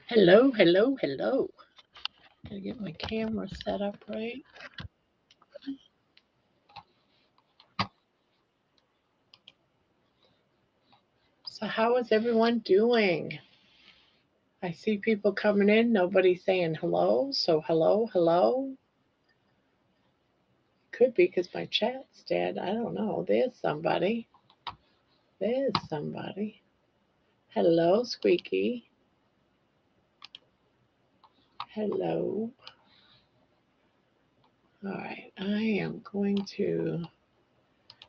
Hello, hello, hello. Gotta get my camera set up right. So, how is everyone doing? I see people coming in. Nobody's saying hello. So, hello, hello. Could be because my chat's dead. I don't know. There's somebody. There's somebody. Hello, Squeaky. Hello. All right. I am going to.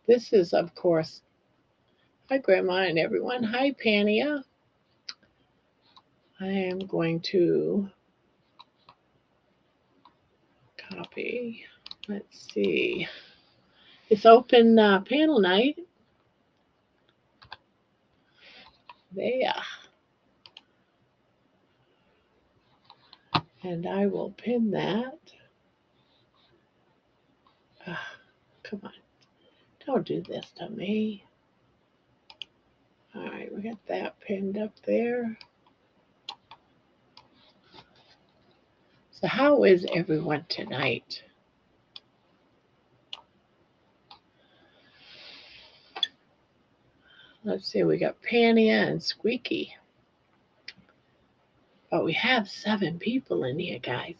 This is, of course, hi, Grandma and everyone. Hi, Pania. I am going to copy. Let's see. It's open panel night. There. And I will pin that. Come on. Don't do this to me. All right, we got that pinned up there. So how is everyone tonight? Let's see, we got Pania and Squeaky. But we have 7 people in here, guys.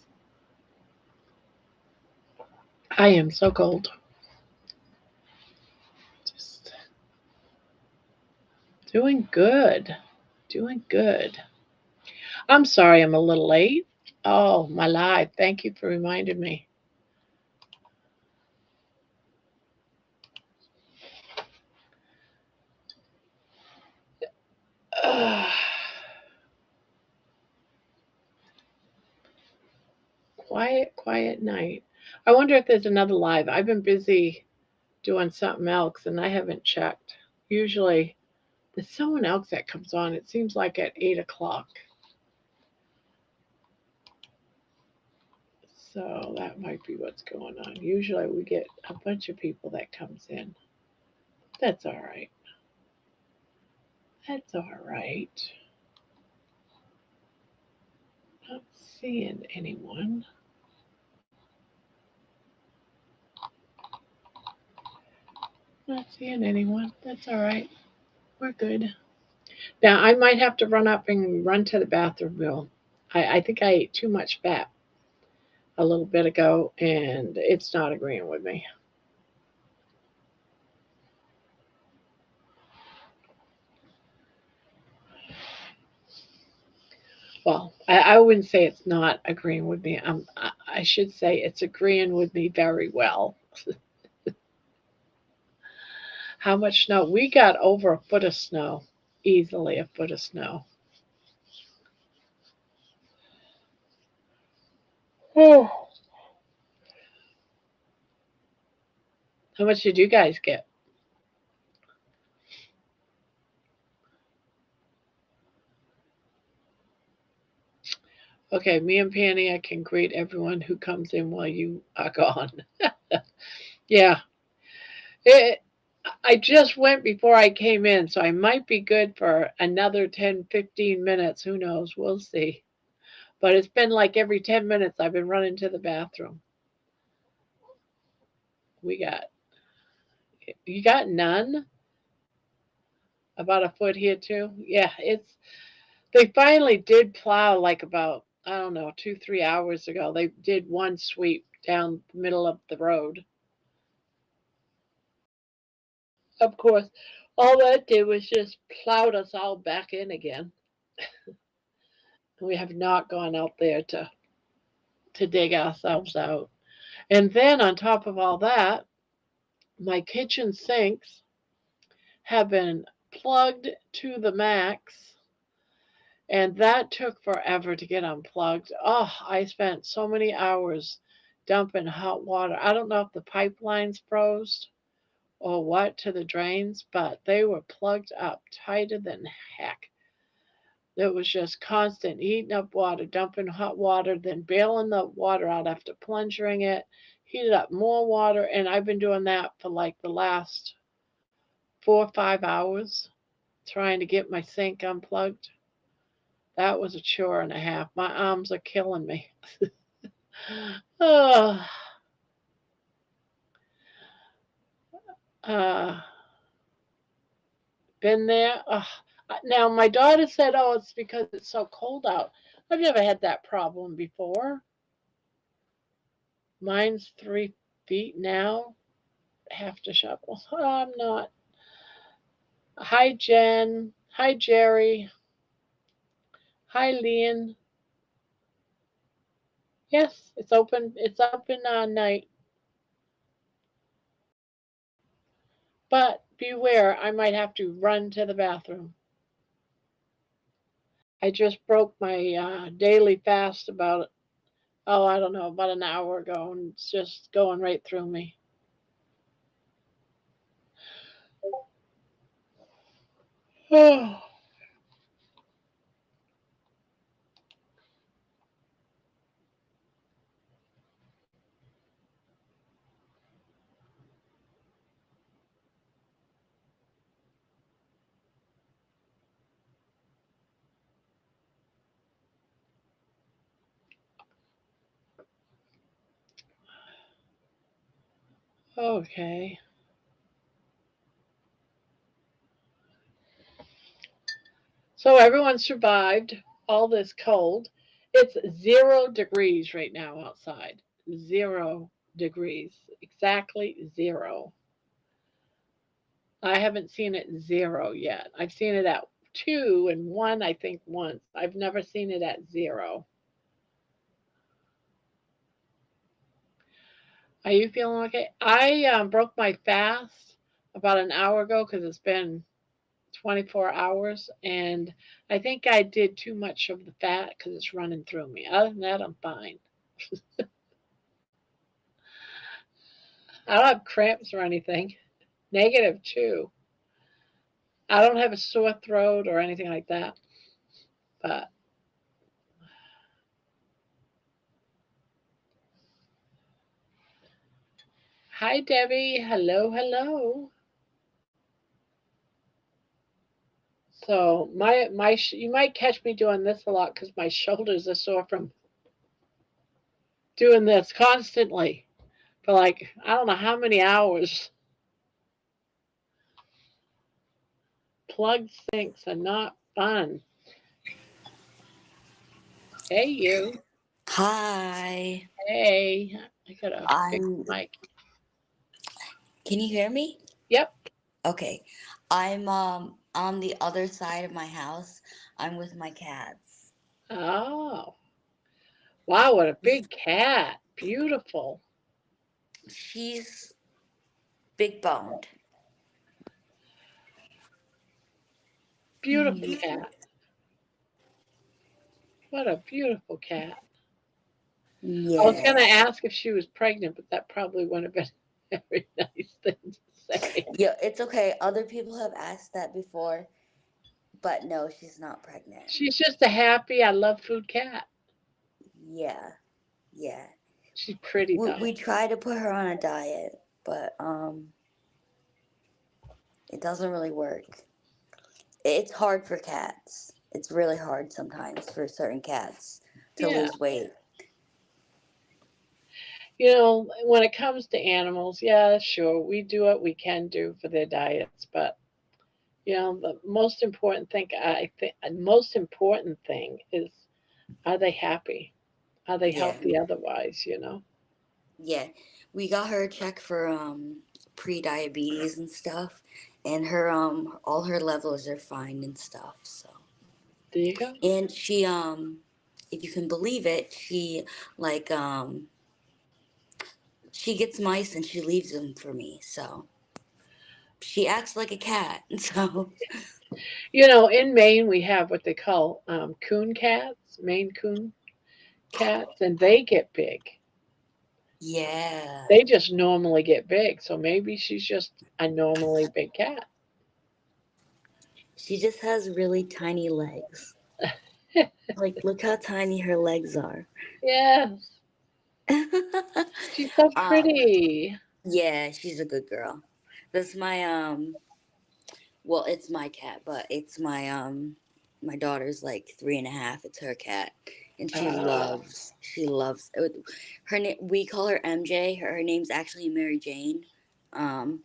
I am so cold. Just doing good. Doing good. I'm sorry I'm a little late. Oh, my live. Thank you for reminding me. Quiet night. I wonder if there's another live. I've been busy doing something else and I haven't checked. Usually there's someone else that comes on. It seems like at 8 o'clock. So that might be what's going on. Usually we get a bunch of people that comes in. That's all right. That's all right. Not seeing anyone. Not seeing anyone. That's all right. We're good. Now I might have to run up and run to the bathroom, Bill. I think I ate too much fat a little bit ago and it's not agreeing with me. Well, I wouldn't say it's not agreeing with me. I should say it's agreeing with me very well. How much snow? We got over a foot of snow, easily a foot of snow. Oh, how much did you guys get? Okay, me and Penny, I can greet everyone who comes in while you are gone. Yeah, it, I just went before I came in, so I might be good for another 10, 15 minutes. Who knows? We'll see. But it's been like every 10 minutes I've been running to the bathroom. We got, you got none? About a foot here too? Yeah, they finally did plow like about, I don't know, 2, 3 hours ago. They did one sweep down the middle of the road. Of course, all that did was just plowed us all back in again. We have not gone out there to dig ourselves out. And then on top of all that, my kitchen sinks have been plugged to the max, and that took forever to get unplugged. Oh, I spent so many hours dumping hot water. I don't know if the pipelines froze or what to the drains, but they were plugged up tighter than heck. It was just constant heating up water, dumping hot water, then bailing the water out after plunging it, heated up more water, and I've been doing that for like the last 4 or 5 hours, trying to get my sink unplugged. That was a chore and a half. My arms are killing me. Oh, uh, been there. Now, my daughter said, oh, it's because it's so cold out. I've never had that problem before. Mine's 3 feet now. Have to shovel. Oh, I'm not. Hi, Jen. Hi, Jerry. Hi, Leon. Yes, it's open. It's open night. But beware, I might have to run to the bathroom. I just broke my daily fast about, oh, I don't know, about an hour ago, and it's just going right through me. Oh, okay. So everyone survived all this cold. It's 0 degrees right now outside. 0 degrees. Exactly zero. I haven't seen it 0 yet. I've seen it at 2 and 1, I think, once. I've never seen it at 0. Are you feeling okay? I broke my fast about an hour ago because it's been 24 hours, and I think I did too much of the fat because it's running through me. Other than that, I'm fine. I don't have cramps or anything. -2. I don't have a sore throat or anything like that. But hi, Debbie. Hello, hello. So you might catch me doing this a lot because my shoulders are sore from doing this constantly for like I don't know how many hours. Plugged sinks are not fun. Hey, you. Hi. Hey, I got a big I'm mic. Can you hear me? Yep. Okay. I'm on the other side of my house. I'm with my cats. Oh, wow, what a big cat. Beautiful. She's big boned. Beautiful cat. What a beautiful cat. I was going to Yes. ask if she was pregnant, but that probably wouldn't have been a very nice thing to say. Yeah, it's okay. Other people have asked that before, but no, she's not pregnant. She's just a happy, I love food cat. Yeah. Yeah. She's pretty though. We try to put her on a diet, but it doesn't really work. It's hard for cats. It's really hard sometimes for certain cats to Yeah. lose weight. When it comes to animals, yeah, sure, we do what we can do for their diets, but the most important thing is, are they happy? Are they Yeah. healthy otherwise? Yeah, we got her a check for pre-diabetes and stuff, and her all her levels are fine and stuff. So, There you go. and she if you can believe it, she like she gets mice and she leaves them for me. So she acts like a cat. So In Maine, we have what they call coon cats, Maine coon cats, and they get big. yeah, They just normally get big, so maybe she's just a normally big cat. she just has really tiny legs. Like look how tiny her legs are. Yes, she's so um, pretty. yeah, she's a good girl. That's my well, it's my cat, but it's my my daughter's like 3.5. It's her cat, and Uh, she loves her. We call her MJ. Her name's actually Mary Jane, um,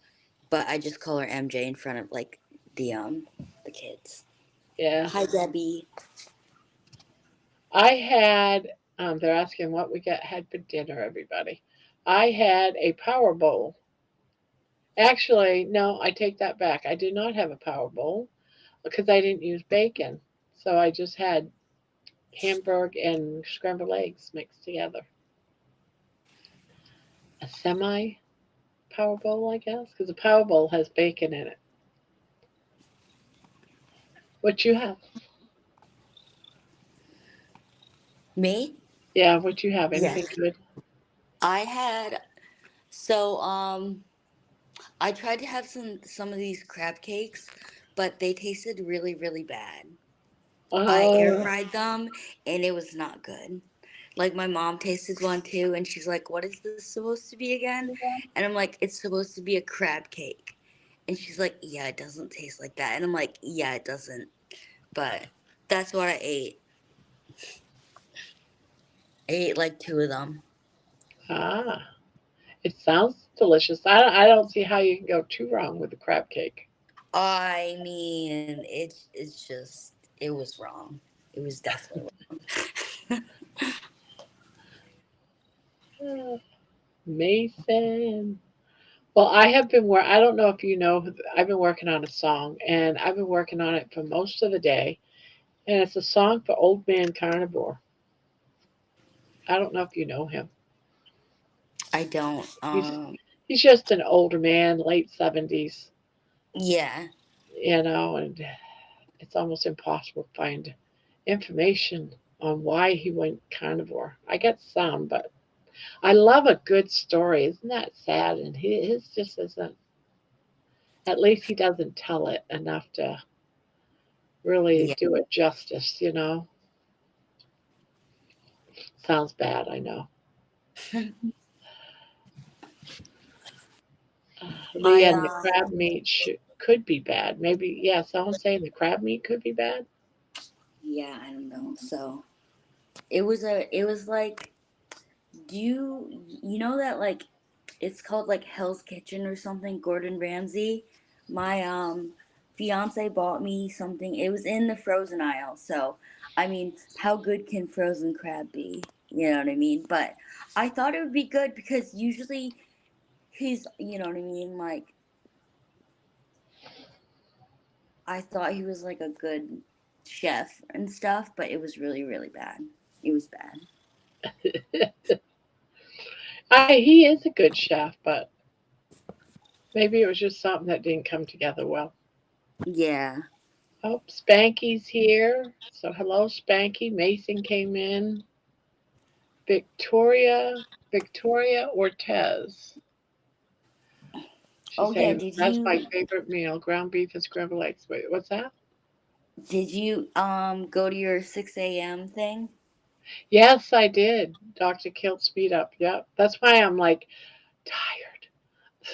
but I just call her MJ in front of like the um the kids. yeah. Hi, Debbie. I had, they're asking what we had for dinner, everybody. I had a power bowl. Actually, no, I take that back. I did not have a power bowl because I didn't use bacon. So I just had hamburg and scrambled eggs mixed together. A semi power bowl, I guess, because a power bowl has bacon in it. What you have? Me? Yeah, what you have? Anything Yes. good? I had so I tried to have some of these crab cakes, but they tasted really bad. I air Oh, fried them and it was not good. Like my mom tasted one too and she's like, "What is this supposed to be again?" And I'm like, "It's supposed to be a crab cake." And she's like, "Yeah, it doesn't taste like that." And I'm like, "Yeah, it doesn't." But that's what I ate. I ate like two of them. ah, it sounds delicious. I don't see how you can go too wrong with a crab cake. I mean, it's just it was wrong. It was definitely wrong. Ah, Mason. Well, I have been I don't know if you know, I've been working on a song, and I've been working on it for most of the day, and it's a song for Old Man Carnivore. I don't know if you know him. I don't. He's he's just an older man, late 70s, Yeah. and it's almost impossible to find information on why he went carnivore. I get some, but I love a good story. Isn't that sad? And his just isn't. At least he doesn't tell it enough to really Yeah. do it justice. Sounds bad, I know. I Leah, and the crab meat could be bad. Maybe, yeah. Someone's saying the crab meat could be bad. yeah, I don't know. So it was like, do you know that like it's called like Hell's Kitchen or something, Gordon Ramsay? My fiance bought me something. It was in the frozen aisle. So, I mean, how good can frozen crab be? You know what I mean? But I thought it would be good because usually he's, you know what I mean, like I thought he was like a good chef and stuff, but it was really bad. It was bad. He is a good chef, but maybe it was just something that didn't come together well. Yeah. Oh, Spanky's here. So hello, Spanky. Mason came in. Victoria Ortez. Oh She's yeah, saying that's my favorite meal: ground beef and scrambled eggs. Wait, what's that? did you go to your 6 a.m. thing? Yes, I did. Dr. Kilt speed up. Yep. That's why I'm like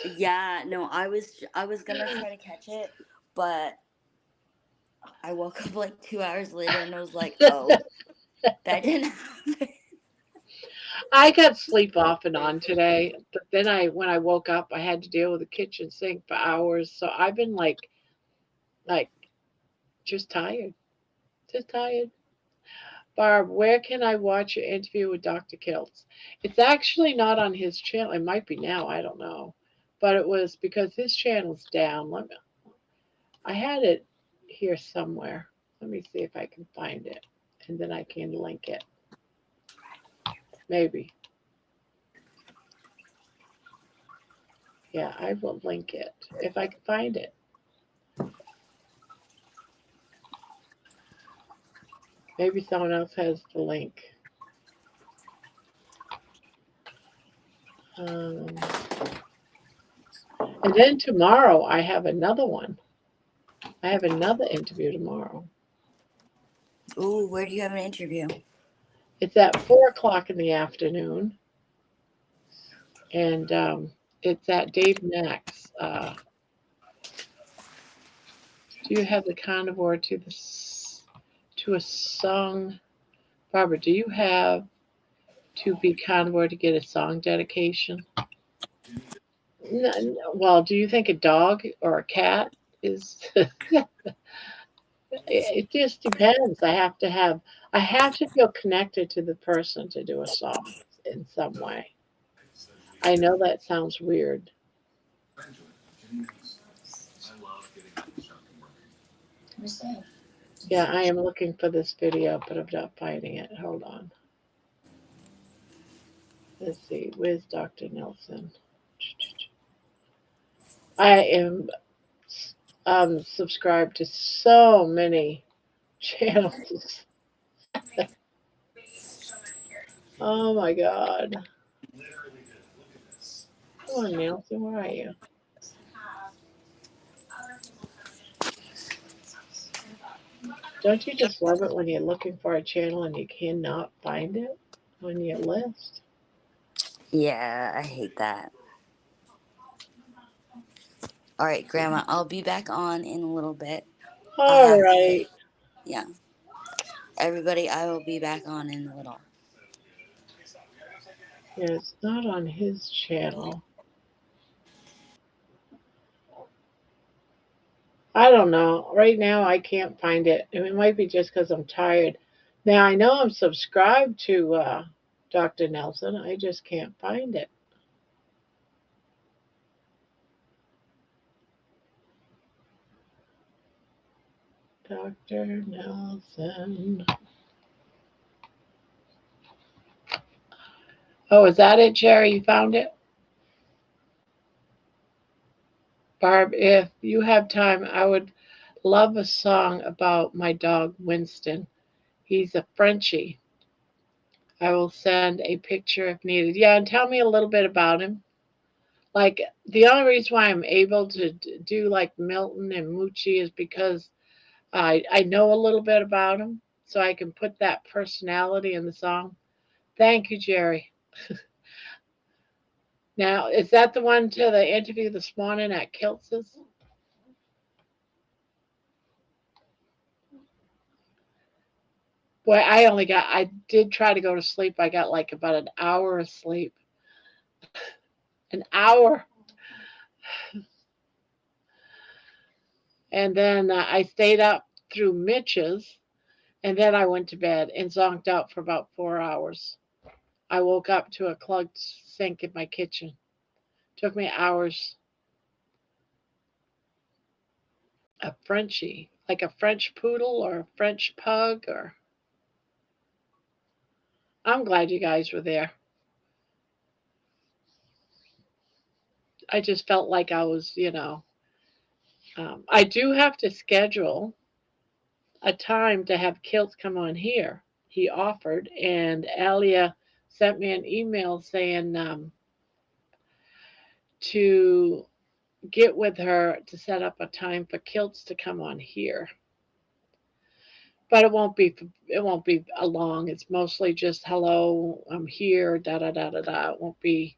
Yeah, no, I was gonna try to catch it, but I woke up like 2 hours later and I was like, tired. oh, that didn't happen. I got sleep off and on today, but then when I woke up, I had to deal with the kitchen sink for hours. So I've been like just tired, just tired. Barb, where can I watch your interview with Dr. Kiltz? It's actually not on his channel. It might be now. I don't know, but it was because his channel's down. I had it here somewhere. Let me see if I can find it, and then I can link it. Maybe. Yeah, I will link it if I can find it. Maybe someone else has the link. Um, and then tomorrow I have another one. I have another interview tomorrow. Ooh, where do you have an interview? It's at 4 o'clock in the afternoon, and it's at Dave Mack's. Do you have the carnivore to the? to a song. Barbara, do you have to be Carnivore to get a song dedication? Well, do you think a dog or a cat is? It just depends. I have to feel connected to the person to do a song in some way. I know that sounds weird. Yeah, I am looking for this video, but I'm not finding it. Hold on. Let's see. Where's Dr. Nelson? I am subscribed to so many channels. Oh my God. Come on, Nelson, where are you? Don't you just love it when you're looking for a channel and you cannot find it on your list? Yeah, I hate that. All right, Grandma, I'll be back on in a little bit. I All have to, right. yeah. Everybody, I will be back on in a little. Yeah, it's not on his channel. I don't know. Right now, I can't find it. And it might be just because I'm tired. Now, I know I'm subscribed to Dr. Nelson. I just can't find it. Dr. Nelson. Oh, is that it, Jerry? You found it? Barb, if you have time, I would love a song about my dog, Winston. He's a Frenchie. I will send a picture if needed. Yeah, and tell me a little bit about him. Like, the only reason why I'm able to do like Milton and Moochie is because I know a little bit about him, so I can put that personality in the song. Thank you, Jerry. Now, is that the one to the interview this morning at Kiltz's? Boy, I did try to go to sleep. I got like about an hour of sleep. An hour. And then I stayed up through Mitch's, and then I went to bed and zonked out for about 4 hours. I woke up to a clogged sink in my kitchen. Took me hours. A Frenchie, like a French poodle or a French pug, or I'm glad you guys were there. I just felt like I was, I do have to schedule a time to have Kilt come on here. He offered, and Alia sent me an email saying to get with her to set up a time for Kilts to come on here. But it won't be a long. It's mostly just hello, I'm here, da da da da da. It won't be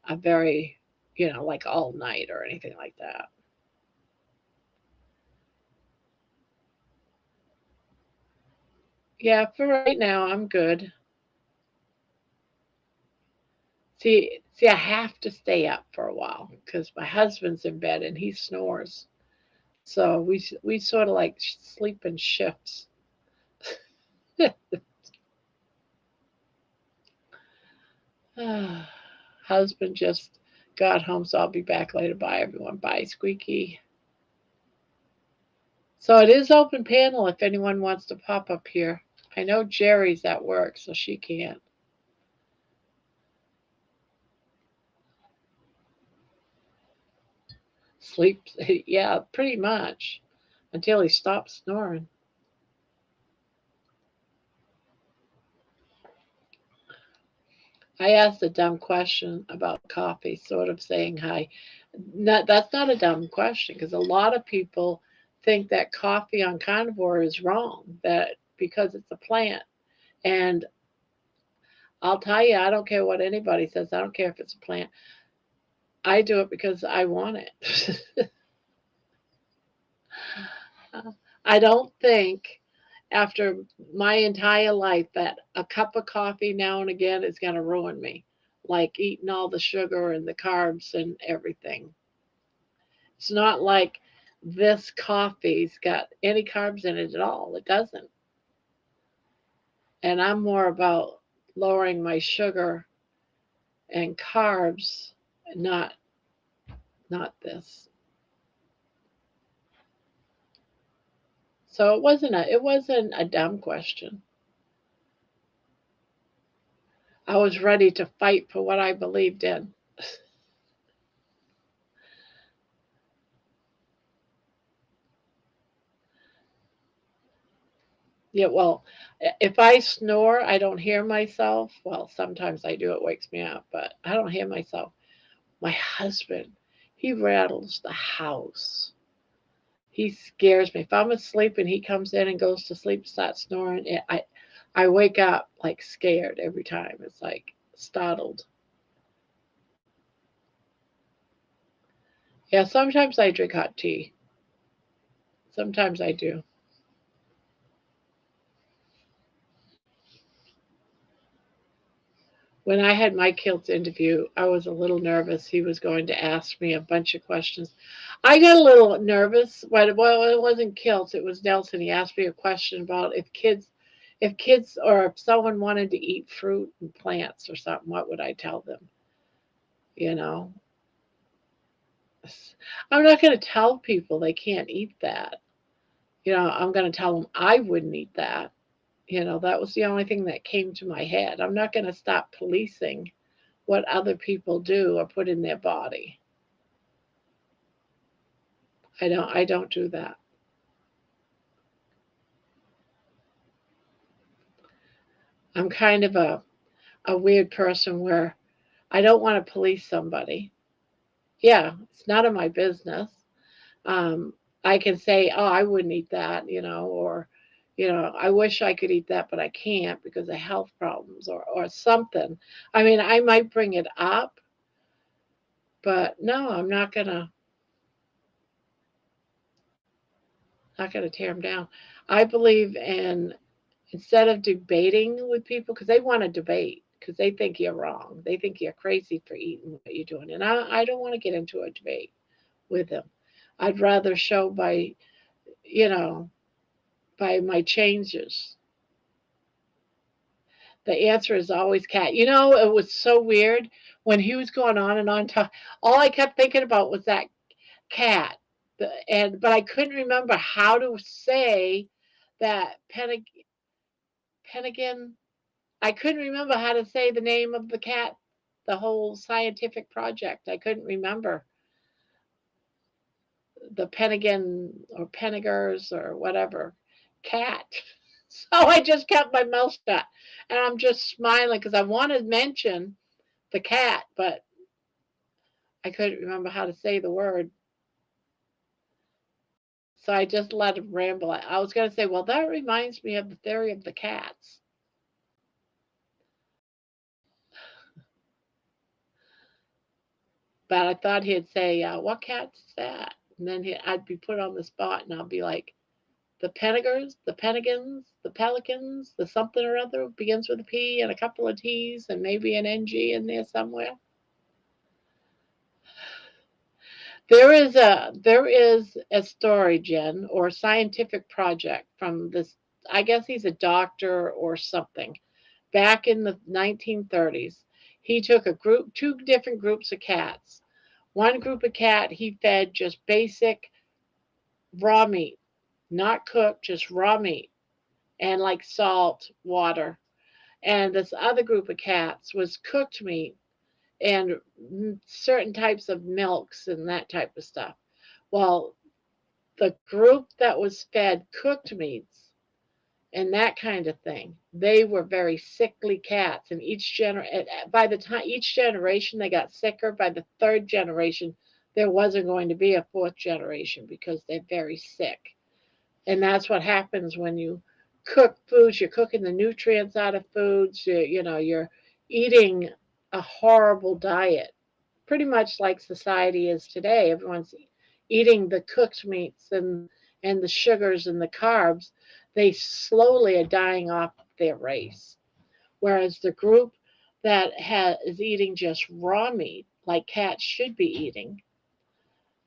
a very, like all night or anything like that. Yeah, for right now I'm good. See, I have to stay up for a while because my husband's in bed and he snores. So we sort of like sleep in shifts. Husband just got home, so I'll be back later. Bye, everyone. Bye, Squeaky. So it is open panel if anyone wants to pop up here. I know Jerry's at work, so she can't. Sleep, yeah, pretty much until he stops snoring. I asked a dumb question about coffee, sort of saying hi. That's not a dumb question because a lot of people think that coffee on carnivore is wrong, that because it's a plant. And I'll tell you, I don't care what anybody says. I don't care if it's a plant. I do it because I want it. I don't think after my entire life that a cup of coffee now and again is going to ruin me, like eating all the sugar and the carbs and everything. It's not like this coffee's got any carbs in it at all. It doesn't. And I'm more about lowering my sugar and carbs, not this. So it wasn't a dumb question. I was ready to fight for what I believed in. Yeah, well, if I snore, I don't hear myself. Well, sometimes I do, it wakes me up, but I don't hear myself. My husband, he rattles the house. He scares me. If I'm asleep and he comes in and goes to sleep, starts snoring, I wake up like scared every time. It's like startled. Yeah, sometimes I drink hot tea. Sometimes I do. When I had my kilts interview, I was a little nervous. He was going to ask me a bunch of questions. I got a little nervous, but well, it wasn't kilts. It was Nelson. He asked me a question about if kids or if someone wanted to eat fruit and plants or something, what would I tell them? You know, I'm not going to tell people they can't eat that. I'm going to tell them I wouldn't eat that. That was the only thing that came to my head. I'm not going to stop policing what other people do or put in their body. I don't do that. I'm kind of a weird person where I don't want to police somebody. Yeah, it's none of my business. Um, I can say, oh, I wouldn't eat that, or I wish I could eat that, but I can't because of health problems or something. I mean, I might bring it up, but no, I'm not gonna tear them down. I believe in instead of debating with people because they want to debate because they think you're wrong. They think you're crazy for eating what you're doing, and I don't want to get into a debate with them. I'd rather show you know by my changes. The answer is always cat. It was so weird when he was going on and on. All I kept thinking about was that cat, but I couldn't remember how to say that Pentagon. I couldn't remember how to say the name of the cat. The whole scientific project. I couldn't remember the Pentagon or Penagers or whatever cat. So I just kept my mouth shut, and I'm just smiling because I want to mention the cat, but I couldn't remember how to say the word. So I just let him ramble. I was going to say, well, that reminds me of the theory of the cats. But I thought he'd say, what cat's that? And then I'd be put on the spot and I'll be like, the Penagers, the Penagons, the Pelicans, the something or other begins with a P and a couple of T's and maybe an NG in there somewhere. There is a story, Jen, or a scientific project from this. I guess he's a doctor or something. Back in the 1930s, he took two different groups of cats. One group of cat he fed just basic raw meat, not cooked, just raw meat, and like salt, water. And this other group of cats was cooked meat and certain types of milks and that type of stuff. Well, the group that was fed cooked meats and that kind of thing, they were very sickly cats. And by the time each generation they got sicker. By the third generation, there wasn't going to be a fourth generation because they're very sick. And that's what happens when you cook foods. You're cooking the nutrients out of foods. You're eating a horrible diet, pretty much like society is today. Everyone's eating the cooked meats and the sugars and the carbs. they slowly are dying off their race. Whereas the group that is eating just raw meat, like cats should be eating,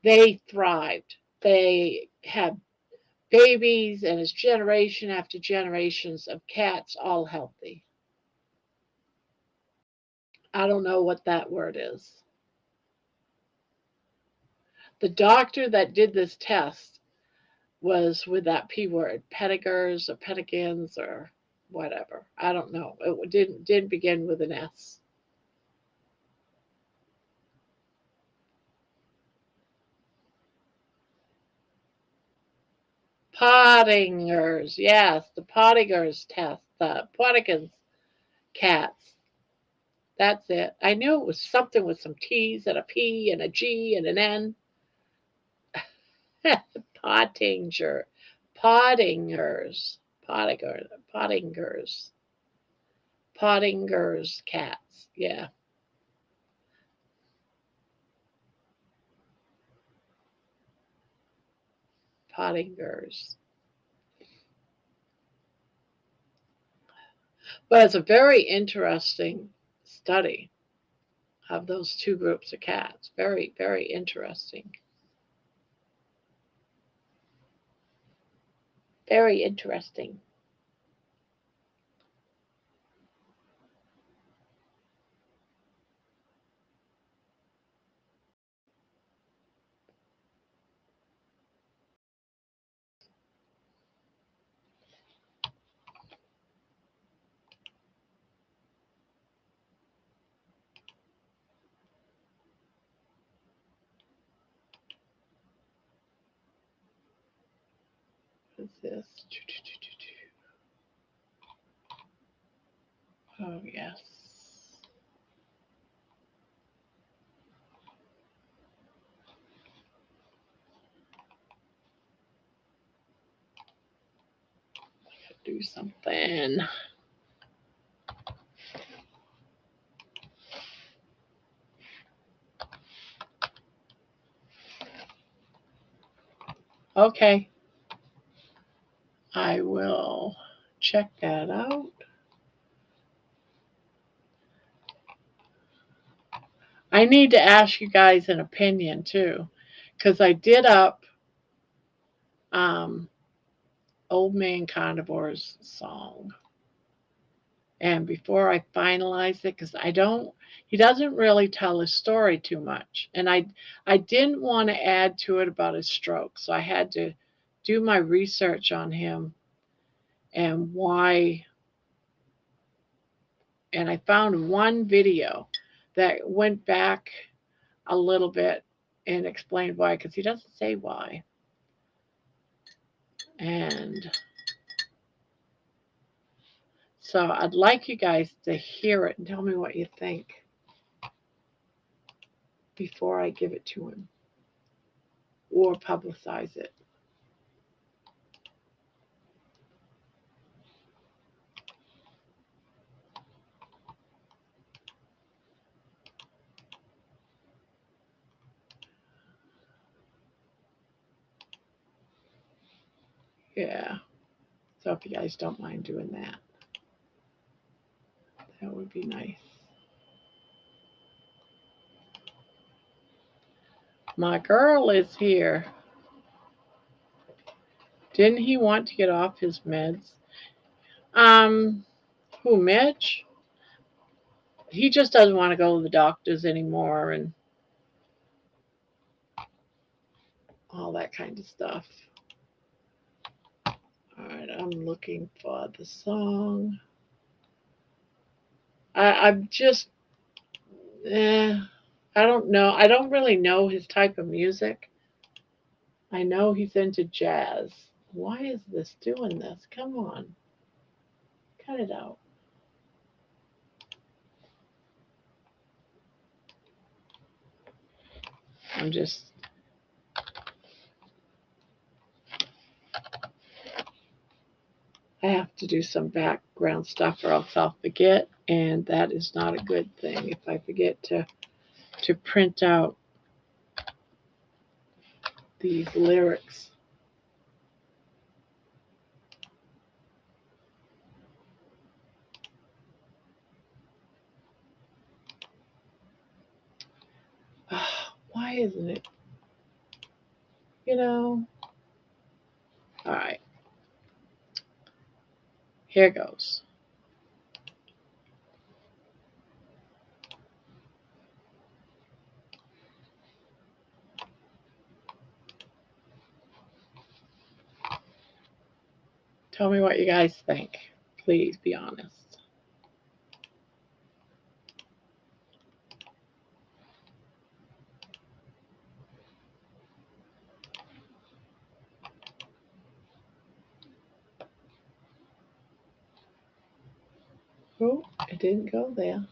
they thrived. They have babies, and it's generation after generations of cats all healthy. I don't know what that word is. The doctor that did this test was with that P word, pedigers or pedigans or whatever. I don't know. It didn't begin with an S. Pottingers, yes, the Pottingers test, the Pottingers cats. That's it. I knew it was something with some T's and a P and a G and an N. Pottinger, Pottingers, Pottingers, Pottingers cats. Yeah, Pottingers. But it's a very interesting study of those two groups of cats. Very, very interesting. Very interesting. What's this? Oh, yes. Do something. Okay. I will check that out. I need to ask you guys an opinion too, because I did up um, Old Man Carnivore's song, and before I finalize it, because he doesn't really tell his story too much, and I didn't want to add to it about his stroke, so I had to do my research on him and why. And I found one video that went back a little bit and explained why, because he doesn't say why. And so I'd like you guys to hear it and tell me what you think before I give it to him or publicize it. Yeah. So if you guys don't mind doing that, that would be nice. My girl is here. Didn't he want to get off his meds? Um, who, Mitch? He just doesn't want to go to the doctors anymore and all that kind of stuff. All right, I'm looking for the song. I'm just, I don't know. I don't really know his type of music. I know he's into jazz. Why is this doing this? Come on, cut it out. I'm just. I have to do some background stuff or else I'll forget, and that is not a good thing if I forget to print out these lyrics. isn't it? You know. All right. Here goes. Tell me what you guys think. Please be honest. Oh, it didn't go there.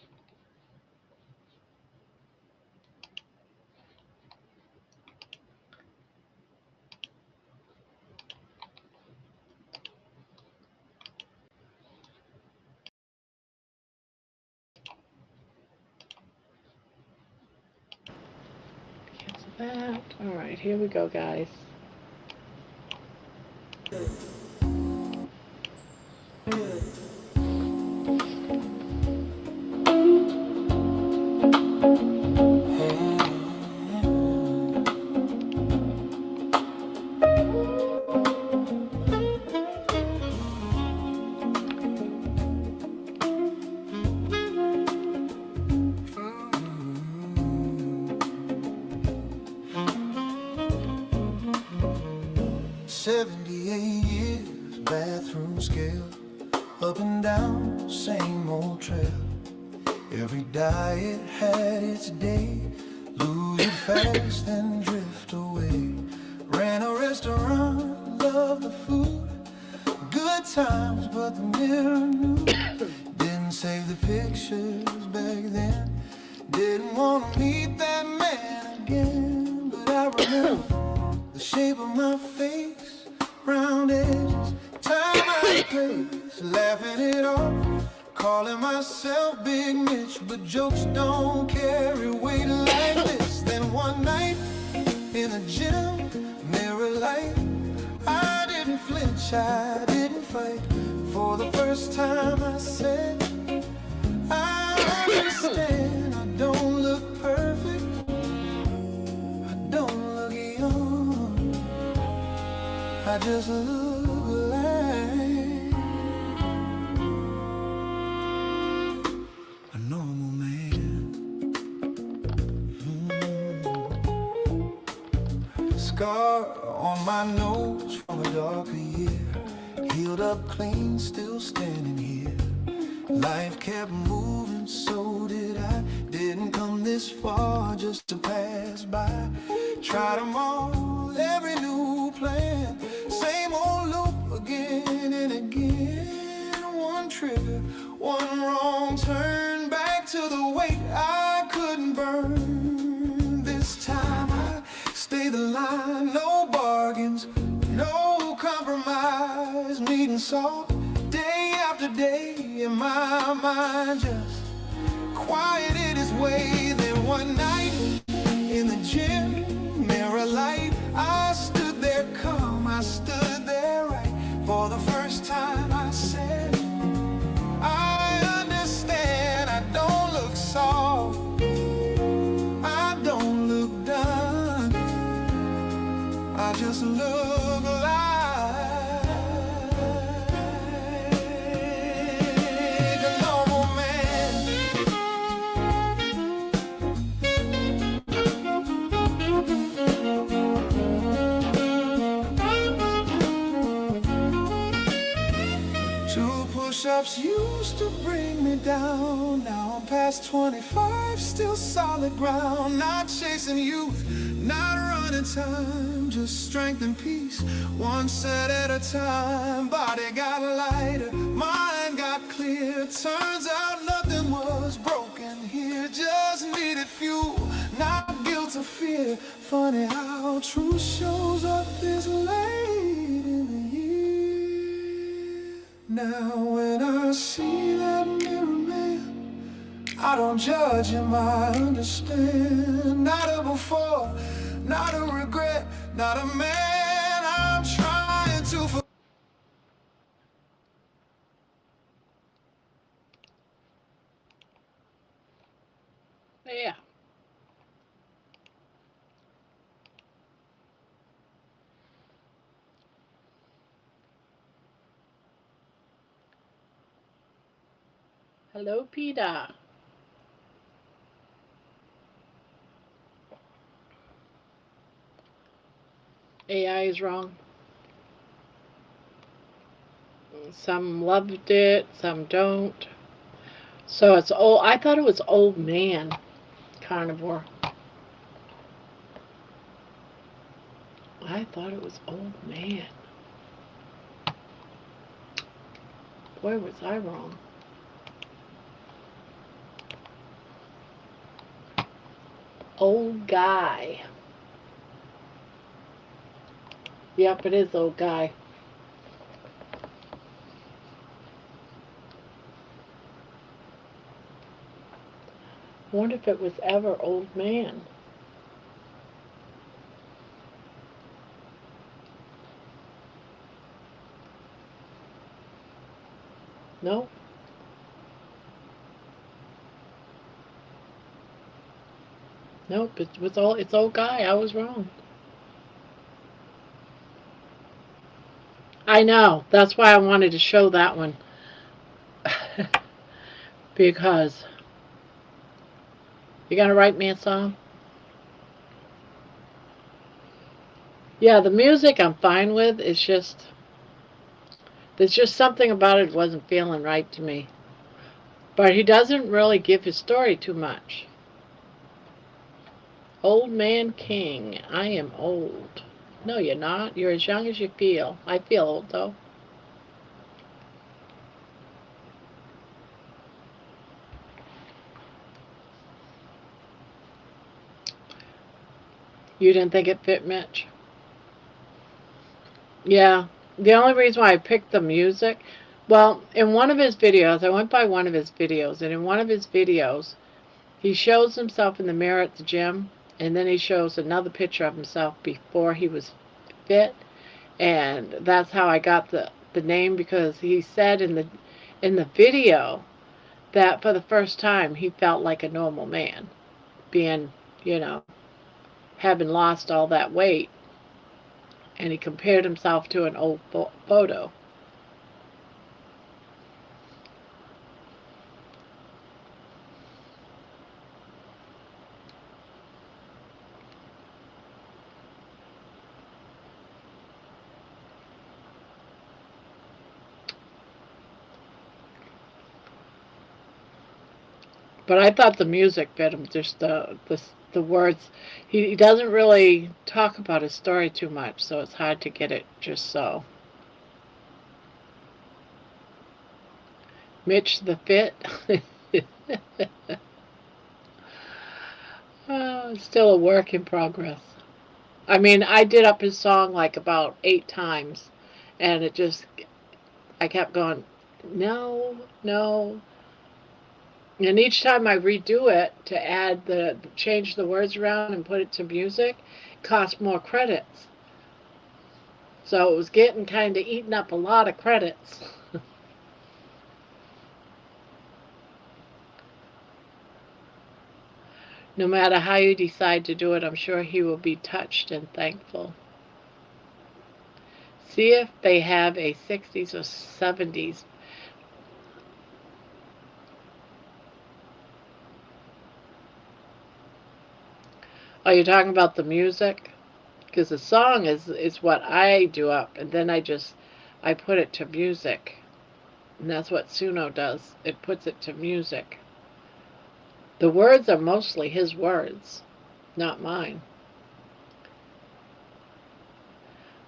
Cancel that. All right, here we go, guys. bathroom scale, up and down, same old trail. Every diet had its day, lose it fast and drift away. Ran a restaurant, loved the food, good times, but the mirror knew. Didn't save the pictures back then, didn't want to meet that man again. But I remember the shape of my face, round edges, time out of place, laughing it off, calling myself Big Mitch, but jokes don't carry weight like this. Then one night in a gym, mirror light, I didn't flinch, I didn't fight. For the first time I said, I understand, I don't look perfect, I don't look young, I just look like a normal man. Scar on my nose from a darker year, healed up clean, still standing here. Life kept moving, so did I. Didn't come this far just to pass by. Tried them all, every new plan, same old loop again and again. One trigger, one wrong turn, back to the weight I couldn't burn. This time I stayed the line, no bargains, no compromise, meeting salt day after day, and my mind just quieted its way. Then one night in the gym, mirror light, I stood there calm, I stood there right. For the first time I said, I understand, I don't look soft, I don't look done, I just look like a normal man. Two push-ups used to bring me down, now I'm past 25, still solid ground. Not chasing youth, not running time, just strength and peace, one set at a time. Body got lighter, mind got clear, turns out nothing was broken here, just needed fuel, not guilt or fear. Funny how truth shows up this late in the year. Now when I see that mirror man, I don't judge him, I understand. Not a before, not a regret, not a man I'm trying to forget. Yeah. Hello, Peter. AI is wrong. Some loved it, some don't. So it's old. I thought it was old man carnivore. I thought it was old man. Boy, was I wrong. Old guy. Yep, it is old guy. I wonder if it was ever old man. No? Nope, it was all it's old guy. I was wrong. I know. That's why I wanted to show that one. Because you gonna write me a song? Yeah, the music I'm fine with. It's just there's just something about it wasn't feeling right to me. But he doesn't really give his story too much. Old man king. I am old. No, you're not. You're as young as you feel. I feel old though. You didn't think it fit Mitch? Yeah. The only reason why I picked the music, well, in one of his videos, I went by one of his videos, and in one of his videos, he shows himself in the mirror at the gym, and then he shows another picture of himself before he was fit, and that's how I got the name because he said in the video that for the first time he felt like a normal man, being, you know, having lost all that weight, and he compared himself to an old photo. But I thought the music fit him, just the words. He doesn't really talk about his story too much, so it's hard to get it just so. Mitch the Fit. Still a work in progress. I mean, I did up his song like about 8 times, and it just, I kept going, no, no. And each time I redo it to change the words around and put it to music, it cost more credits. So it was getting kind of eating up a lot of credits. No matter how you decide to do it, I'm sure he will be touched and thankful. See if they have a 60s or 70s. Are you talking about the music? Because the song is what I do up, and then I put it to music, and that's what Suno does. It puts it to music. The words are mostly his words, not mine.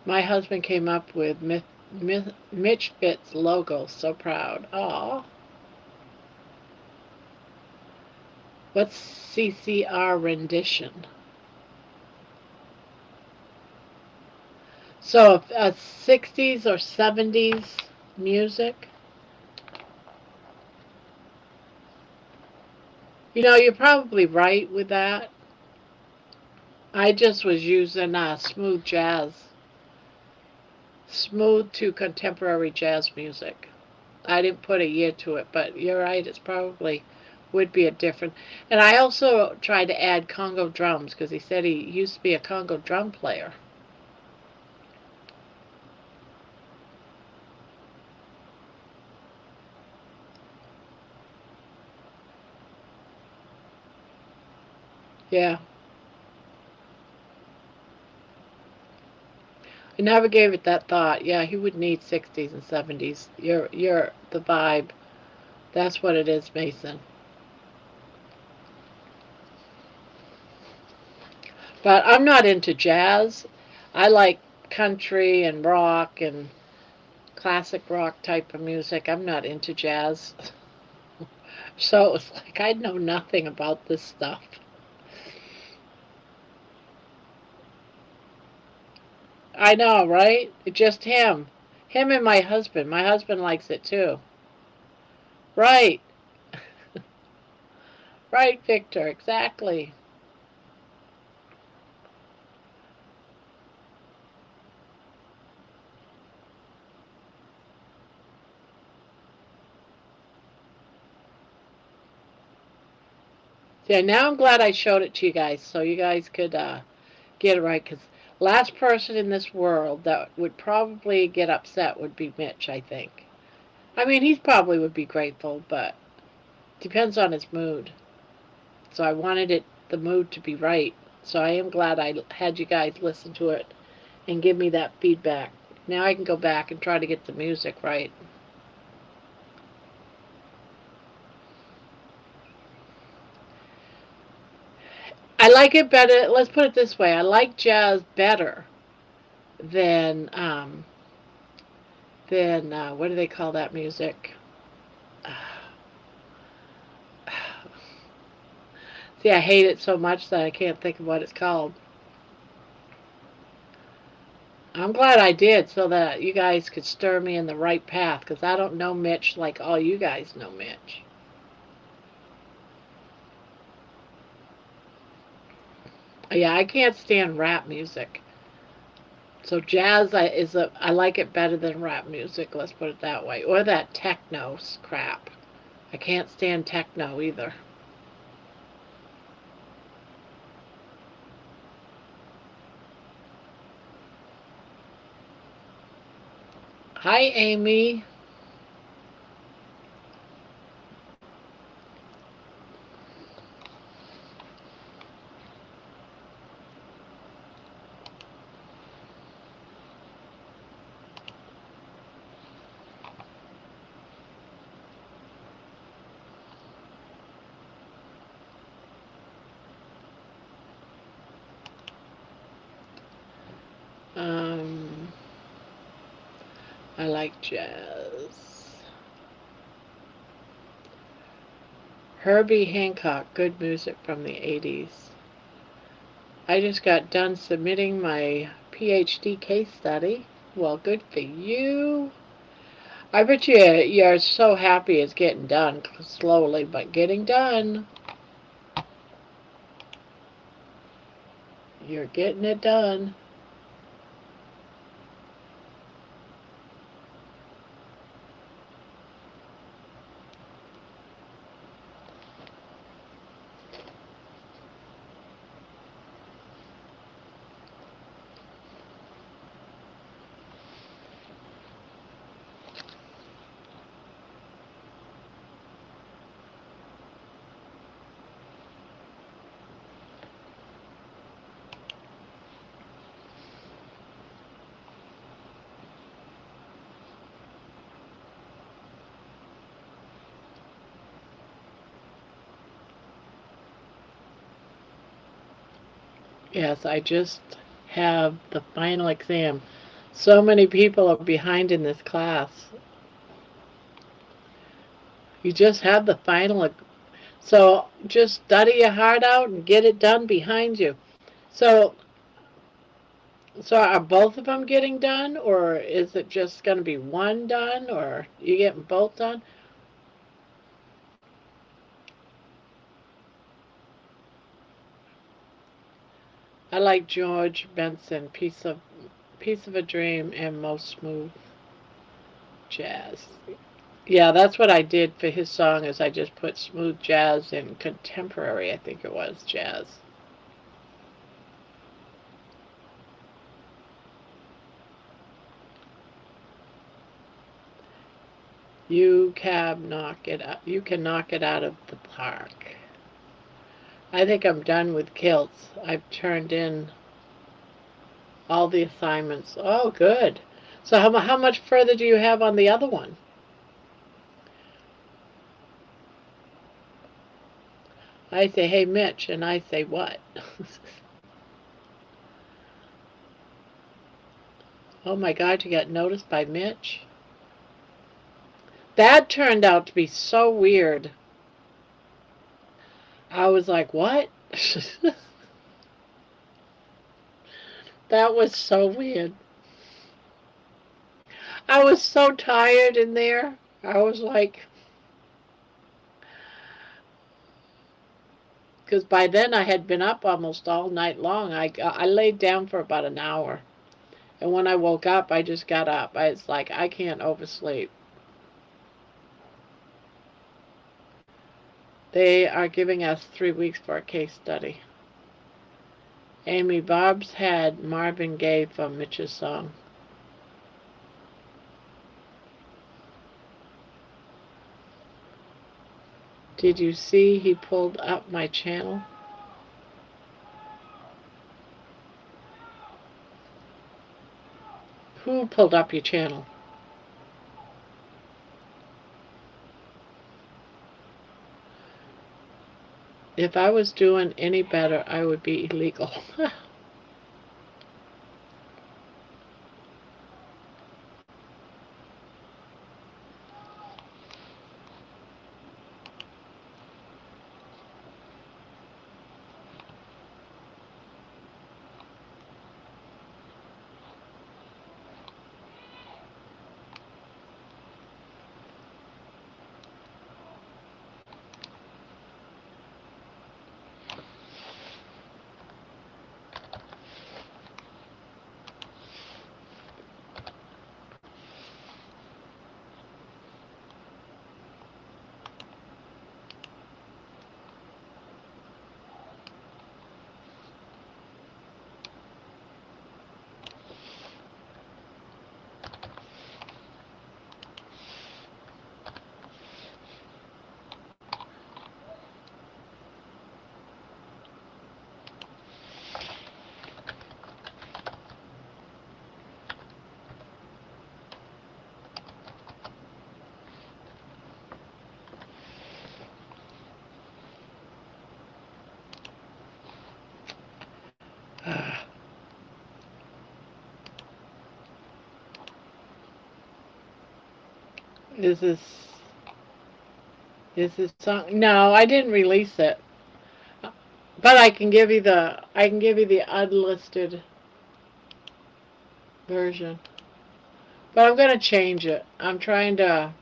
My husband came up with Mitch Fitz logo. So proud. Aw. What's CCR rendition? So, 60s or 70s music? You know, you're probably right with that. I just was using smooth jazz. Smooth to contemporary jazz music. I didn't put a year to it, but you're right, it's probably would be a different. And I also tried to add Congo drums because he said he used to be a Congo drum player. Yeah. I never gave it that thought. Yeah, he would need 60s and 70s. You're the vibe. That's what it is, Mason. But I'm not into jazz. I like country and rock and classic rock type of music. I'm not into jazz. So it's like I know nothing about this stuff. I know, right? Just him. Him and my husband. My husband likes it too. Right. Right, Victor. Exactly. Yeah, now I'm glad I showed it to you guys so you guys could get it right. Because last person in this world that would probably get upset would be Mitch, I think. I mean, he probably would be grateful, but depends on his mood. So I wanted the mood to be right. So I am glad I had you guys listen to it and give me that feedback. Now I can go back and try to get the music right. I like it better. Let's put it this way: I like jazz better than what do they call that music? See, I hate it so much that I can't think of what it's called. I'm glad I did so that you guys could stir me in the right path because I don't know Mitch like all you guys know Mitch. Yeah, I can't stand rap music. So jazz I like it better than rap music, let's put it that way. Or that techno crap. I can't stand techno either. Hi Amy. Um I like jazz. Herbie Hancock, good music from the 80s. I just got done submitting my PhD case study. Well, good for you. I bet you're so happy it's getting done slowly, but getting done. You're getting it done. Yes, I just have the final exam. So many people are behind in this class. You just have the final. So just study your heart out and get it done behind you. So, so are both of them getting done, or is it just going to be one done, or you getting both done? I like George Benson, Piece of a Dream, and Most Smooth Jazz. Yeah, that's what I did for his song. Is I just put smooth jazz and contemporary. I think it was jazz. You can knock it out. You can knock it out of the park. I think I'm done with kilts. I've turned in all the assignments. Oh, good. So how much further do you have on the other one? I say, hey, Mitch, and I say, what? Oh my God, you got noticed by Mitch? That turned out to be so weird. I was like, what? That was so weird. I was so tired in there. I was like, because by then I had been up almost all night long. I laid down for about an hour. And when I woke up, I just got up. It's like, I can't oversleep. They are giving us 3 weeks for a case study. Amy Bob's had Marvin Gaye from Mitch's song. Did you see he pulled up my channel? Who pulled up your channel? If I was doing any better, I would be illegal. Is this song? No, I didn't release it. But I can give you the unlisted version. But I'm gonna change it. I'm trying to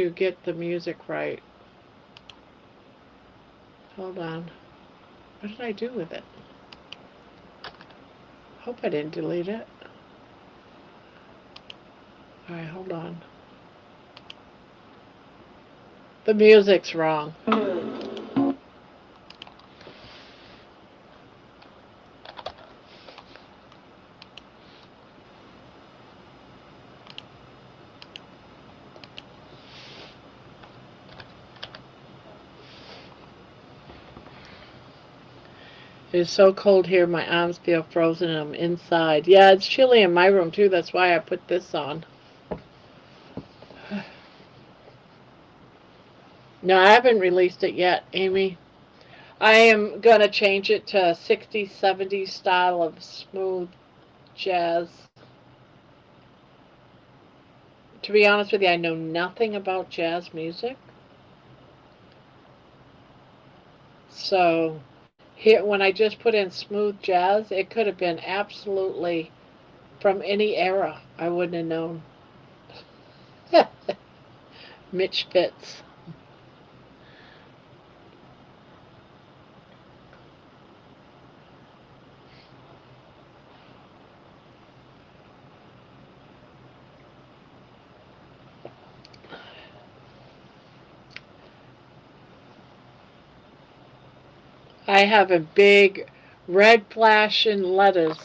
get the music right. Hold on. What did I do with it? Hope I didn't delete it. Alright, hold on. The music's wrong. It's so cold here, my arms feel frozen and I'm inside. Yeah, it's chilly in my room too, that's why I put this on. No, I haven't released it yet, Amy. I am gonna change it to 60s, 70s style of smooth jazz. To be honest with you, I know nothing about jazz music. So here, when I just put in smooth jazz, it could have been absolutely from any era. I wouldn't have known. Mitch Fitz. I have a big red flashing letters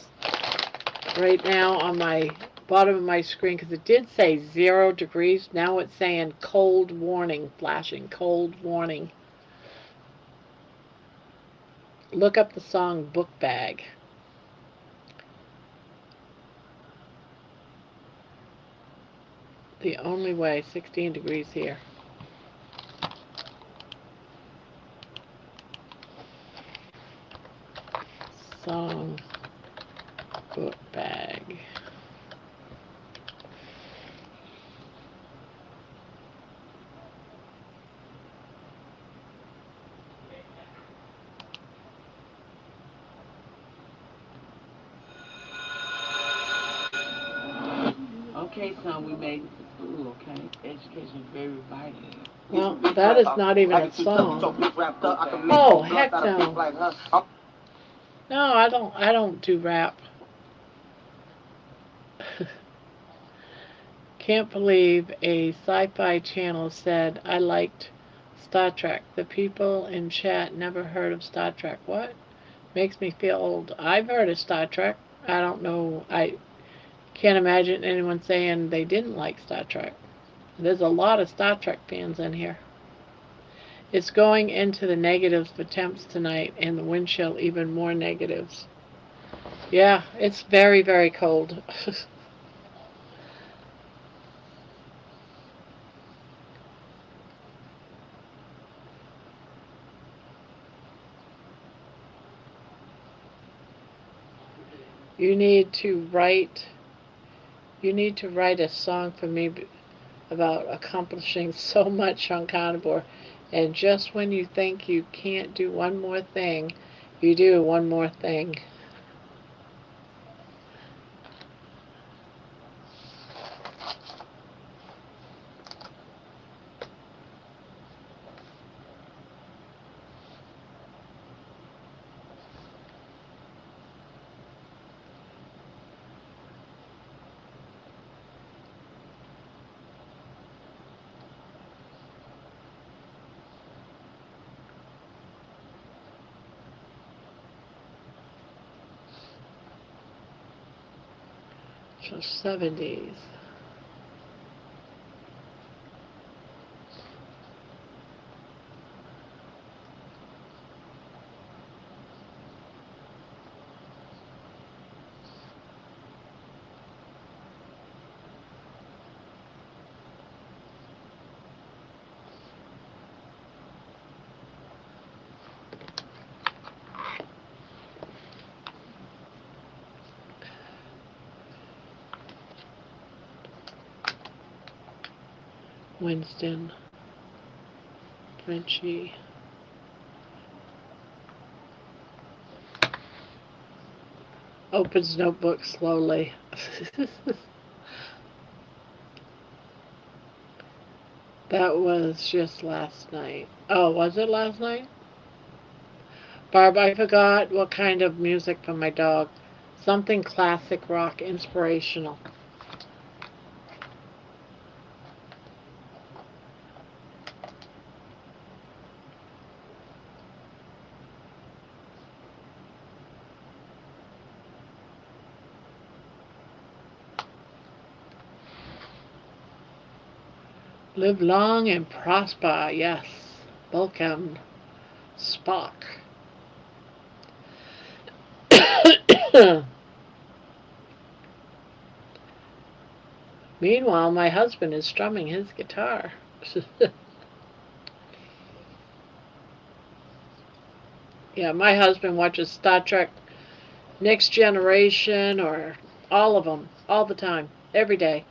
right now on my bottom of my screen because it did say 0 degrees. Now it's saying cold warning, flashing cold warning. Look up the song Book Bag. The only way, 16 degrees here. Song Book Bag. Okay, son, we made it to school, okay? Education is very vital. Well, that is not even a song. Oh, heck no. No, I don't do rap. Can't believe a sci-fi channel said I liked Star Trek. The people in chat never heard of Star Trek. What? Makes me feel old. I've heard of Star Trek. I don't know. I can't imagine anyone saying they didn't like Star Trek. There's a lot of Star Trek fans in here. It's going into the negatives for temps tonight, and the wind chill even more negatives. Yeah, it's very, very cold. You need to write. You need to write a song for me about accomplishing so much on Carnivore, and just when you think you can't do one more thing, you do one more thing. So 70s. Winston, Frenchie. Opens notebook slowly. That was just last night. Oh, was it last night? Barb, I forgot what kind of music for my dog. Something classic rock inspirational. Live long and prosper, yes. Welcome, Spock. Meanwhile, my husband is strumming his guitar. Yeah, my husband watches Star Trek Next Generation or all of them, all the time, every day.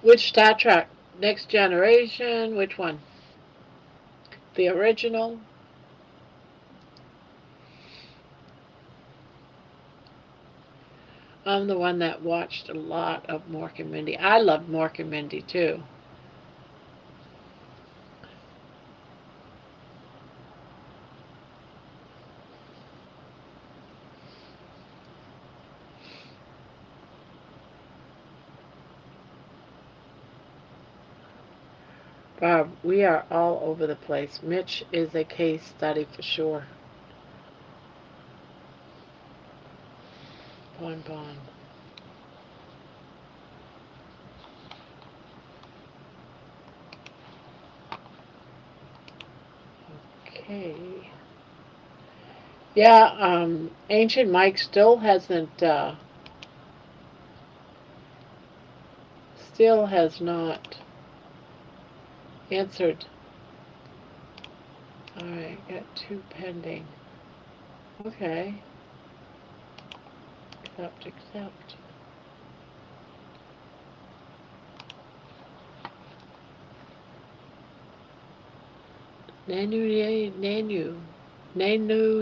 Which Star Trek? Next Generation? Which one? The original? I'm the one that watched a lot of Mork and Mindy. I loved Mork and Mindy too. Bob, we are all over the place. Mitch is a case study for sure. Bon bon. Okay. Yeah, Ancient Mike still has not answered. Alright, got two pending. Okay. Accept. Nanu, nanu. Nanu.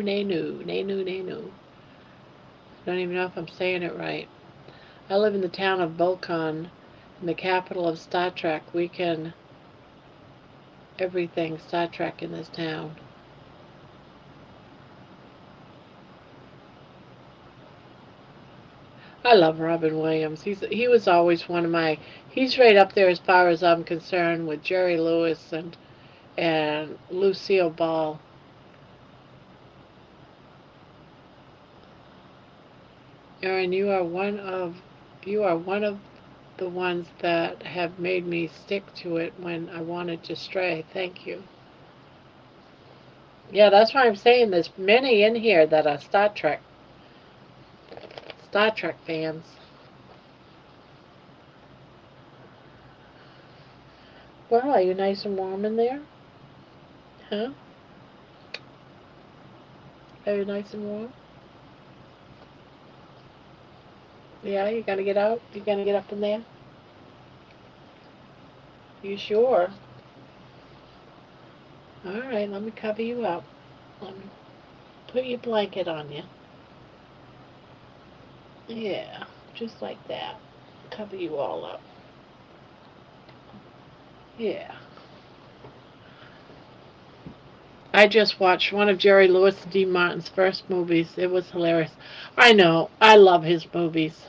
I don't even know if I'm saying it right. I live in the town of Vulcan, in the capital of Star Trek. We can everything Star Trek in this town. I love Robin Williams. He was always one of my. He's right up there as far as I'm concerned with Jerry Lewis and Lucille Ball. Erin, you are one of the ones that have made me stick to it when I wanted to stray. Thank you. Yeah, that's why I'm saying there's many in here that are Star Trek fans. Well, are you nice and warm in there? Huh? Are you nice and warm? Yeah, you gonna get out? You gonna get up in there? You sure? Alright, let me cover you up. Let me put your blanket on you. Yeah, just like that. Cover you all up. Yeah. I just watched one of Jerry Lewis and Dean Martin's first movies. It was hilarious. I know. I love his movies.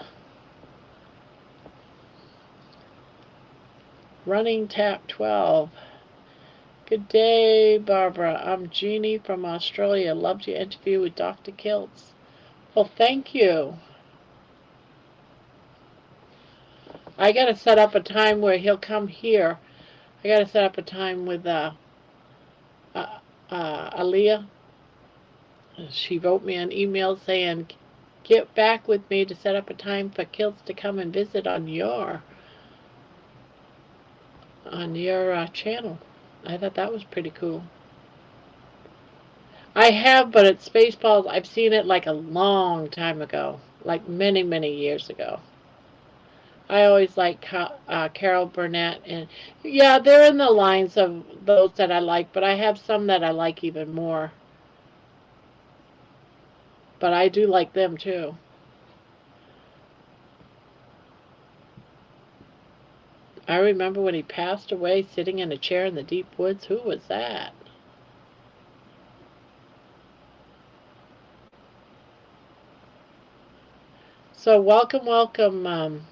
Running Tap 12. Good day, Barbara. I'm Jeannie from Australia. Loved your interview with Dr. Kiltz. Well, thank you. I gotta set up a time where he'll come here. I gotta set up a time with Aaliyah. She wrote me an email saying, "Get back with me to set up a time for Kiltz to come and visit on your channel." I thought that was pretty cool. I have, but it's Spaceballs. I've seen it like a long time ago, like many, many years ago. I always like Carol Burnett, and yeah, they're in the lines of those that I like, but I have some that I like even more. But I do like them too. I remember when he passed away sitting in a chair in the deep woods. Who was that? So welcome,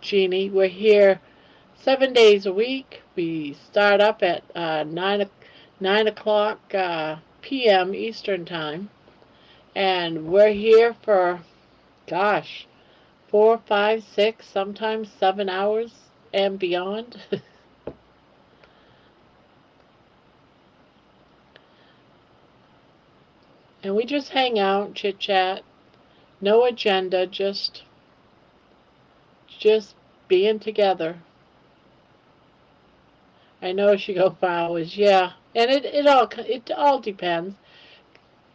Jeannie. We're here 7 days a week. We start up at 9 o'clock p.m. Eastern Time. And we're here for, gosh, 4, 5, 6, sometimes 7 hours and beyond. And we just hang out, chit chat, no agenda, just being together. I know she go for hours, yeah, and it all depends.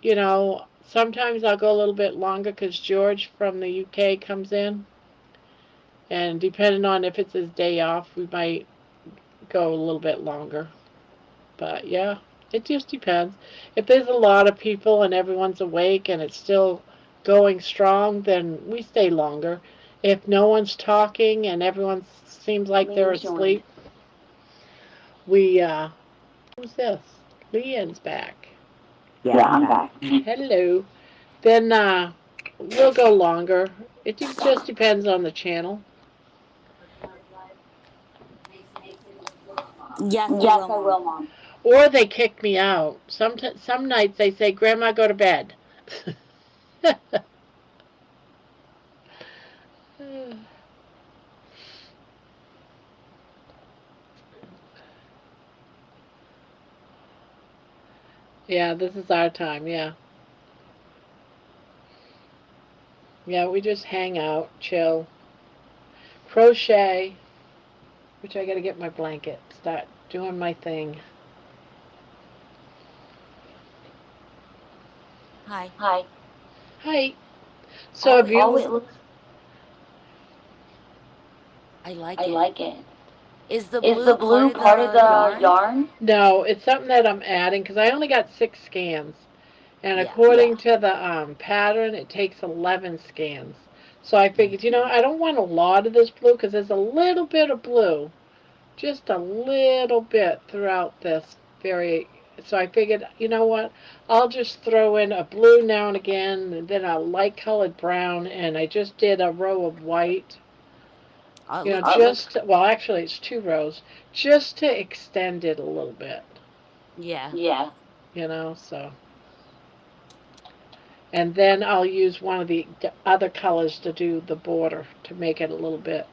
You know, sometimes I'll go a little bit longer because George from the UK comes in, and depending on if it's his day off, we might go a little bit longer. But yeah, it just depends. If there's a lot of people and everyone's awake and it's still going strong, then we stay longer. If no one's talking and everyone seems like they're asleep, we who's this? Leanne's back. Yeah, I'm back. Hello. Then we'll go longer. It just depends on the channel. Yes, I Yes, will, I Mom. will, Mom. Or they kick me out. Some nights they say, "Grandma, go to bed." Yeah, this is our time. Yeah, yeah. We just hang out, chill, crochet. Which I got to get my blanket. Start doing my thing. Hi. Hi. Hi. So Oh, have it Oh, looks. it looks. I like I it. like it. Is the Is the blue part blue of part of the the yarn? yarn? No, it's something that I'm adding because I only got 6 scans, and Yeah. according to the pattern, it takes 11 scans. So I Mm. figured, I don't want a lot of this blue because there's a little bit of blue, just a little bit throughout this very. So I figured, you know what? I'll just throw in a blue now and again, and then a light colored brown, and I just did a row of white. Oh, it looks. Well, actually, it's 2 rows, just to extend it a little bit, Yeah. Yeah. so. And then I'll use one of the other colors to do the border to make it a little bit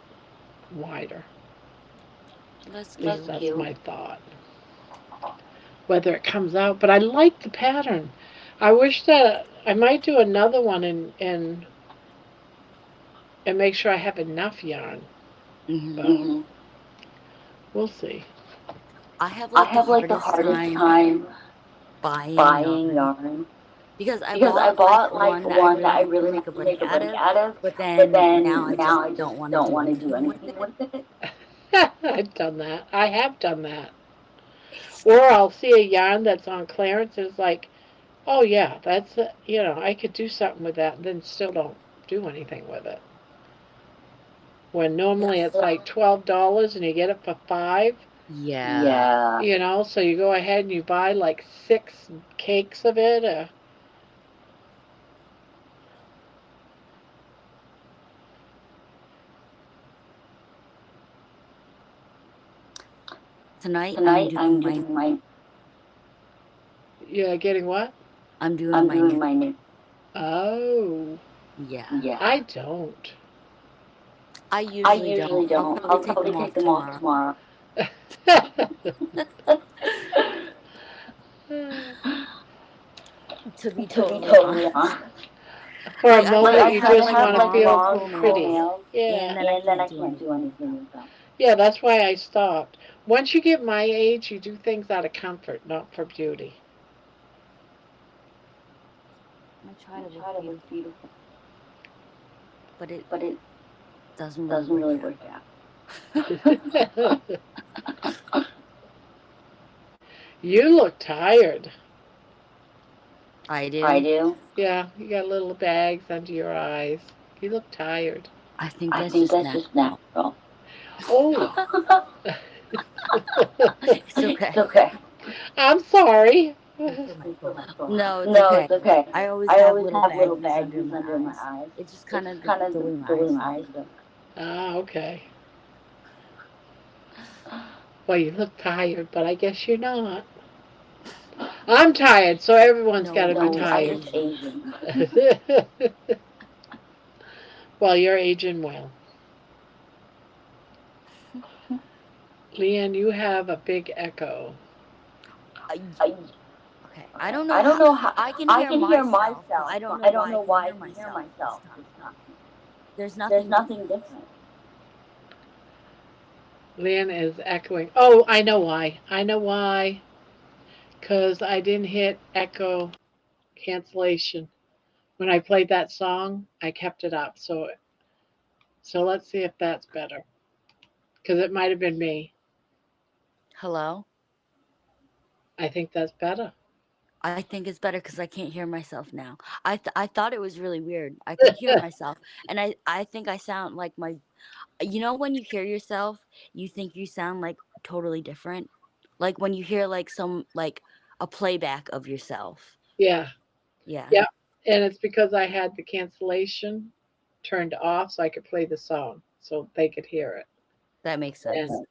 wider. That's At least That's cute. that's cute. my thought. Whether it comes out, but I like the pattern. I wish that I might do another one and make sure I have enough yarn, Hmm. but Hmm. we'll see. I have I like the have like the hardest hardest time time buying buying yarn yarn because I because I bought like bought like one that I one that really I wanted to really make a wanted to bunny make a out bunny of, out of, but but then now I then just now I don't just want to don't do want to do anything with anything it. with it. I've done that. I have done that. It's Or I'll see a yarn that's on clearance and it's like, oh yeah, I could do something with that and then still don't do anything with it. When normally yes. it's like $12 and you get it for 5, Yeah. Yeah. so you go ahead and you buy like 6 cakes of it. Tonight I'm Tonight doing I'm my doing my Yeah, getting what? I'm doing I'm my doing new. my new. Oh, Yeah. Yeah. I don't. I I usually don't. usually I'll don't. probably I'll take probably them take off them off tomorrow. tomorrow. To be To be totally totally honest. honest. For a Like I Like try moment, to I you try have to just like have want to like feel long long toenails, pretty. toenails, Yeah. and then I and then can't I do can't do anything with anything them. with them. Yeah, that's why I stopped. Once you get my age, you do things out of comfort, not for beauty. I try I to look try to look beautiful, beautiful, but it but it doesn't really doesn't work really work out. out. You look tired. I I do. do. Yeah, you got little bags under your eyes. You look tired. I think I that's think just that's just natural. natural. Oh, It's It's okay. okay. I'm sorry. I'm so much fun. No, it's No, okay. it's okay. I always I have always little have little baggies under baggies my under my eyes. eyes. It's just It's kind of kind the of way the my way eyes my look. eyes look. Ah, okay. Well, you look tired, but I guess you're not. I'm tired, so everyone's got No, to be I'm No, just I'm tired. just Asian. Asian. Well, you're aging well. Leanne, you have a big echo. I, I, okay. I don't I know don't how know how I can I hear can hear myself, but myself, I don't but know I don't why I know can why I hear can hear myself this myself this time. time. There's There's nothing nothing different. different. Leanne is echoing. Oh, I know why. I know why. Because I didn't hit echo cancellation. When I played that song, I kept it up. So let's see if that's better. Because it might have been me. Hello? I think that's better. I think it's better because I can't hear myself now. I thought it was really weird. I could hear myself, and I think I sound like my. You know when you hear yourself, you think you sound like totally different. Like when you hear like a playback of yourself. Yeah. Yeah, Yeah. And it's because I had the cancellation turned off so I could play the song so they could hear it. that makes And sense.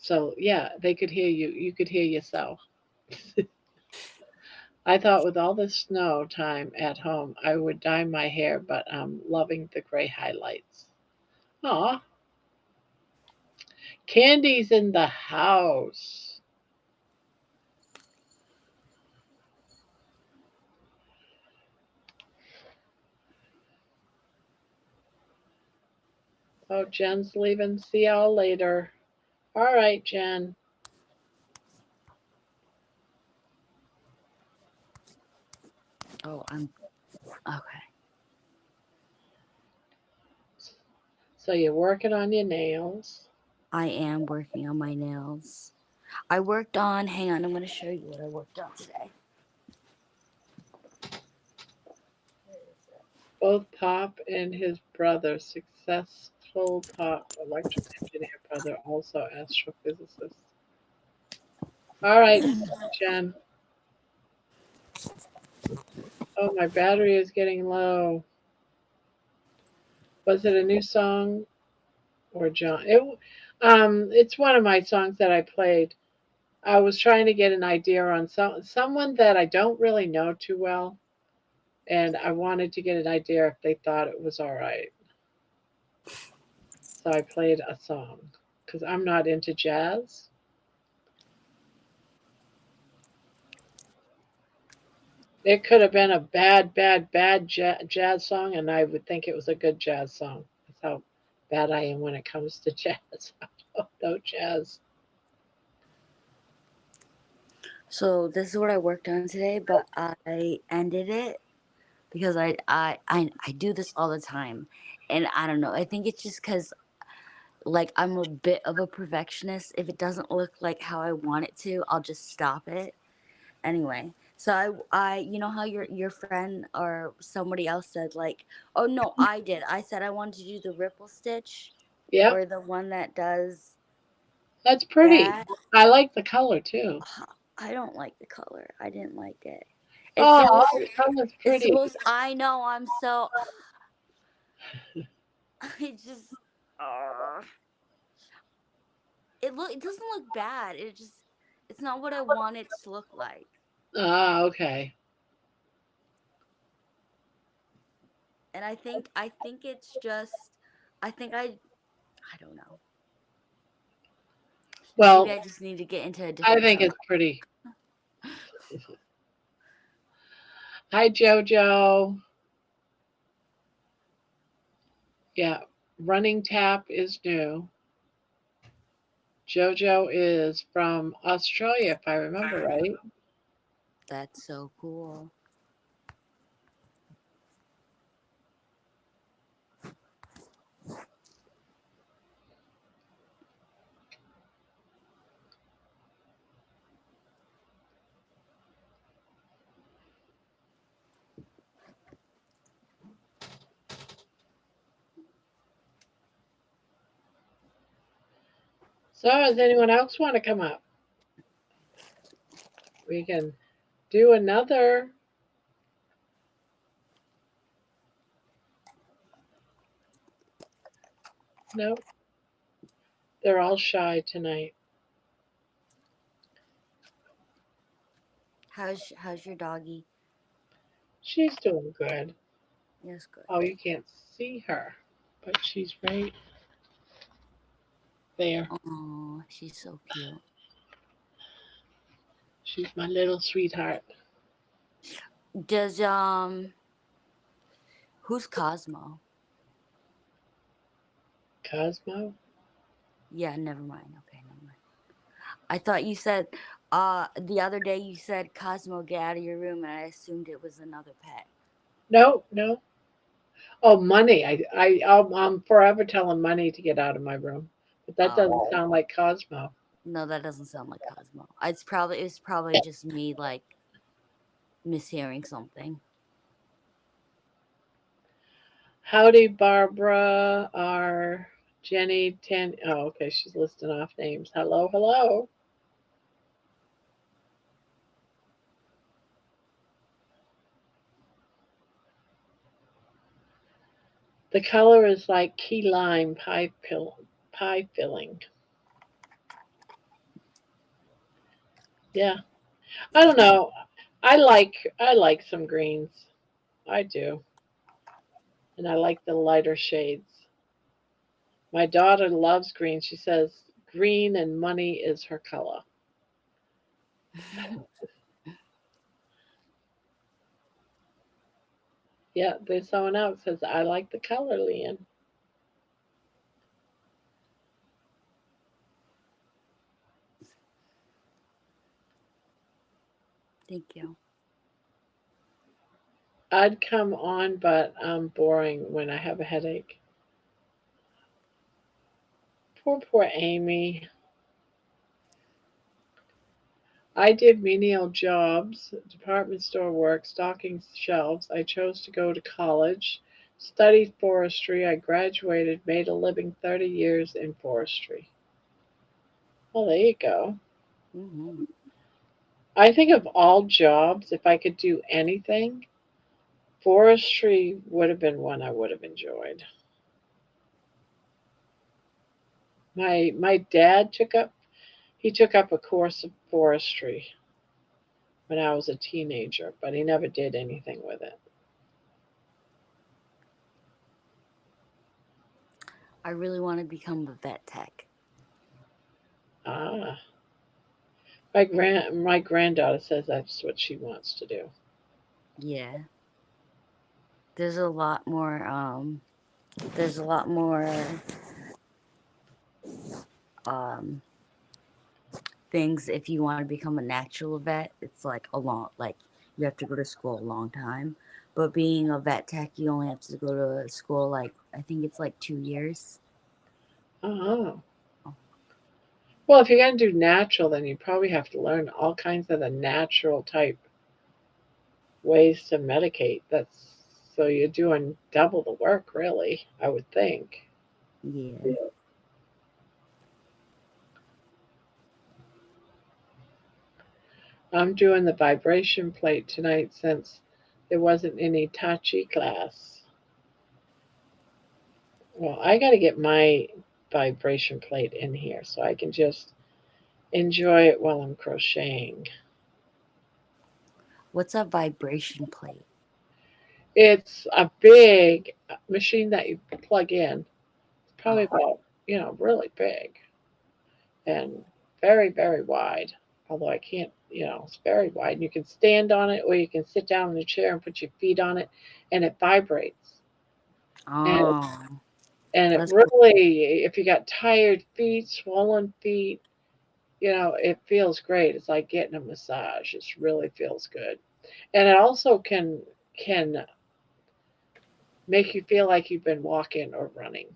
So yeah, they could hear you. You could hear yourself. I thought with all this snow time at home, I would dye my hair, but I'm loving the gray highlights. Aw, Candy's in the house. Oh, Jen's leaving. See y'all later. All right, Jen. Oh, I'm okay. So you're working on your nails. I am working on my nails. I worked on, hang on, I'm going to show you what I worked on today. Both Pop and his brother, successful Pop electrical engineer brother, also astrophysicist. All right, Jen. Oh, my battery is getting low. Was it a new song or John? It's one of my songs that I played. I was trying to get an idea on someone that I don't really know too well, and I wanted to get an idea if they thought it was all right. So I played a song because I'm not into jazz. It could have been a bad jazz song, and I would think it was a good jazz song. That's how bad I am when it comes to jazz. I don't know jazz. So this is what I worked on today, but I ended it because I do this all the time, and I don't know. I think it's just because like I'm a bit of a perfectionist. If it doesn't look like how I want it to, I'll just stop it. Anyway, so I you know how your friend or somebody else said like, oh no, I did. I said I wanted to do the ripple stitch Yep, or the one that does that's pretty. that. I like the color too. I don't like the color. I didn't like it. It's Oh, supposed the color's it's pretty. supposed I know I'm so I just it doesn't look bad. It's not what I want it to look like. Ah, okay. And I think it's just I think I don't know. Maybe Well, I just need to get into a I different think song. it's pretty. Hi, Jojo. Yeah, Running Tap is new. Jojo is from Australia, if I remember right. That's so cool. So, does anyone else want to come up? We can do another. No, they're all shy tonight. How's your doggy? She's doing good. Yes, good. Oh, you can't see her, but she's right there. Oh, she's so cute. She's my little sweetheart. Does who's Cosmo? Cosmo? Yeah, never mind. Okay, never mind. I thought you said the other day you said Cosmo get out of your room and I assumed it was another pet. No, no. Oh, Money. I'm forever telling Money to get out of my room. But that Oh, doesn't sound like Cosmo. no, that doesn't sound like Cosmo. It's probably just me like mishearing something. Howdy, Barbara. Our Jenny Ten. Oh, okay. She's listing off names. Hello, hello. The color is like key lime pie filling. Yeah. I don't know. I like some greens. I do. And I like the lighter shades. My daughter loves green. She says green and money is her color. Yeah, there's someone else says I like the color, Leon. Thank you. I'd come on, but I'm boring when I have a headache. Poor Amy. I did menial jobs, department store work, stocking shelves. I chose to go to college, studied forestry. I graduated, made a living 30 years in forestry. Well, there you go. Hmm. I think of all jobs, if I could do anything, forestry would have been one I would have enjoyed. My dad took up a course of forestry when I was a teenager, but he never did anything with it. I really want to become a vet tech. Ah, my granddaughter says that's what she wants to do. Yeah. There's a lot more there's a lot more um things if you want to become a natural vet. It's like a long, like you have to go to school a long time. But being a vet tech, you only have to go to school like I think it's like 2 years. Oh, Oh, well, if you're gonna do natural, then you probably have to learn all kinds of the natural type ways to medicate. That's so you're doing double the work, really. I would think. yeah. I'm doing the vibration plate tonight since there wasn't any Tachi class. Well, I got to get my vibration plate in here so I can just enjoy it while I'm crocheting. What's a vibration plate? It's a big machine that you plug in. It's probably Oh, about, really big and very, very wide. Although I can't, it's very wide. You can stand on it or you can sit down in a chair and put your feet on it and it vibrates. And oh, and it that's cool. really, if you got tired feet, swollen feet, it feels great. It's like getting a massage. It really feels good. And it also can make you feel like you've been walking or running,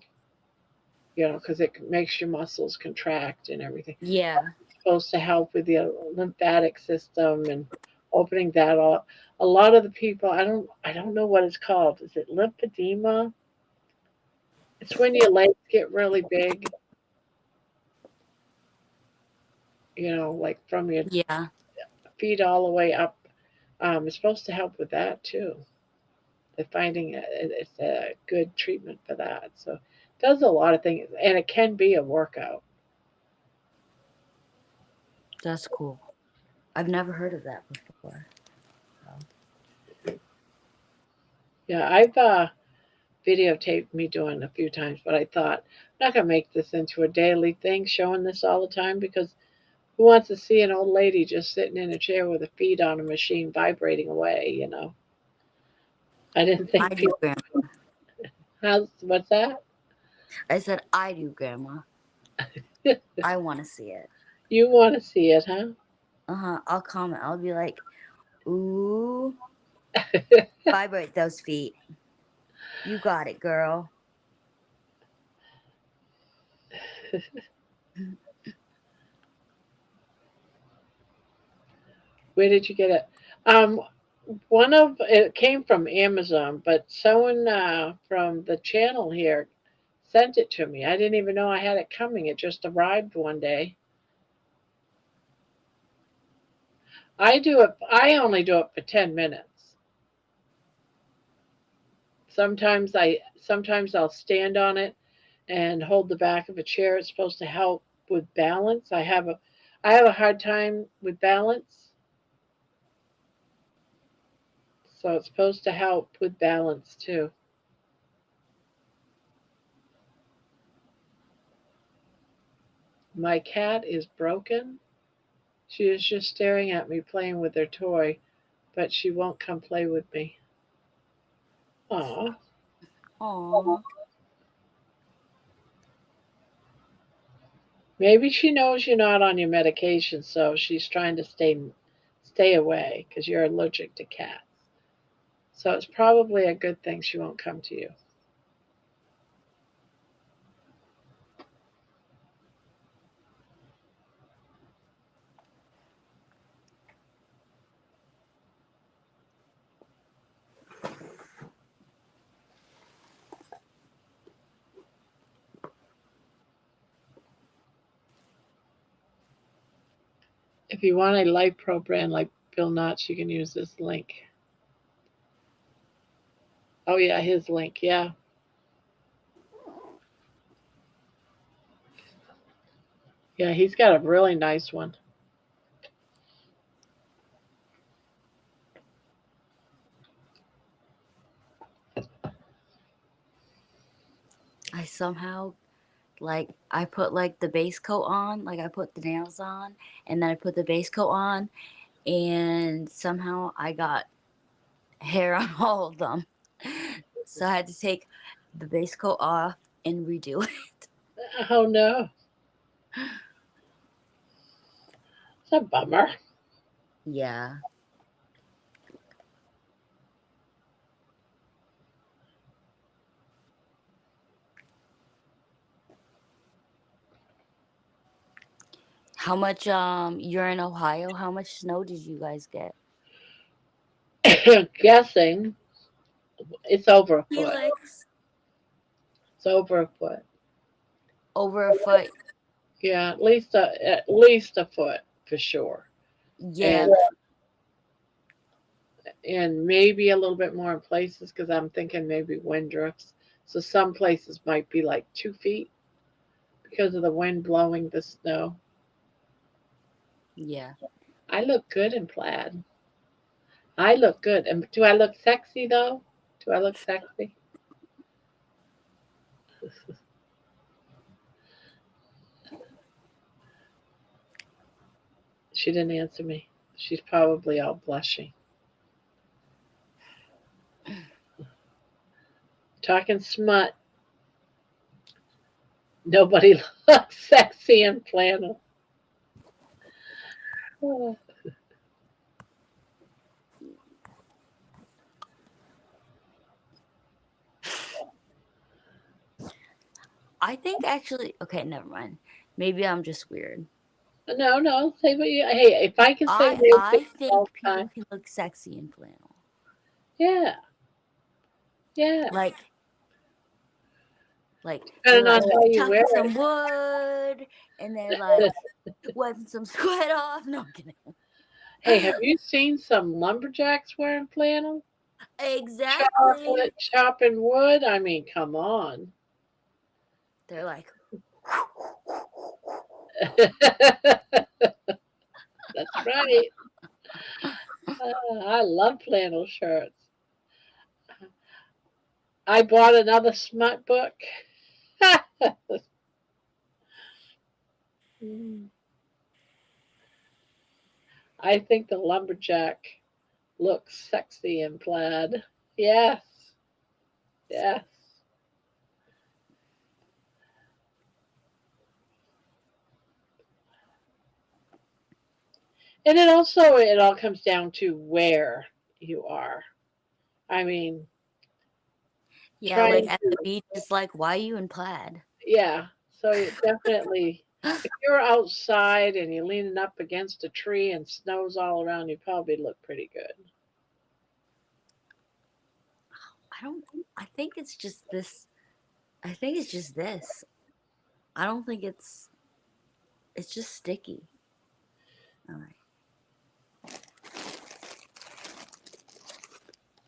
because it makes your muscles contract and everything. Yeah, It's supposed to help with the lymphatic system and opening that up. A lot of the people, I don't know what it's called. Is it lymphedema? It's when your legs get really big, like from your yeah, feet all the way up. It's supposed to help with that too. They're finding it's a good treatment for that. So it does a lot of things, and it can be a workout. that's cool. I've never heard of that before. So. Yeah, I've videotaped me doing a few times, but I thought I'm not gonna make this into a daily thing, showing this all the time because who wants to see an old lady just sitting in a chair with her feet on a machine vibrating away? I didn't I think do, people. Grandma. What's that? I said I do, Grandma. I want to see it. You want to see it, huh? Uh-huh. I'll comment. I'll be like, ooh, vibrate those feet. You got it, girl. Where did you get it? Um, one of it came from Amazon, but someone from the channel here sent it to me. I didn't even know I had it coming. It just arrived one day. I only do it for 10 minutes. Sometimes I'll stand on it and hold the back of a chair. It's supposed to help with balance. I have a hard time with balance, so it's supposed to help with balance too. My cat is broken. She is just staring at me playing with her toy, but she won't come play with me. Aw. Aw. Maybe she knows you're not on your medication, so she's trying to stay away because you're allergic to cats. So it's probably a good thing she won't come to you. If you want a light pro brand like Bill Notch, you can use this link. Oh yeah, his link. Yeah. Yeah, he's got a really nice one. I somehow like I put like the base coat on, like I put the nails on, and then I put the base coat on, and somehow I got hair on all of them. So I had to take the base coat off and redo it. Oh no. It's a bummer. Yeah. How much you're in Ohio, how much snow did you guys get? Guessing it's over a foot. Felix. It's over a foot. Over a foot. Yeah, at least a foot for sure. Yeah. And and maybe a little bit more in places because I'm thinking maybe wind drifts. So some places might be like 2 feet because of the wind blowing the snow. Yeah. I look good in plaid. I look good. And do I look sexy though? Do I look sexy? She didn't answer me. She's probably all blushing. Talking smut. Nobody looks sexy in flannel. Oh, I think actually, okay, never mind. Maybe I'm just weird. no, no. Say what you. Hey, if I can say I weird I things all think the time, people can look sexy in flannel. yeah, yeah. Like they're Depending on like how you wear chopping some it. wood and they're like wiping some sweat off. No, I'm kidding. Hey, have you seen some lumberjacks wearing flannel? Exactly. Chopping wood. I mean, come on. They're like, That's right. I love flannel shirts. I bought another smut book. I think the lumberjack looks sexy in plaid. Yes, yes. And it all comes down to where you are. I mean, yeah, like trying at to the beach, it's like, why are you in plaid? yeah. So definitely, if you're outside and you're leaning up against a tree and snow's all around, you probably look pretty good. I don't, I think it's just this. I think it's just this. I don't think it's just sticky. All right.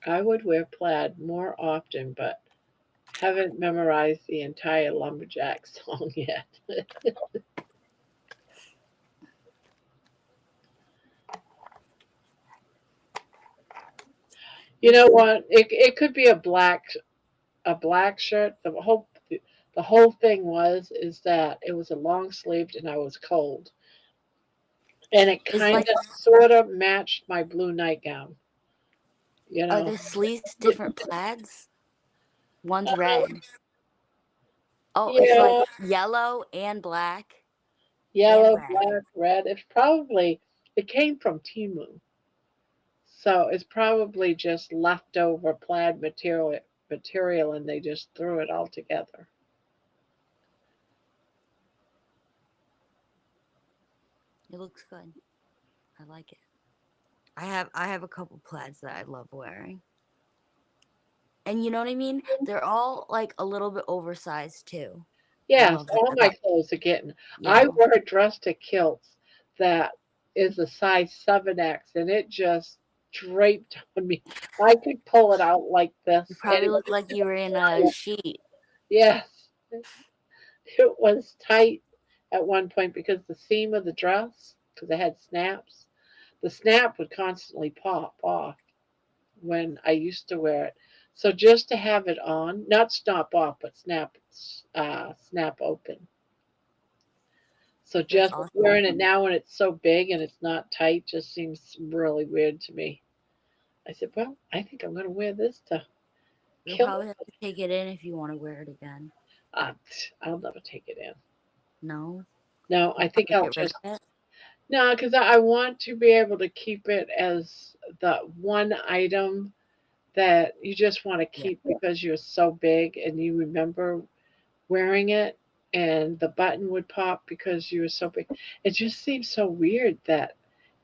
I would wear plaid more often, but haven't memorized the entire lumberjack song yet. You know what? It could be a black shirt. The whole thing is that it was a long sleeved and I was cold, and it Is kind like, of sort of matched my blue nightgown. You are know, the sleeves different plaids? One's red. Oh, it's like yeah, yellow and black and yellow, red. black, red. It came from Timu, so it's probably just leftover plaid material, and they just threw it all together. It looks good. I like it. I have a couple plaids that I love wearing. And you know what I mean? They're all like a little bit oversized too. I Yes, love that all my about, clothes are getting. I yeah. wear a dress to kilts that is a size 7X, and it just draped on me. I could pull it out like You this, and probably it look was like you were in a tight. sheet. Yes, it was tight at one point because the seam of the dress, because it had snaps, the snap would constantly pop off when I used to wear it. So just to have it on, not snap off, but snap open. So That's just awesome. wearing it now when it's so big and it's not tight just seems really weird to me. I said, well, I think I'm going to wear this to You'll kill probably have it. to take it in if you want to wear it again. Uh, I'll never take it in. No? No, You'll I think probably I'll get rid just, of it? no, because I want to be able to keep it as the one item that you just want to Yeah. keep because you're so big and you remember wearing it and the button would pop because you were so big. It just seems so weird that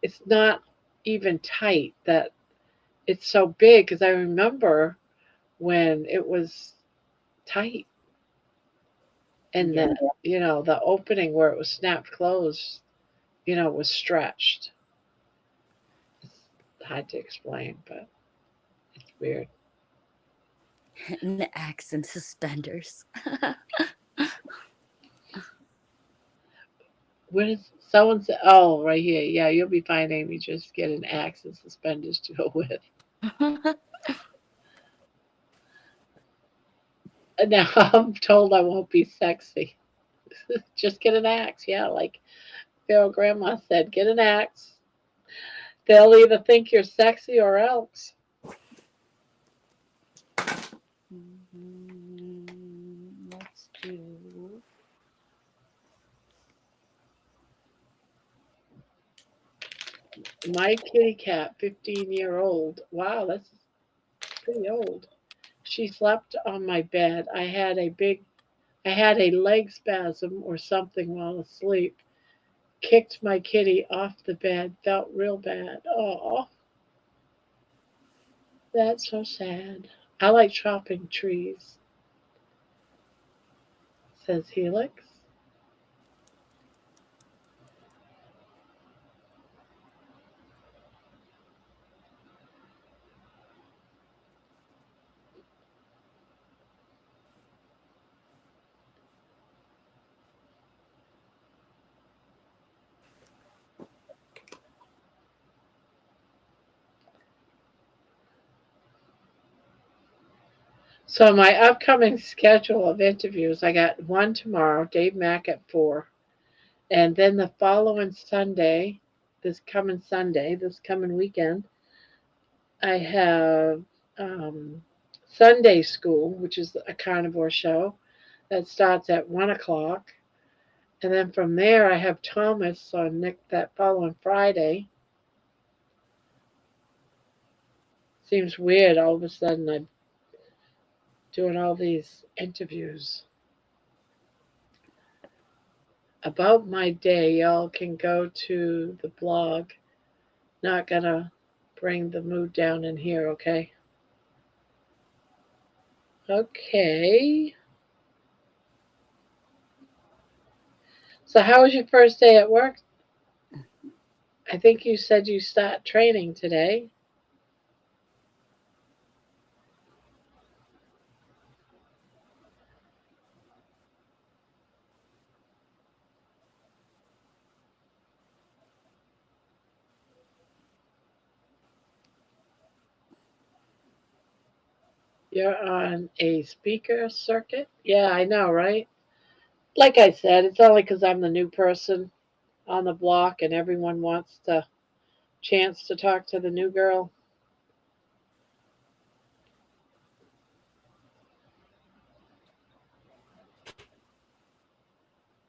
it's not even tight, that it's so big because I remember when it was tight and Yeah. the opening where it was snapped closed, was stretched. It's hard to explain, but it's weird. And axe and suspenders. What is someone said? Oh, right here. Yeah, you'll be fine, Amy. Just get an axe and suspenders to go with. And now I'm told I won't be sexy. Just get an axe. Yeah, like their grandma said, get an axe. They'll either think you're sexy or else. Let's do. My kitty cat, 15-year-old. Wow, that's pretty old. She slept on my bed. I had a leg spasm or something while asleep. Kicked my kitty off the bed. Felt real bad. Oh, that's so sad. I like chopping trees, says Helix. So my upcoming schedule of interviews, I got one tomorrow, Dave Mack at 4. And then the following Sunday, this coming weekend, I have Sunday school, which is a carnivore show that starts at 1 o'clock. And then from there, I have Thomas on that following Friday. Seems weird all of a sudden I'm doing all these interviews. About my day, y'all can go to the blog. Not gonna bring the mood down in here, okay? Okay. So how was your first day at work? I think you said you start training today. You're on a speaker circuit? Yeah, I know, right? Like I said, it's only because I'm the new person on the block and everyone wants the chance to talk to the new girl.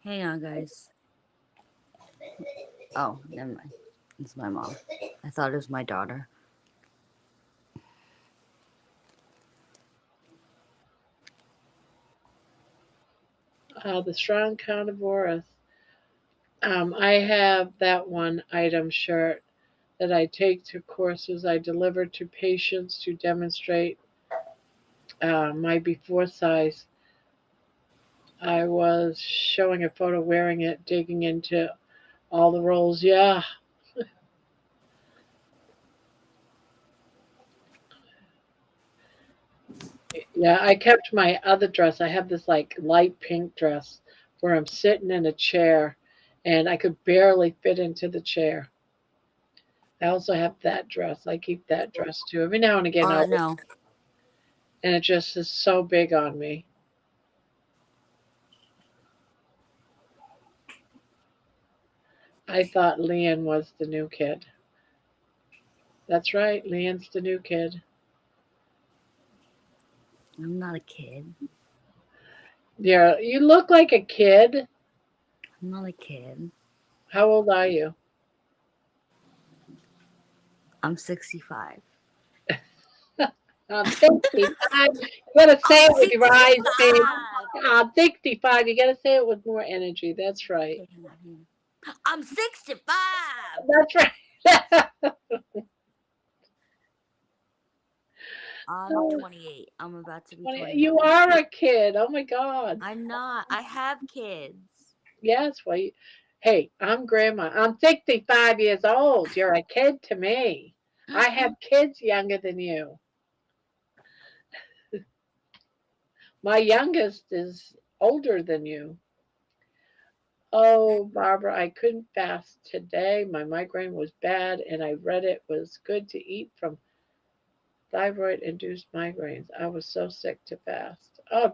Hang on, guys. Oh, never mind. It's my mom. I thought it was my daughter. The strong carnivore. I have that one item shirt that I take to courses I deliver to patients to demonstrate my before size. I was showing a photo wearing it, digging into all the rolls. Yeah, yeah. I kept my other dress. I have this like light pink dress where I'm sitting in a chair and I could barely fit into the chair. I also have that dress. I keep that dress too. Every now and again, No. and it just is so big on me. I thought Leon was the new kid. That's right, Leon's the new kid. I'm not a kid. Yeah, you look like a kid. I'm not a kid. How old are you? I'm 65. I'm 65. You gotta say I'm it with your eyes big. 65. I'm 65. You gotta say it with more energy. That's right. Okay, hang on, hang on. I'm 65. That's right. I'm 28. I'm about to be 28. You are a kid. Oh my God. I'm not. I have kids. Yes. Well, hey, I'm grandma. I'm 65 years old. You're a kid to me. I have kids younger than you. My youngest is older than you. Oh, Barbara, I couldn't fast today. My migraine was bad, and I read it was good to eat from thyroid induced migraines. I was so sick to fast. Oh,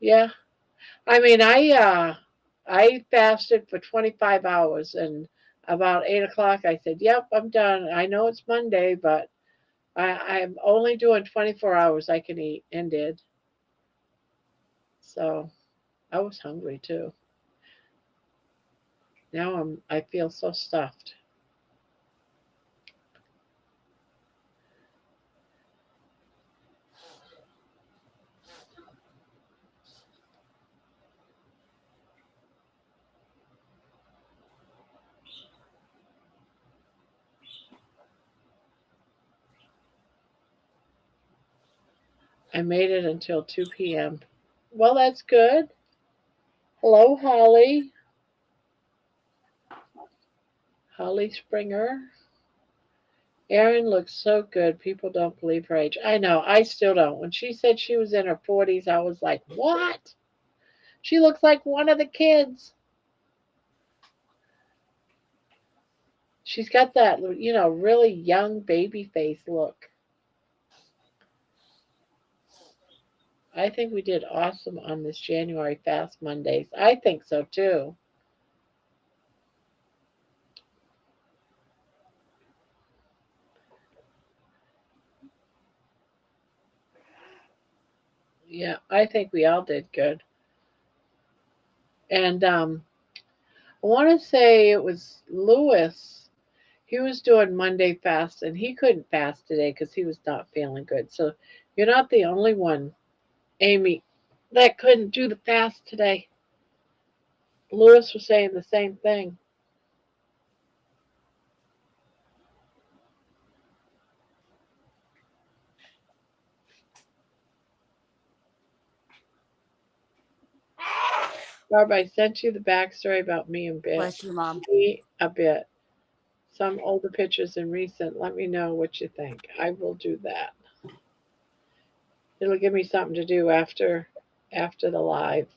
yeah. I mean, I fasted for 25 hours, and about 8 o'clock, I said, "Yep, I'm done. I know it's Monday, but I'm only doing 24 hours. I can eat," and did. So I was hungry too. Now I feel so stuffed. I made it until 2 p.m. Well, that's good. Hello, Holly. Holly Springer. Erin looks so good. People don't believe her age. I know. I still don't. When she said she was in her 40s, I was like, what? She looks like one of the kids. She's got that, really young baby face look. I think we did awesome on this January Fast Mondays. I think so too. Yeah, I think we all did good. And I want to say it was Lewis. He was doing Monday fast and he couldn't fast today because he was not feeling good. So you're not the only one, Amy, that couldn't do the fast today. Lewis was saying the same thing. Barb, I sent you the backstory about me and Bit. Bless you, Mom. Me a bit. Some older pictures and recent. Let me know what you think. I will do that. It'll give me something to do after the live.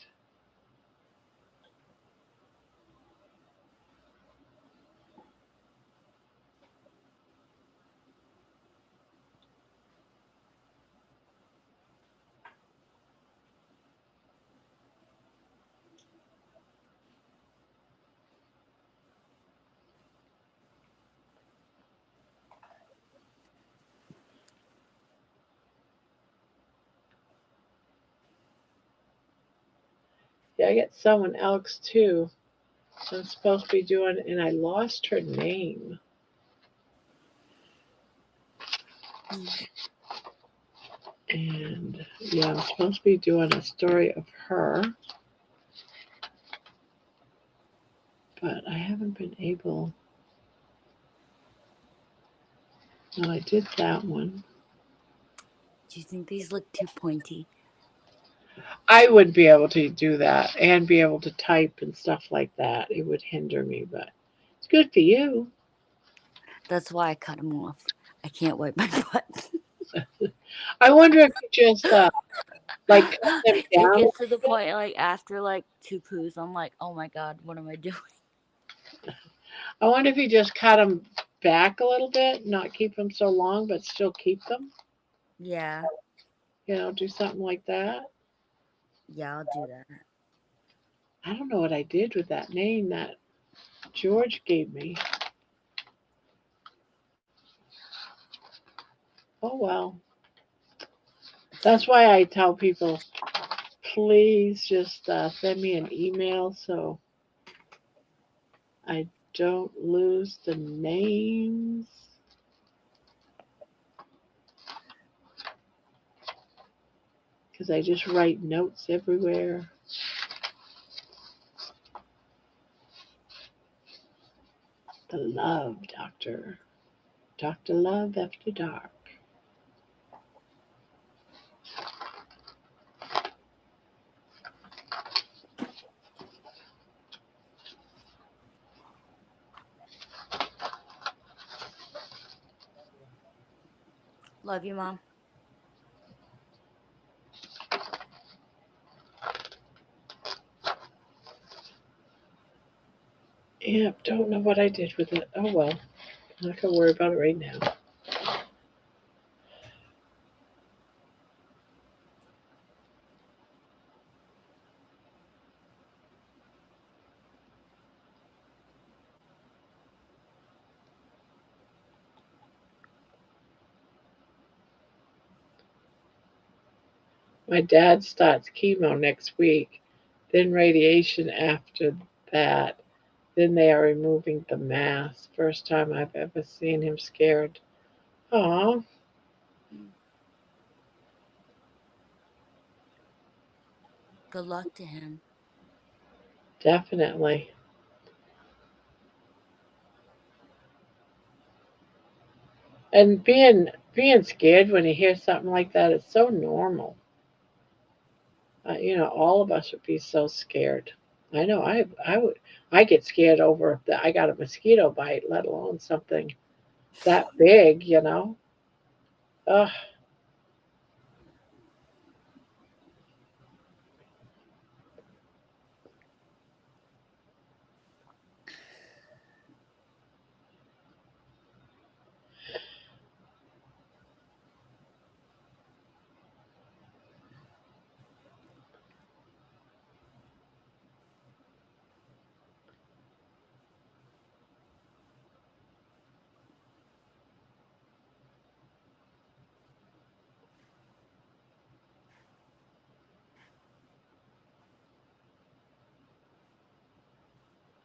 Yeah, I get someone else too. I'm supposed to be doing, and I lost her name. And yeah, I'm supposed to be doing a story of her, but I haven't been able. No, I did that one. Do you think these look too pointy? I would be able to do that and be able to type and stuff like that. It would hinder me, but it's good for you. That's why I cut them off. I can't wipe my butt. I wonder if you just like cut them It down. gets to the point like after like 2 poos, I'm like, oh my god, what am I doing? I wonder if you just cut them back a little bit, not keep them so long, but still keep them. Yeah, Do something like that. yeah, I'll do that. I don't know what I did with that name that George gave me. Oh well. That's why I tell people, please just send me an email so I don't lose the names. Because I just write notes everywhere. The Love Doctor. Dr. Love After Dark. Love you, Mom. Yep, don't know what I did with it. Oh well. I'm not going to worry about it right now. My dad starts chemo next week, then radiation after that. Then they are removing the mass. First time I've ever seen him scared. Aw, Good luck to him. definitely. And being scared when you hear something like that is so normal. All of us would be so scared. I know I would. I get scared over that I got a mosquito bite, let alone something that big. Ugh.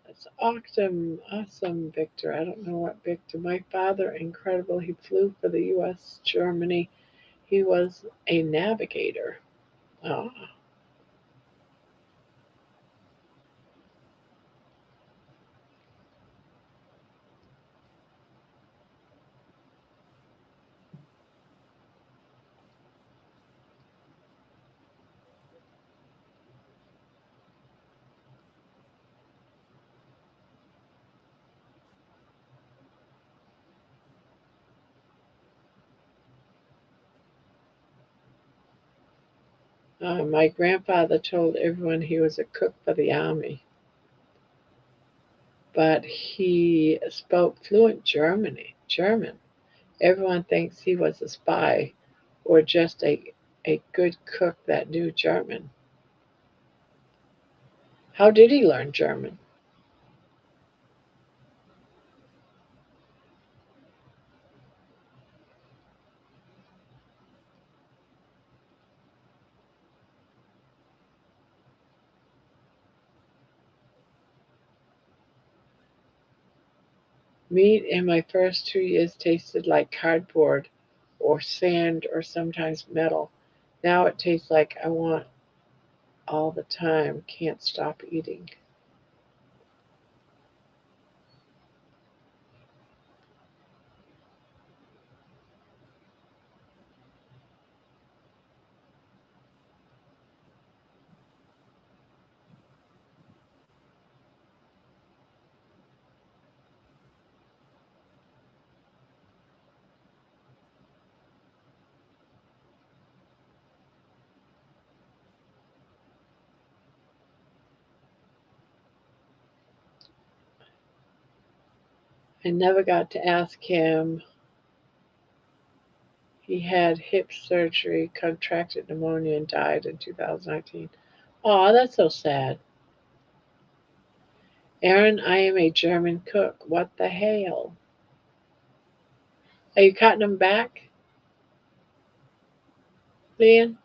That's awesome, awesome, Victor. I don't know what Victor. My father, incredible. He flew for the U.S., Germany. He was a navigator. Oh, my grandfather told everyone he was a cook for the army, but he spoke fluent German. Everyone thinks he was a spy or just a good cook that knew German. How did he learn German? Meat in my first 2 years tasted like cardboard or sand or sometimes metal. Now it tastes like I want all the time, can't stop eating. I never got to ask him. He had hip surgery, contracted pneumonia, and died in 2019. Aw, that's so sad. Aaron, I am a German cook. What the hell? Are you cutting them back, Leon?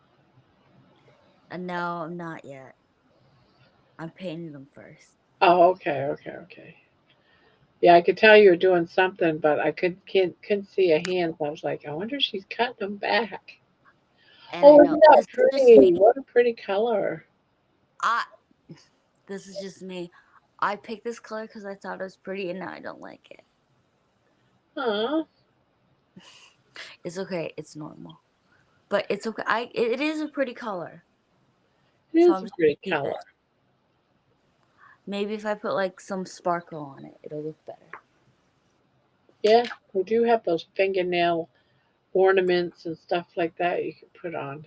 And no, I'm not yet. I'm painting them first. Oh, okay, okay, okay. Yeah, I could tell you were doing something, but I couldn't see a hand. So I was like, I wonder if she's cutting them back. And I Oh, know isn't that this is just me. pretty? What a pretty color. I this is just me. I picked this color because I thought it was pretty, and now I don't like it. Huh? It's okay. It's normal, but it's okay. It is a pretty color, It so is I'm a just pretty gonna keep color. it. Maybe if I put like some sparkle on it, it'll look better. Yeah, we do have those fingernail ornaments and stuff like that you can put on.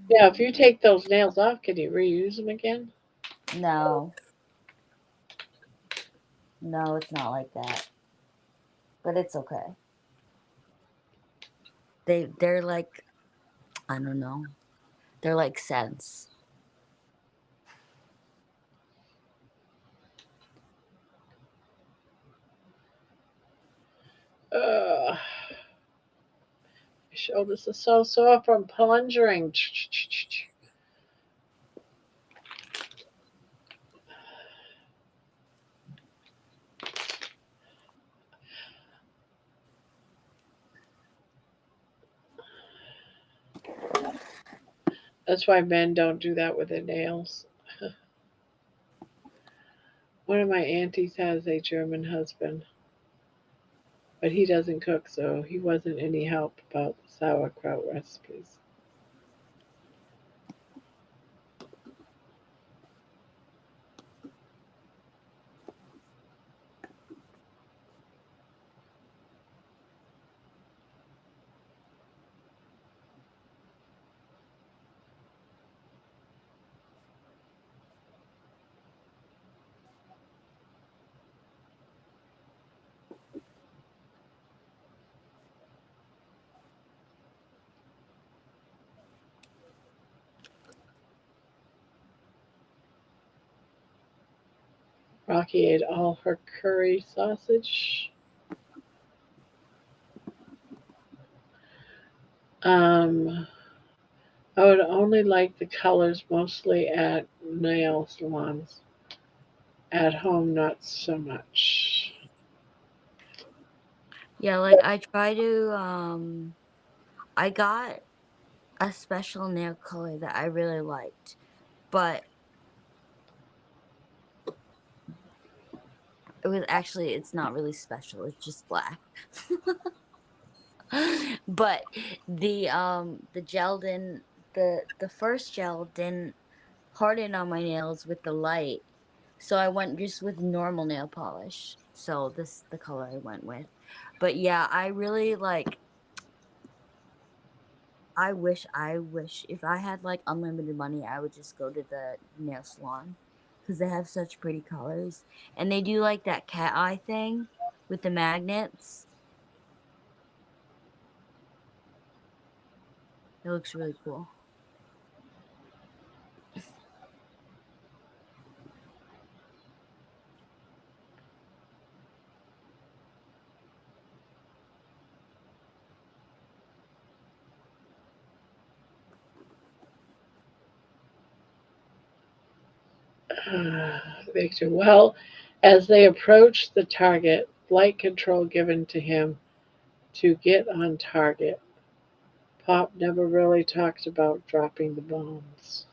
Yeah, if you take those nails off, can you reuse them again? No, no, it's not like that. But it's okay. They're like, I don't know. They're like scents. My shoulders are so sore from plunging. That's why men don't do that with their nails. One of my aunties has a German husband, but he doesn't cook, so he wasn't any help about the sauerkraut recipes. Rocky ate all her curry sausage. Um, I would only like the colors mostly at nail salons. At home, not so much. Yeah, like I try to I got a special nail color that I really liked, but it's not really special. It's just black. But the gel didn't the first gel didn't harden on my nails with the light. So I went just with normal nail polish. So this the color I went with. But yeah, I really like I wish if I had like unlimited money, I would just go to the nail salon because they have such pretty colors. And they do like that cat eye thing with the magnets. It looks really cool. Victor. Well, as they approached the target, flight control given to him to get on target. Pop never really talked about dropping the bombs.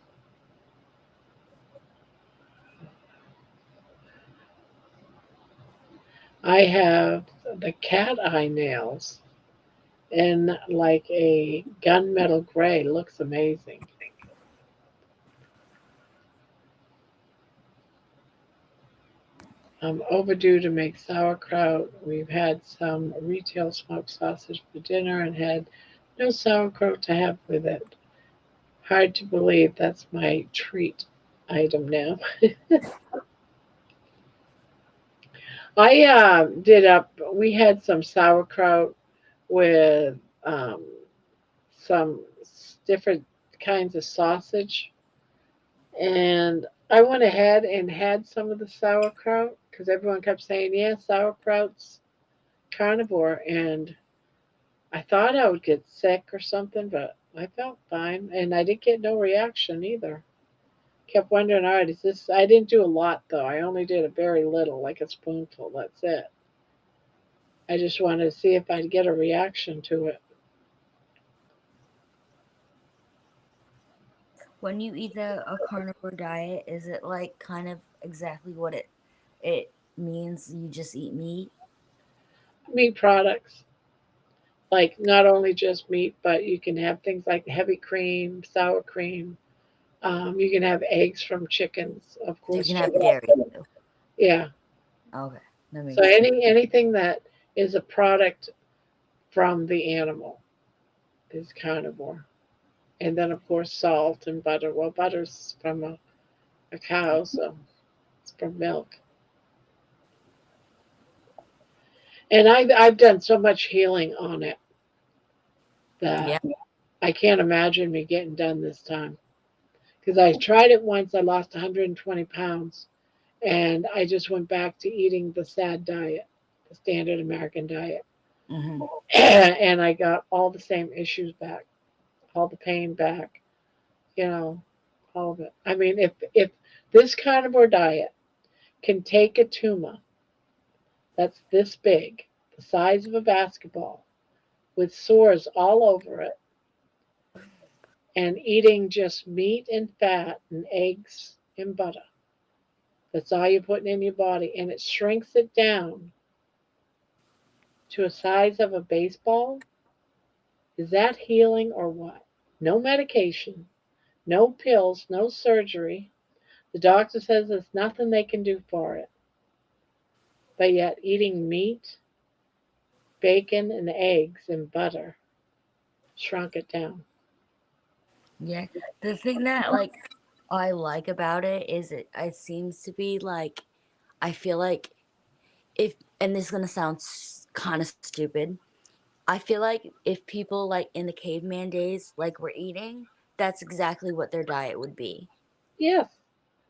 I have the cat eye nails in like a gunmetal gray. Looks amazing. I'm overdue to make sauerkraut. We've had some retail smoked sausage for dinner and had no sauerkraut to have with it. Hard to believe that's my treat item now. I did up. We had some sauerkraut with um, some different kinds of sausage, and I went ahead and had some of the sauerkraut because everyone kept saying, "Yeah, sauerkraut's carnivore," and I thought I would get sick or something, but I felt fine, and I didn't get no reaction either. Kept wondering, all right, is this? I didn't do a lot though. I only did a very little, like a spoonful. That's it. I just wanted to see if I'd get a reaction to it. When you eat a carnivore diet, is it like kind of exactly what it means? You just eat meat? Meat products, like not only just meat, but you can have things like heavy cream, sour cream. You can have eggs from chickens, of So you course. can have dairy too. Yeah. Okay, that So makes sense. anything that is a product from the animal is carnivore. And then of course salt and butter. Well, butter's from a cow, so it's from milk. And I've done so much healing on it that Yeah. I can't imagine me getting done this time. Because I tried it once, I lost 120 pounds, and I just went back to eating the SAD diet, the standard American diet. Hmm. And I got all the same issues back, all the pain back, you know, all of it. I mean, if this carnivore diet can take a tumor that's this big, the size of a basketball, with sores all over it, and eating just meat and fat and eggs and butter, that's all you're putting in your body, and it shrinks it down to a size of a baseball, is that healing or what? No medication, no pills, no surgery. The doctor says there's nothing they can do for it. But yet, eating meat, bacon, and eggs and butter shrunk it down. Yeah. The thing that like I like about it is it seems to be like I feel like if and this is gonna sound kind of stupid. I feel like if people like in the caveman days like were eating, that's exactly what their diet would be. Yes.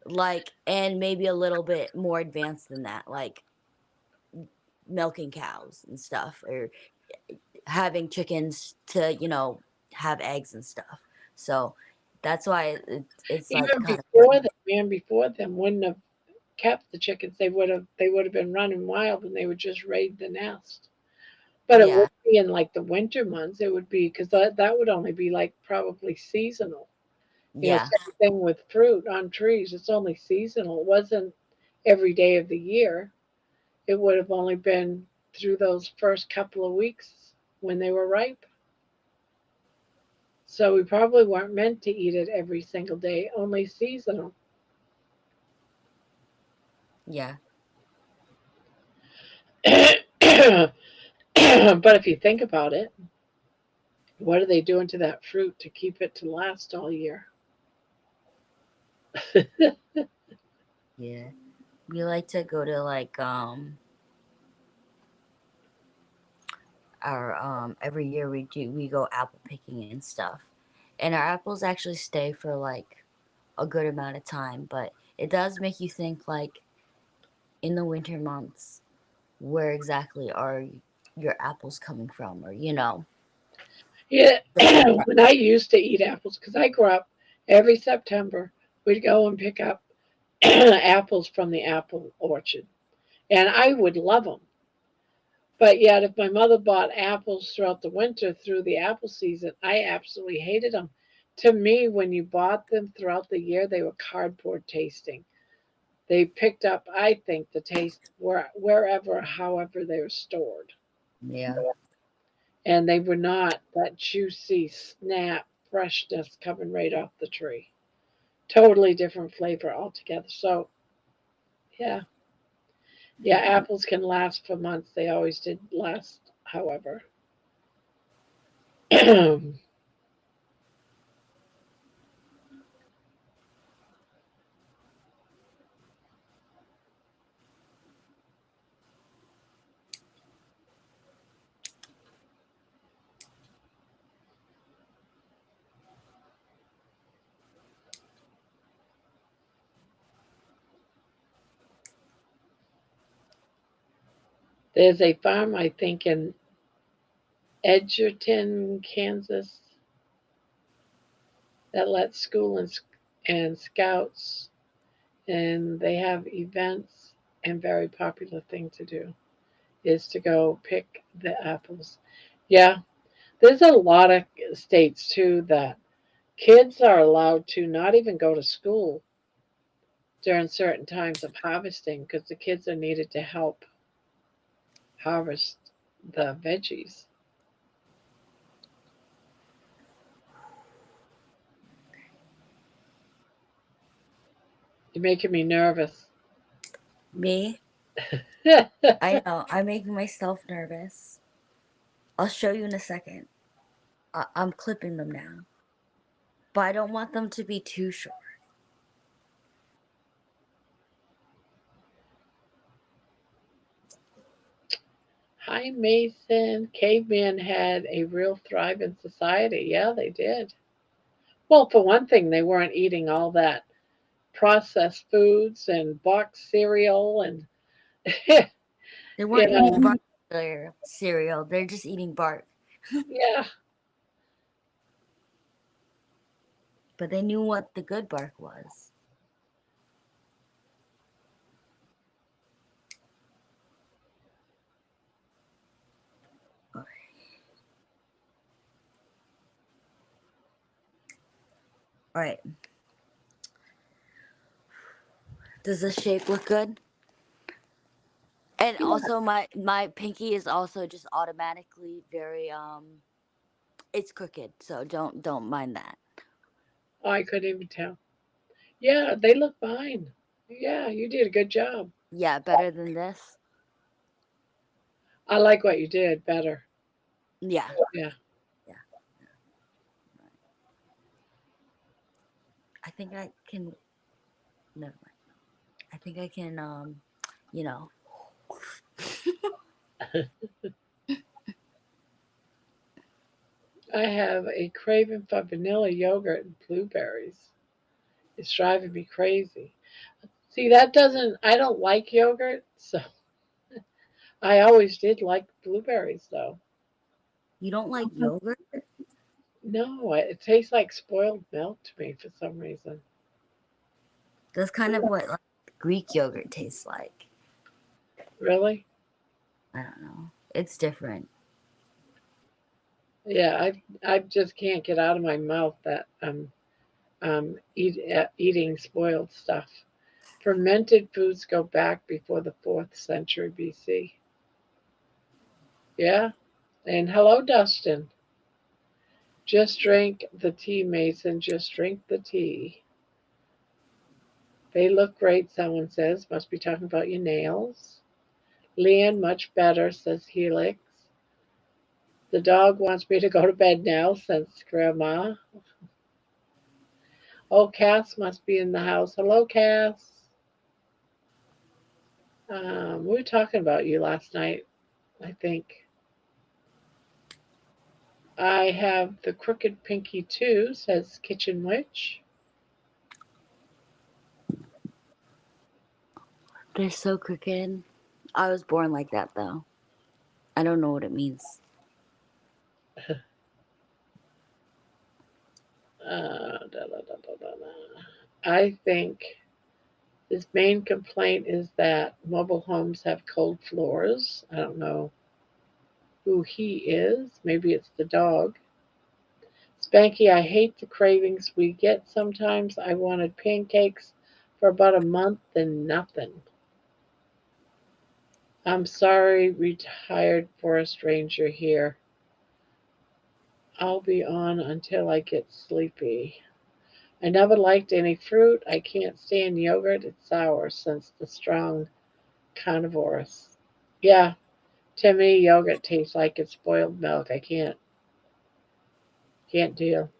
Like and maybe a little bit more advanced than that, like milking cows and stuff or having chickens to, have eggs and stuff. So that's why it's like Even kind of before funny. them, man, before them wouldn't have kept the chickens. They would have been running wild and they would just raid the nest. But it Yeah. would be in like the winter months. It would be because that would only be like probably seasonal. Yeah. Same thing with fruit on trees. It's only seasonal. It wasn't every day of the year. It would have only been through those first couple of weeks when they were ripe. So we probably weren't meant to eat it every single day, only seasonal. Yeah. But if you think about it, what are they doing to that fruit to keep it to last all year? Yeah. We like to go to like our every year we go apple picking and stuff. And our apples actually stay for like a good amount of time, but it does make you think like in the winter months where exactly are your apples coming from or Yeah, the food pro- when I used to eat apples, because I grew up every September, we'd go and pick up apples from the apple orchard. And I would love them. But yet, if my mother bought apples throughout the winter through the apple season, I absolutely hated them. To me, when you bought them throughout the year, they were cardboard tasting. They picked up, I think, the taste wherever, however they were stored. Yeah. And they were not that juicy snap freshness coming right off the tree. Totally different flavor altogether. So, yeah. Yeah, apples can last for months. They always did last, however. There's a farm, I think, in Edgerton, Kansas, that lets school and scouts, and they have events. And very popular thing to do is to go pick the apples. Yeah, there's a lot of states too that kids are allowed to not even go to school during certain times of harvesting because the kids are needed to help harvest the veggies. You're making me nervous. Me? I know. I'm making myself nervous. I'll show you in a second. I'm clipping them now. But I don't want them to be too short. Hi, Mason. Caveman had a real thriving society. Yeah, they did. Well, for one thing, they weren't eating all that processed foods and boxed cereal and They you weren't eating know, bark cereal. They're just eating bark. yeah. But they knew what the good bark was. All right. Does the shape look good? And also my pinky is also just automatically very it's crooked, so don't mind that. Oh, I couldn't even tell. Yeah, they look fine. Yeah, you did a good job. Yeah, better than this. I like what you did better. Yeah. Yeah. Yeah. I think I can never mind. I think I can you know. I have a craving for vanilla yogurt and blueberries. It's driving me crazy. See, that doesn't, I don't like yogurt, so I always did like blueberries though. You don't like yogurt? No, it tastes like spoiled milk to me for some reason. That's kind of what like Greek yogurt tastes like. Really? I don't know. It's different. Yeah, I just can't get out of my mouth that eating spoiled stuff. Fermented foods go back before the 4th century BC. Yeah. And hello, Dustin. Just drink the tea, Mason. Just drink the tea. They look great, someone says. Must be talking about your nails. Leanne, much better, says Helix. The dog wants me to go to bed now, says Grandma. Oh, Cass must be in the house. Hello, Cass. We were talking about you last night, I think. I have the crooked pinky too, says Kitchen Witch. They're so crooked. I was born like that though. I don't know what it means. I think His main complaint is that mobile homes have cold floors. I don't know who he is. Maybe it's the dog. Spanky, I hate the cravings we get sometimes. I wanted pancakes for about a month and nothing. I'm sorry, retired forest ranger here. I'll be on until I get sleepy. I never liked any fruit. I can't stand yogurt. It's sour since the strong carnivores. Yeah, to me, yogurt tastes like it's spoiled milk. I can't deal.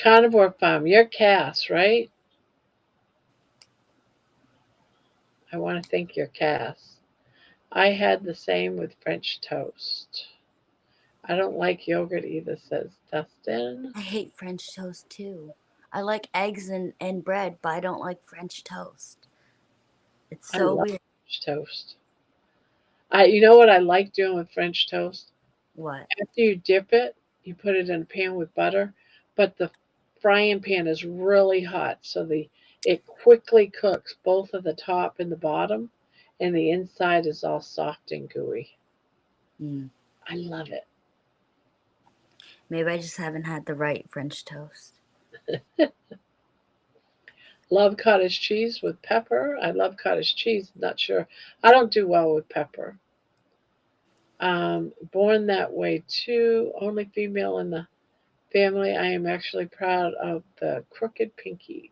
Carnivore farm. You're Cass, right? I want to think you're Cass. I had the same with French toast. I don't like yogurt either, says Dustin. I hate French toast too. I like eggs and bread, but I don't like French toast. It's I so love weird. French toast. You know what I like doing with French toast? What? After you dip it, you put it in a pan with butter, but the frying pan is really hot, so the it quickly cooks both of the top and the bottom, and the inside is all soft and gooey. Mm. I love it. Maybe I just haven't had the right French toast. Love cottage cheese with pepper. I love cottage cheese. Not sure. I don't do well with pepper. Born that way too. Only female in the family. I am actually proud of the crooked pinkies.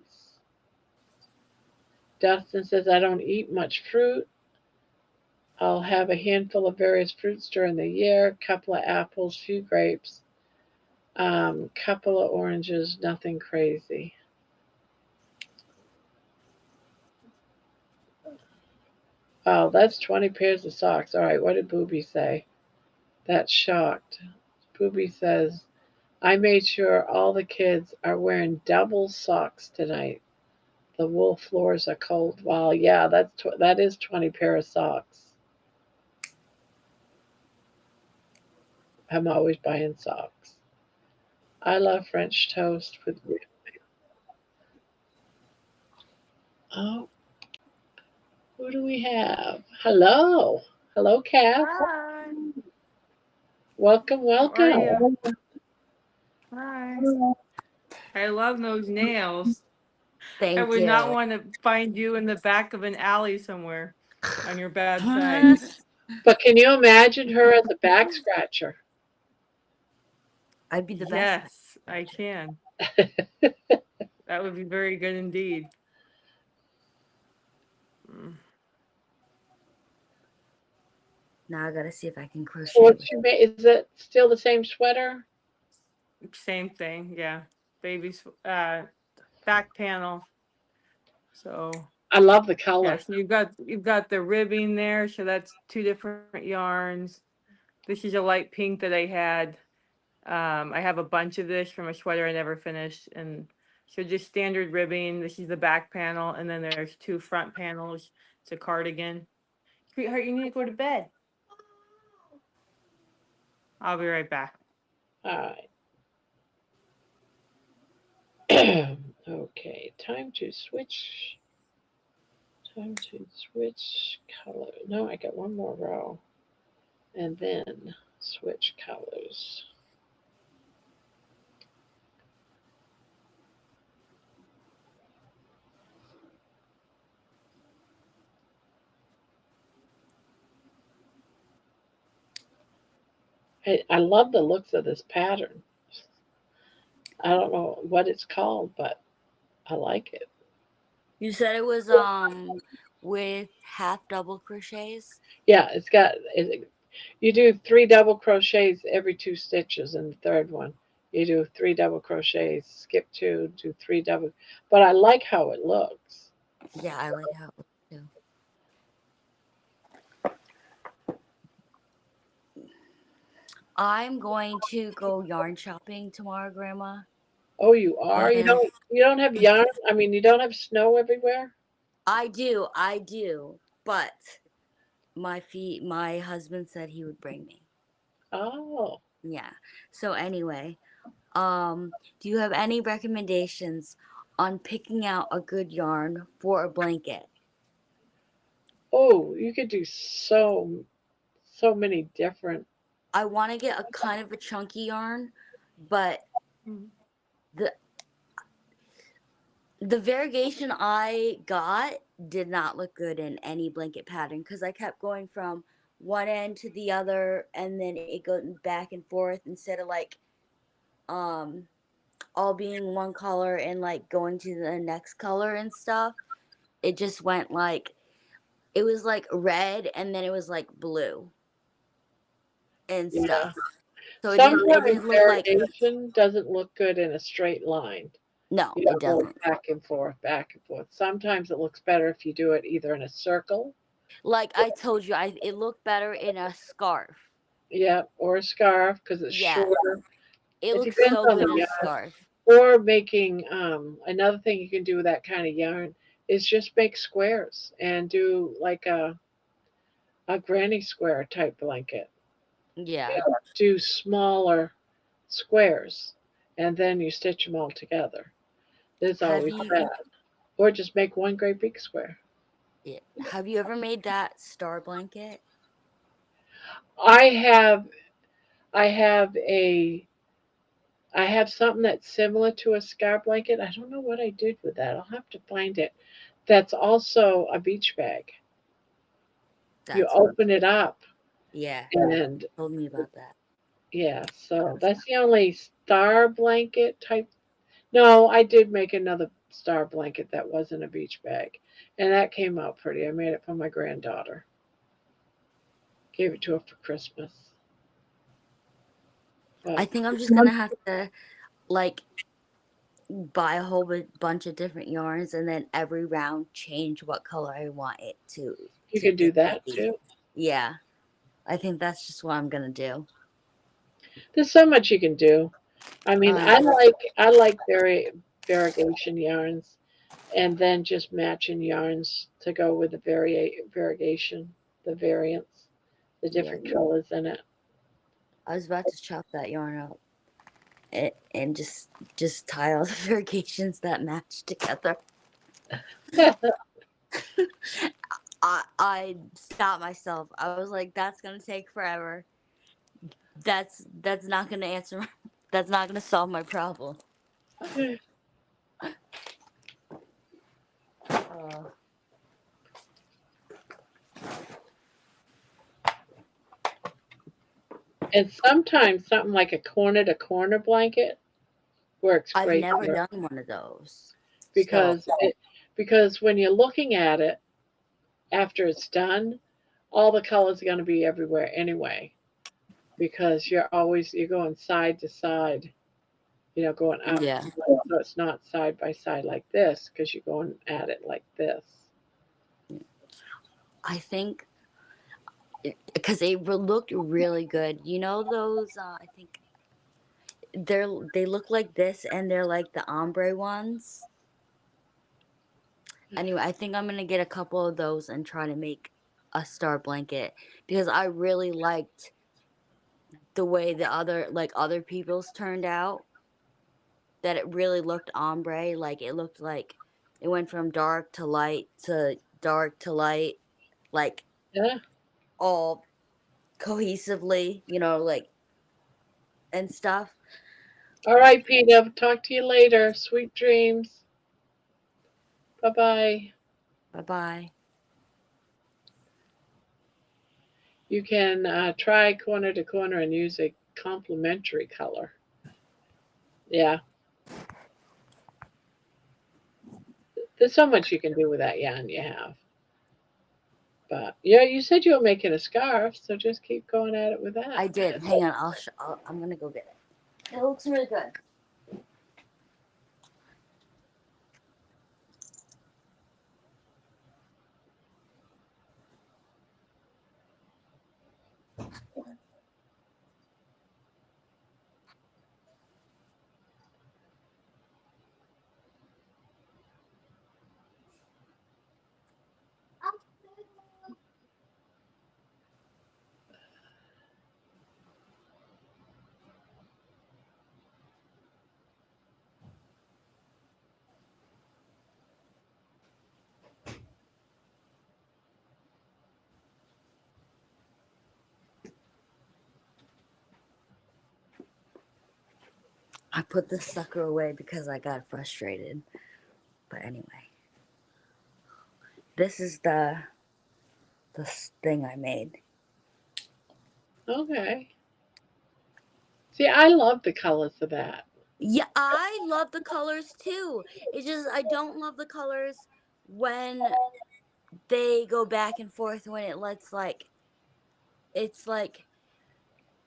Dustin says, I don't eat much fruit. I'll have a handful of various fruits during the year, couple of apples, few grapes, couple of oranges, nothing crazy. Oh, that's 20 pairs of socks. All right, what did Booby say? That's shocked. Booby says, I made sure all the kids are wearing double socks tonight. The wool floors are cold. Wow, yeah, that is 20 pair of socks. I'm always buying socks. I love French toast with. Oh, who do we have? Hello. Hello, Kath. Hi, Welcome, how are you? welcome. Hi. I love those nails. I Thank would not you. want to find you in the back of an alley somewhere on your bad side. But can you imagine her as a back scratcher? I'd be the best. Yes, I can. That would be very good indeed. Mm, Now I gotta see if I can So crochet. what's your is it still the same sweater? same thing, yeah. Baby's back panel. So I love the color. yeah, so you've got the ribbing there, so that's two different yarns. This is a light pink that I had. I have a bunch of this from a sweater I never finished, and so just standard ribbing. This is the back panel, and then there's two front panels. It's a cardigan. Sweetheart, you need to go to bed. I'll be right back. All right. Okay, time to switch. Time to switch color. No, I got one more row. And then switch colors. I love the looks of this pattern. I don't know what it's called, but I like it. You said it was with half double crochets. Yeah, you do 3 double crochets every 2 stitches in the third one. You do 3 double crochets, skip 2, do 3 double. But I like how it looks. Yeah, I like how it looks too. I'm going to go yarn shopping tomorrow, Grandma. Oh, you are? And You don't have yarn? I mean, you don't have snow everywhere? I do, but my husband said he would bring me. Oh. Yeah. So anyway, do you have any recommendations on picking out a good yarn for a blanket. Oh, you could do so many different. I want to get a kind of a chunky yarn, but Mm. the the variegation I got did not look good in any blanket pattern because I kept going from one end to the other and then it goes back and forth instead of like um all being one color and like going to the next color and stuff. It just went like it was like red and then it was like blue and Yeah. stuff. So it Sometimes didn't look like variegation doesn't look good in a straight line. no, You it know, go doesn't. back and forth, back and forth. Sometimes it looks better if you do it either in a circle, Like I told you, I it looked better in a scarf. yeah, or a scarf because it's Yeah, shorter. it It looks depends so on good the in a yarn. scarf. Or making another thing you can do with that kind of yarn is just make squares and do like a granny square type blanket. Yeah. You know, do smaller squares and then you stitch them all together. There's Have always you that. Or just make one great big square. yeah, have you ever made that star blanket? I have I have a I have something that's similar to a scar blanket. I don't know what I did with that. I'll have to find it. That's also a beach bag. You That's open it up yeah. and Told me about that. yeah, so that's the only star blanket type. No, I did make another star blanket that wasn't a beach bag. And that came out pretty. I made it for my granddaughter. Gave it to her for Christmas. I But think I'm just gonna have to like buy a whole bunch of different yarns and then every round change what color I want it you to can do get to that be. too. Yeah, I think that's just what I'm gonna do. There's so much you can do. I mean, I know. I like variegation yarns, and then just matching yarns to go with the variegation, the variants, the Yeah, different colors in it. I was about to chop that yarn up and just tie all the variegations that match together. I stopped myself. I was like, that's gonna take forever. That's not gonna answer. That's not gonna solve my problem. Uh, And sometimes something like a corner to corner blanket works I've great never there done one of those. So because because when you're looking at it after it's done, all the colors are going to be everywhere anyway because you're going side to side, going up. yeah, So it's not side by side like this because you're going at it like this. I think because they looked really good. You know those? I think they look like this, and they're like the ombre ones. Anyway, I think I'm gonna get a couple of those and try to make a star blanket because I really liked the way the other people's turned out. That it really looked ombre, like it looked like it went from dark to light to dark to light, like Yeah. all cohesively, like and stuff. All right, Peter. Talk to you later. Sweet dreams. Bye bye. Bye bye. You can try corner to corner and use a complementary color. Yeah, there's so much you can do with that yarn you have. But yeah, you said you were making a scarf, so just keep going at it with that. I did. Hang on, I'm gonna go get it. It looks really good. I put this sucker away because I got frustrated. But anyway, this is the thing I made. Okay. See, I love the colors of that. Yeah, I love the colors too. It's just I don't love the colors when they go back and forth when it lets like it's like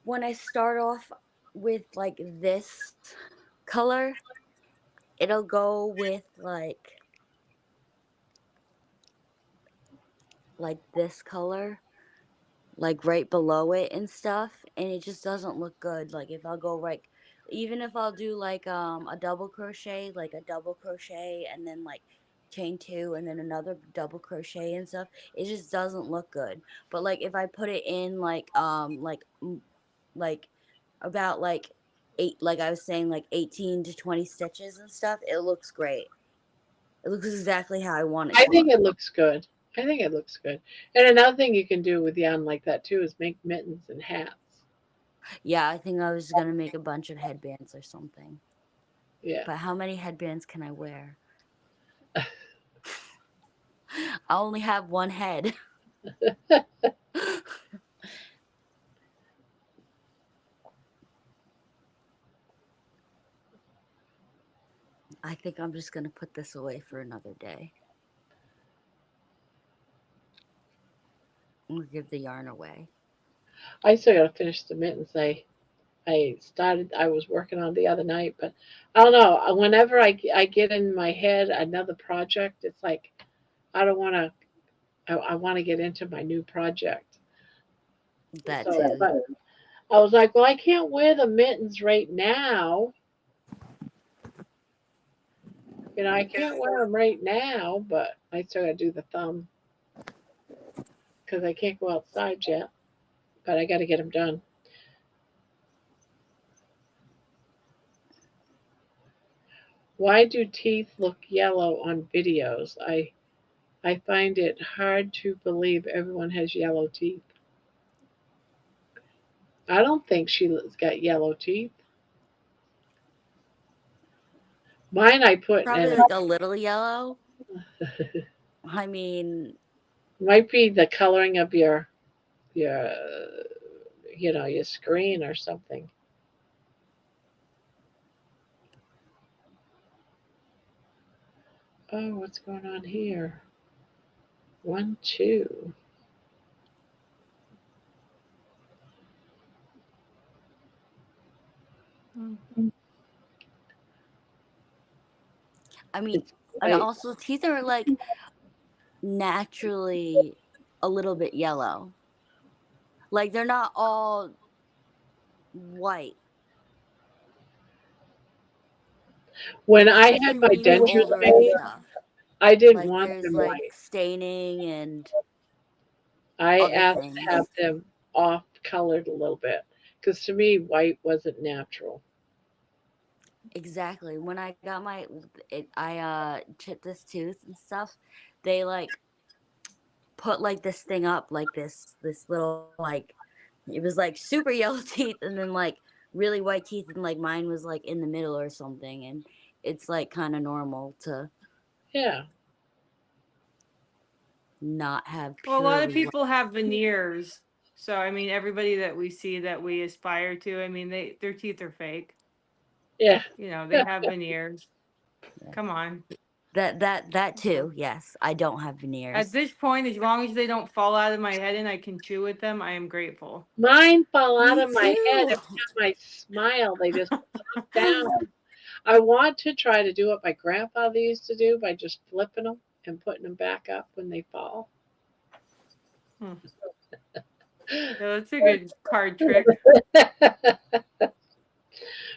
when I start off with like this color, it'll go with like this color like right below it and stuff, and it just doesn't look good. Like if I'll go like even if I'll do like a double crochet, like a double crochet and then like chain two and then another double crochet and stuff, it just doesn't look good. But like if I put it in like about like eight, like I was saying, like 18 to 20 stitches and stuff, it looks great. It looks exactly how I want it I to think look. it looks good. I think it looks good. And another thing you can do with yarn like that too is make mittens and hats. Yeah, I think I was gonna make a bunch of headbands or something. Yeah. But how many headbands can I wear? I only have one head. I think I'm just gonna put this away for another day. Or give the yarn away. I still gotta finish the mittens. I was working on the other night, but I don't know. Whenever I get in my head another project, it's like I don't want to. I want to get into my new project. That So, too. but I was like, well, I can't wear the mittens right now. I can't wear them right now, but I still got to do the thumb because I can't go outside yet. But I got to get them done. Why do teeth look yellow on videos? I find it hard to believe everyone has yellow teeth. I don't think Sheila's got yellow teeth. Mine I put in Probably a like a little yellow. I mean, might be the coloring of your your screen or something. Oh, what's going on here? One, two. I mean, It's and white. also teeth are like naturally a little bit yellow. Like they're not all white, When I had especially my when you get dentures older and made, stuff. I didn't Like want there's them like white. staining and I other asked to have things. them off colored a little bit because to me white wasn't natural. Exactly. When I got I chipped this tooth and stuff. They like put like this thing up, like this little like it was like super yellow teeth, and then like really white teeth, and like mine was like in the middle or something, and it's like kind of normal to Yeah. not have Well, a lot of purely white. people have veneers. So I mean, everybody that we see that we aspire to, I mean, their teeth are fake. Yeah. They have veneers. Yeah. Come on. That So too. Yes, I don't have at veneers. this point, as long as they don't fall out of my head and I can chew with them, I am grateful. Mine fall out Me of my head too. every time I smile. They just pop down. I want to try to do what my grandfather used to do by just flipping them and putting them back up when they fall. Hmm. Yeah, that's a good card trick.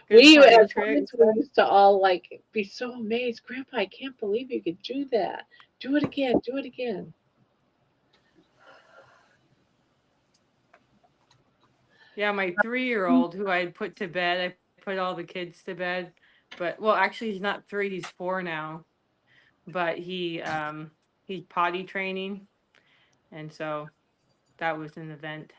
Good As party trick. kids, we used to all like be so amazed. Grandpa, I can't believe you could do that. Do it again. Do it again. Yeah, my 3-year-old who I put to bed, I put all the kids to bed. But well, actually he's not 3, he's 4 now. But he's potty training, and so that was an event.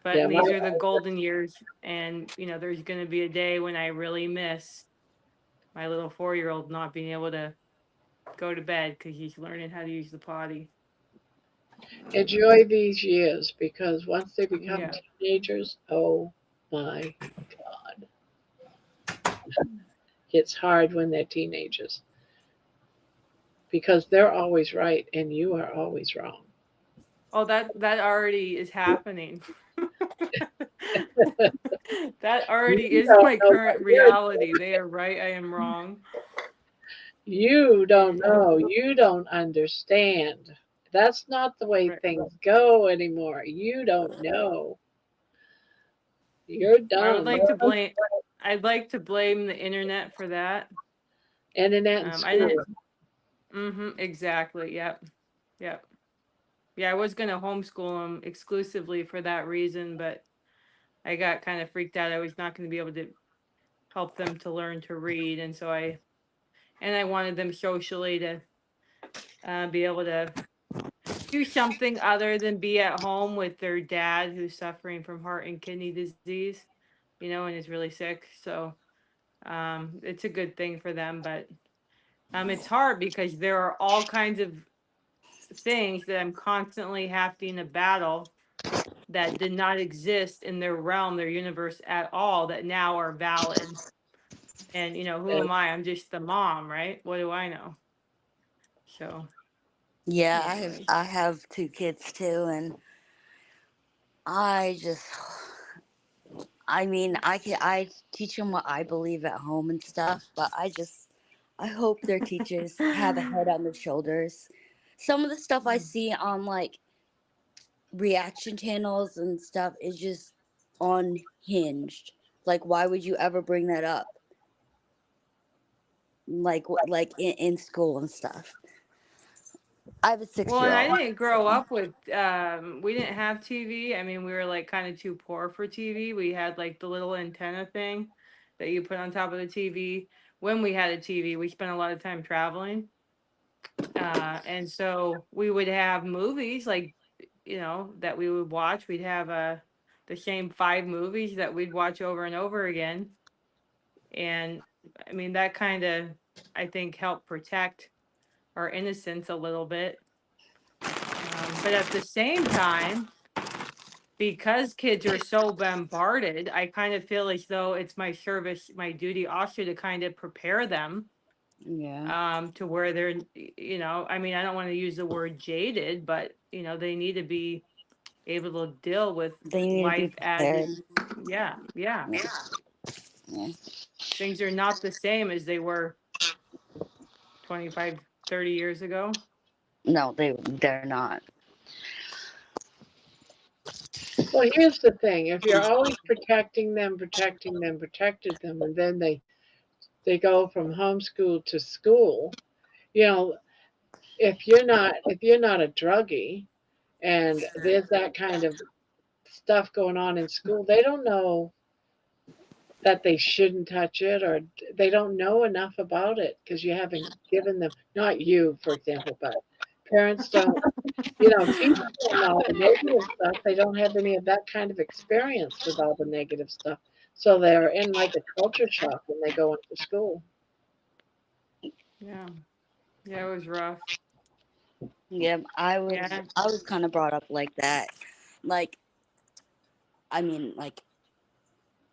Yeah, But my these are the golden years, and there's going to be a day when I really miss my little 4-year-old not being able to go to bed because he's learning how to use the potty. enjoy these years because once they become Yeah. teenagers, oh my God, it's hard when they're teenagers because they're always right and you are always wrong. Oh, that already is happening. That You already is don't my know what current you're reality. They are right, I am wrong. You don't And know. You don't understand. That's not the way right. things go anymore. You don't know. You're I would done. like to blame I'd like to blame the internet for that. Internet and I didn't school. exactly. Yep. Yep. Yeah, I was gonna homeschool them exclusively for that reason, but I got kind of freaked out. I was not going to be able to help them to learn to read, and so I wanted them socially to be able to do something other than be at home with their dad who's suffering from heart and kidney disease, and is really sick. So it's a good thing for them, but it's hard because there are all kinds of things that I'm constantly having to battle that did not exist in their realm, their universe at all, that now are valid. And who And am I? I'm just the mom, right? What do I know? So Yeah, anyway. I have two kids too, and I just, I mean, I teach them what I believe at home and stuff, but I hope their teachers have a head on their shoulders. Some of the stuff I see on like reaction channels and stuff is just unhinged. Like, why would you ever bring that up? Like, like in school and stuff. I have a six Well, year and I old. didn't grow up with we didn't have TV. I mean, we were like kind of too poor for TV. We had like the little antenna thing that you put on top of the TV. When we had a TV, we spent a lot of time traveling. And so we would have movies like that we would watch. We'd have the same 5 movies that we'd watch over and over again. And I mean that kind of I think helped protect our innocence a little bit. But at the same time, because kids are so bombarded, I kind of feel as though it's my service, my duty also to kind of prepare them Yeah, to where they're, I mean, I don't want to use the word jaded, but, they need to be able to deal with they need to be life as it, prepared. yeah, yeah. Yeah. Yeah. Things are not the same as they were 25, 30 years ago. No, they're not. well, here's the thing: if you're always protected them, and then they go from homeschool to school, you know, if you're not a druggie and there's that kind of stuff going on in school, they don't know that they shouldn't touch it or they don't know enough about it because you haven't given them, not you for example, but parents don't, teach them all the negative stuff. They don't have any of that kind of experience with all the negative stuff, so they're in like a culture shock when they go into school. Yeah. Yeah, it was rough. Yeah, Yeah. I was kind of brought up like that. Like, I mean, like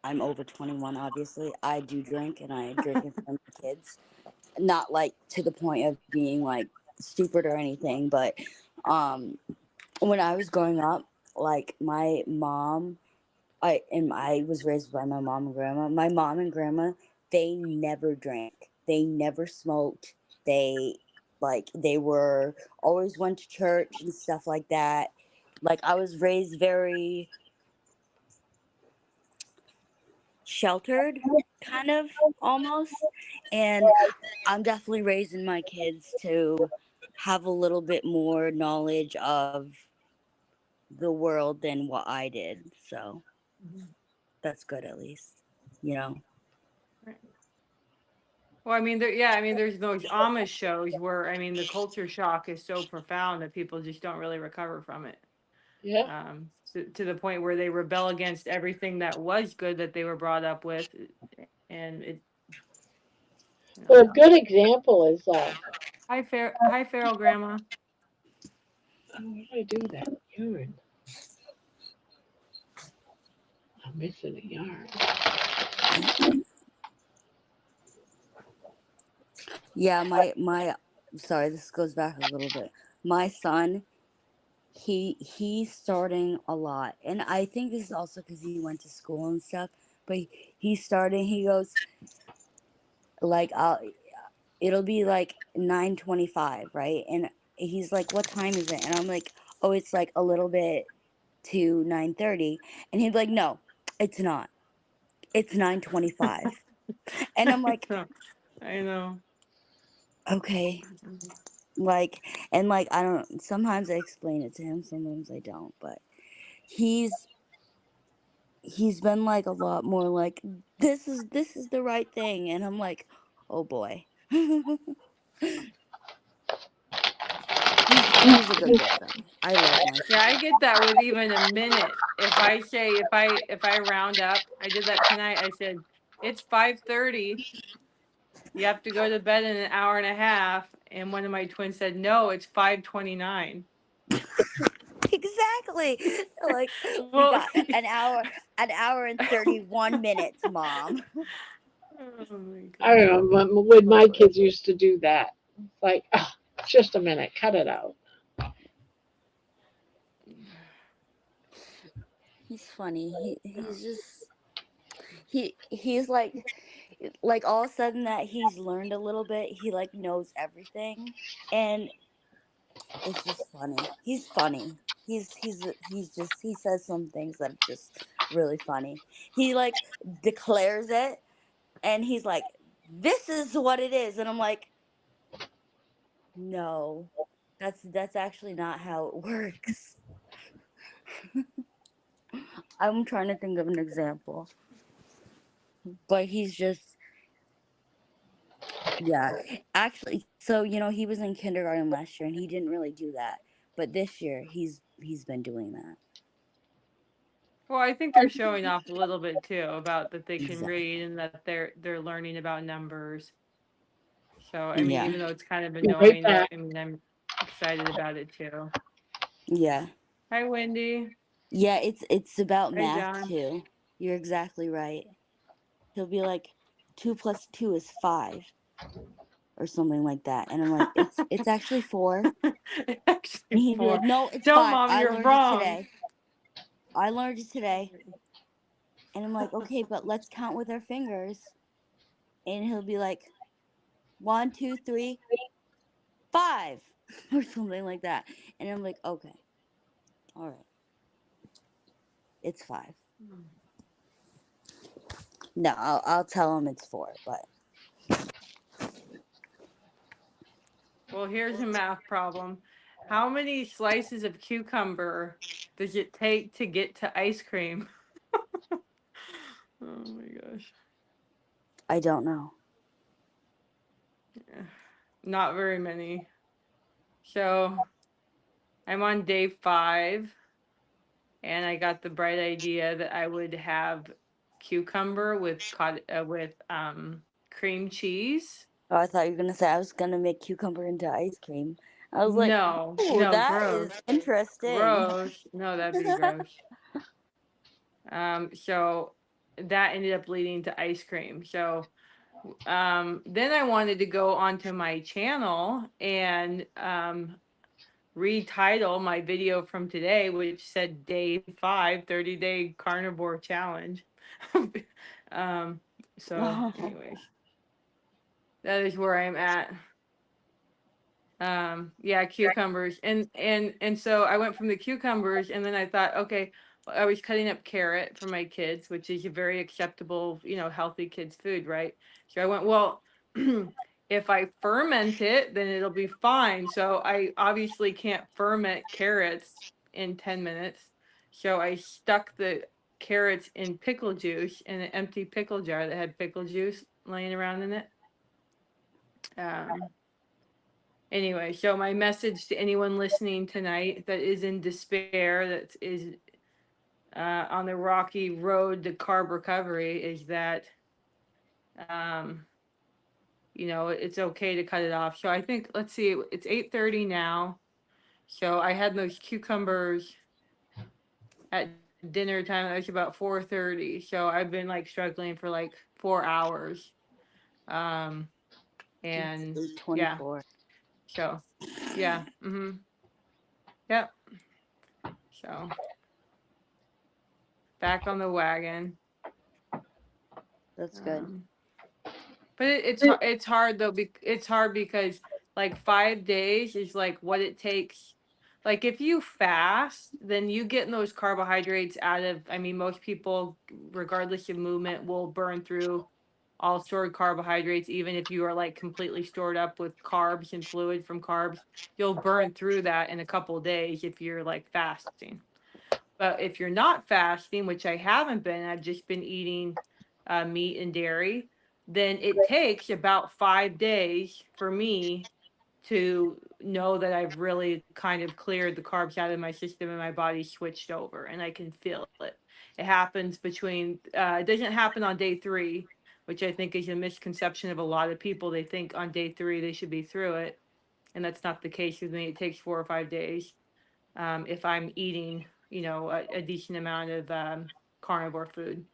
I'm over 21. Obviously, I do drink, and I drink in front of kids. Not like to the point of being like stupid or anything, but um, when I was growing up, like my mom, I was raised by my mom and grandma. My mom and grandma, they never drank. They never smoked. They they were always went to church and stuff like that. Like I was raised very sheltered, kind of almost, and I'm definitely raising my kids to have a little bit more knowledge of the world than what I did. So Mhm. that's good at least, you know. Right. Well, I mean, yeah, I mean, there's those Amish shows where, I mean, the culture shock is so profound that people just don't really recover from it. Yeah. Um, to the point where they rebel against everything that was good that they were brought up with, and it, I don't Well, a know. good example is Hi, Feral Grandma. oh, what do I do with that yarn? I'm missing a yarn. Yeah, my sorry, this goes back a little bit. My son, he's starting a lot, and I think this is also because he went to school and stuff. But he's starting. He goes like, it'll be like 9:25, right? And he's like, "What time is it?" And I'm like, "Oh, it's like a little bit to 9:30." And he'd be like, "No, it's not. It's 9:25." And I'm like, I know. "Okay." Like, and like, I don't, sometimes I explain it to him, sometimes I don't, but he's he's been like a lot more like, this is the right thing, and I'm like, oh boy. He's a good boy though. I love my Yeah, son. I get that with even a minute. If I say if I round up, I did that tonight. I said it's 5:30. You have to go to bed in an hour and a half, and one of my twins said no, it's 5:29. Exactly. Like, we Well, got an hour and 31 minutes, mom. oh my I gosh. remember when my kids used to do that. It's like, oh, just a minute, cut it out. He's funny. He's just he's like all of a sudden that he's learned a little bit, he like knows everything, and it's just funny. He's funny. He's just, he says some things that are just really funny. He like declares it, and he's like, "This is what it is," and I'm like, "No, that's actually not how it works." I'm trying to think of an example, but he's just, yeah. Actually, so he was in kindergarten last year, and he didn't really do that, but this year he's been doing that. Well, I think they're showing off a little bit too about that they can read Exactly. and that they're learning about numbers. So I mean, Yeah. even though it's kind of Be right annoying, back. I mean, I'm excited about it too. Yeah. Hi, Wendy. Yeah, it's about Hey, math John. too. You're exactly right. He'll be like, 2 plus 2 is 5, or something like that. And I'm like, it's actually 4. And Actually, he'd be like, four. "No, it's No, 5. Mom, I you're learned it wrong. today. I learned it today." And I'm like, "Okay, but let's count with our fingers." And he'll be like, 1, 2, 3, 5, or something like that. And I'm like, "Okay, all right, it's 5." No, I'll tell him it's 4, but Well, here's a math problem. How many slices of cucumber does it take to get to ice cream? Oh my gosh. I don't know. Not very many. So I'm on day 5, and I got the bright idea that I would have cucumber with cream cheese. Oh, I thought you were gonna say I was gonna make cucumber into ice cream. I was like, No, "Ooh, no, that is gross. interesting." Gross. No, that'd be gross. So that ended up leading to ice cream. So then I wanted to go onto my channel and retitle my video from today, which said day 5, 30-day carnivore challenge. um, so anyways, that is where I'm at. Yeah, cucumbers. And so I went from the cucumbers, and then I thought, okay, well, I was cutting up carrot for my kids, which is a very acceptable, healthy kids food, right? So I went, well, if I ferment it, then it'll be fine. So I obviously can't ferment carrots in 10 minutes. So I stuck the carrots in pickle juice in an empty pickle jar that had pickle juice laying around in it. um Anyway, so my message to anyone listening tonight that is in despair, that is on the rocky road to carb recovery is that, um, it's okay to cut it off. So I think, let's see, it's 8:30 now. So I had those cucumbers at dinner time. It was about 4:30. So I've been like struggling for like 4 hours. Um, It's and yeah, 8:24. so yeah, yep. So back on the wagon. That's good. Um, but it's hard though. It's hard because like 5 days is like what it takes. Like if you fast, then you getting those carbohydrates out of. I mean, most people, regardless of movement, will burn through all stored carbohydrates, even if you are like completely stored up with carbs and fluid from carbs. You'll burn through that in a couple of days if you're like fasting. But if you're not fasting, which I haven't been, I've just been eating meat and dairy, then it takes about 5 days for me to know that I've really kind of cleared the carbs out of my system and my body switched over and I can feel it. It happens it doesn't happen on day 3, which I think is a misconception of a lot of people. They think on day 3 they should be through it. And that's not the case with me. It takes 4 or 5 days if I'm eating, a decent amount of carnivore food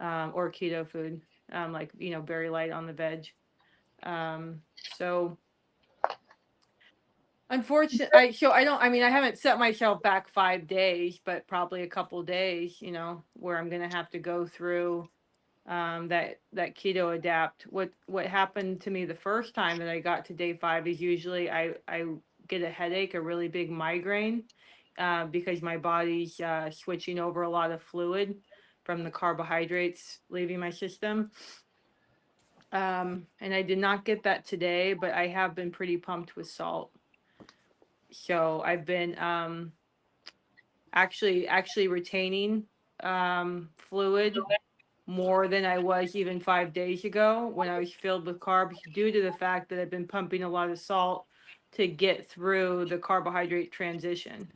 or keto food, like, very light on the veg. So unfortunately, I haven't set myself back 5 days, but probably a couple days, where I'm going to have to go through that keto adapt. What happened to me the first time that I got to day 5 is usually I get a headache, a really big migraine, because my body's switching over a lot of fluid from the carbohydrates leaving my system. And I did not get that today, but I have been pretty pumped with salt. So I've been actually retaining fluid more than I was even 5 days ago when I was filled with carbs, due to the fact that I've been pumping a lot of salt to get through the carbohydrate transition,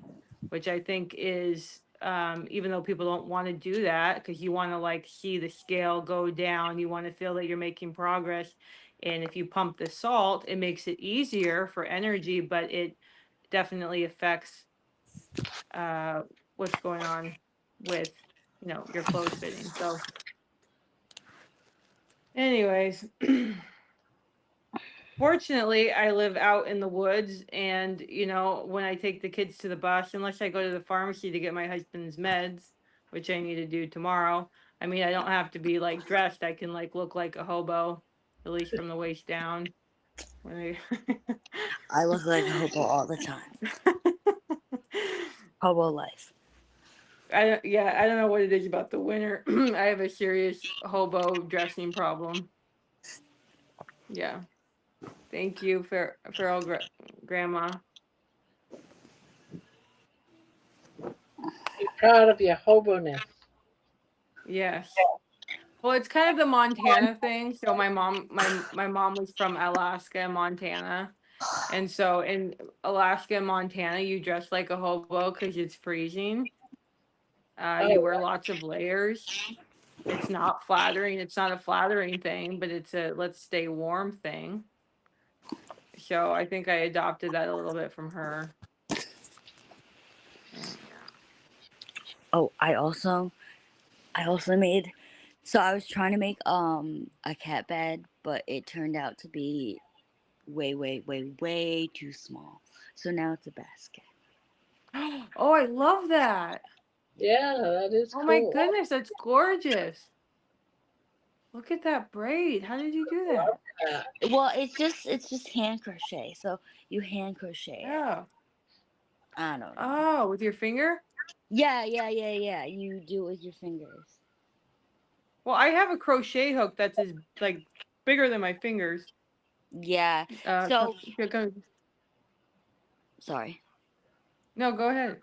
which I think is, even though people don't want to do that because you want to like see the scale go down, you want to feel that you're making progress. And if you pump the salt, it makes it easier for energy, but it definitely affects uh, what's going on with, your clothes fitting. So anyways, fortunately, I live out in the woods, and when I take the kids to the bus, unless I go to the pharmacy to get my husband's meds, which I need to do tomorrow, I mean, I don't have to be like dressed. I can like look like a hobo, at least from the waist down. When I look like a hobo all the time. Hobo life. yeah, I don't know what it is about the winter. I have a serious hobo dressing problem. Yeah. Thank you, Feral Grandma. Be proud of your hoboness. Yes. Well, it's kind of the Montana thing. So my mom was from Alaska and Montana. And so in Alaska and Montana, you dress like a hobo because it's freezing. You Oh, wear lots of layers. It's not flattering. It's not a flattering thing, but it's a let's stay warm thing. So I think I adopted that a little bit from her. And yeah. Oh, I also made, so I was trying to make a cat bed, but it turned out to be way way way way too small. So now it's a basket. Oh, I love that. yeah, that is Oh my cool. goodness, that's gorgeous. Look at that braid. How did you do that? Yeah. Well, it's just hand crochet. So you hand crochet it. Oh. I don't know. Oh, with your finger? Yeah. You do it with your fingers. Well, I have a crochet hook that's like bigger than my fingers. Yeah. Uh, co- So co- sorry. no, go ahead.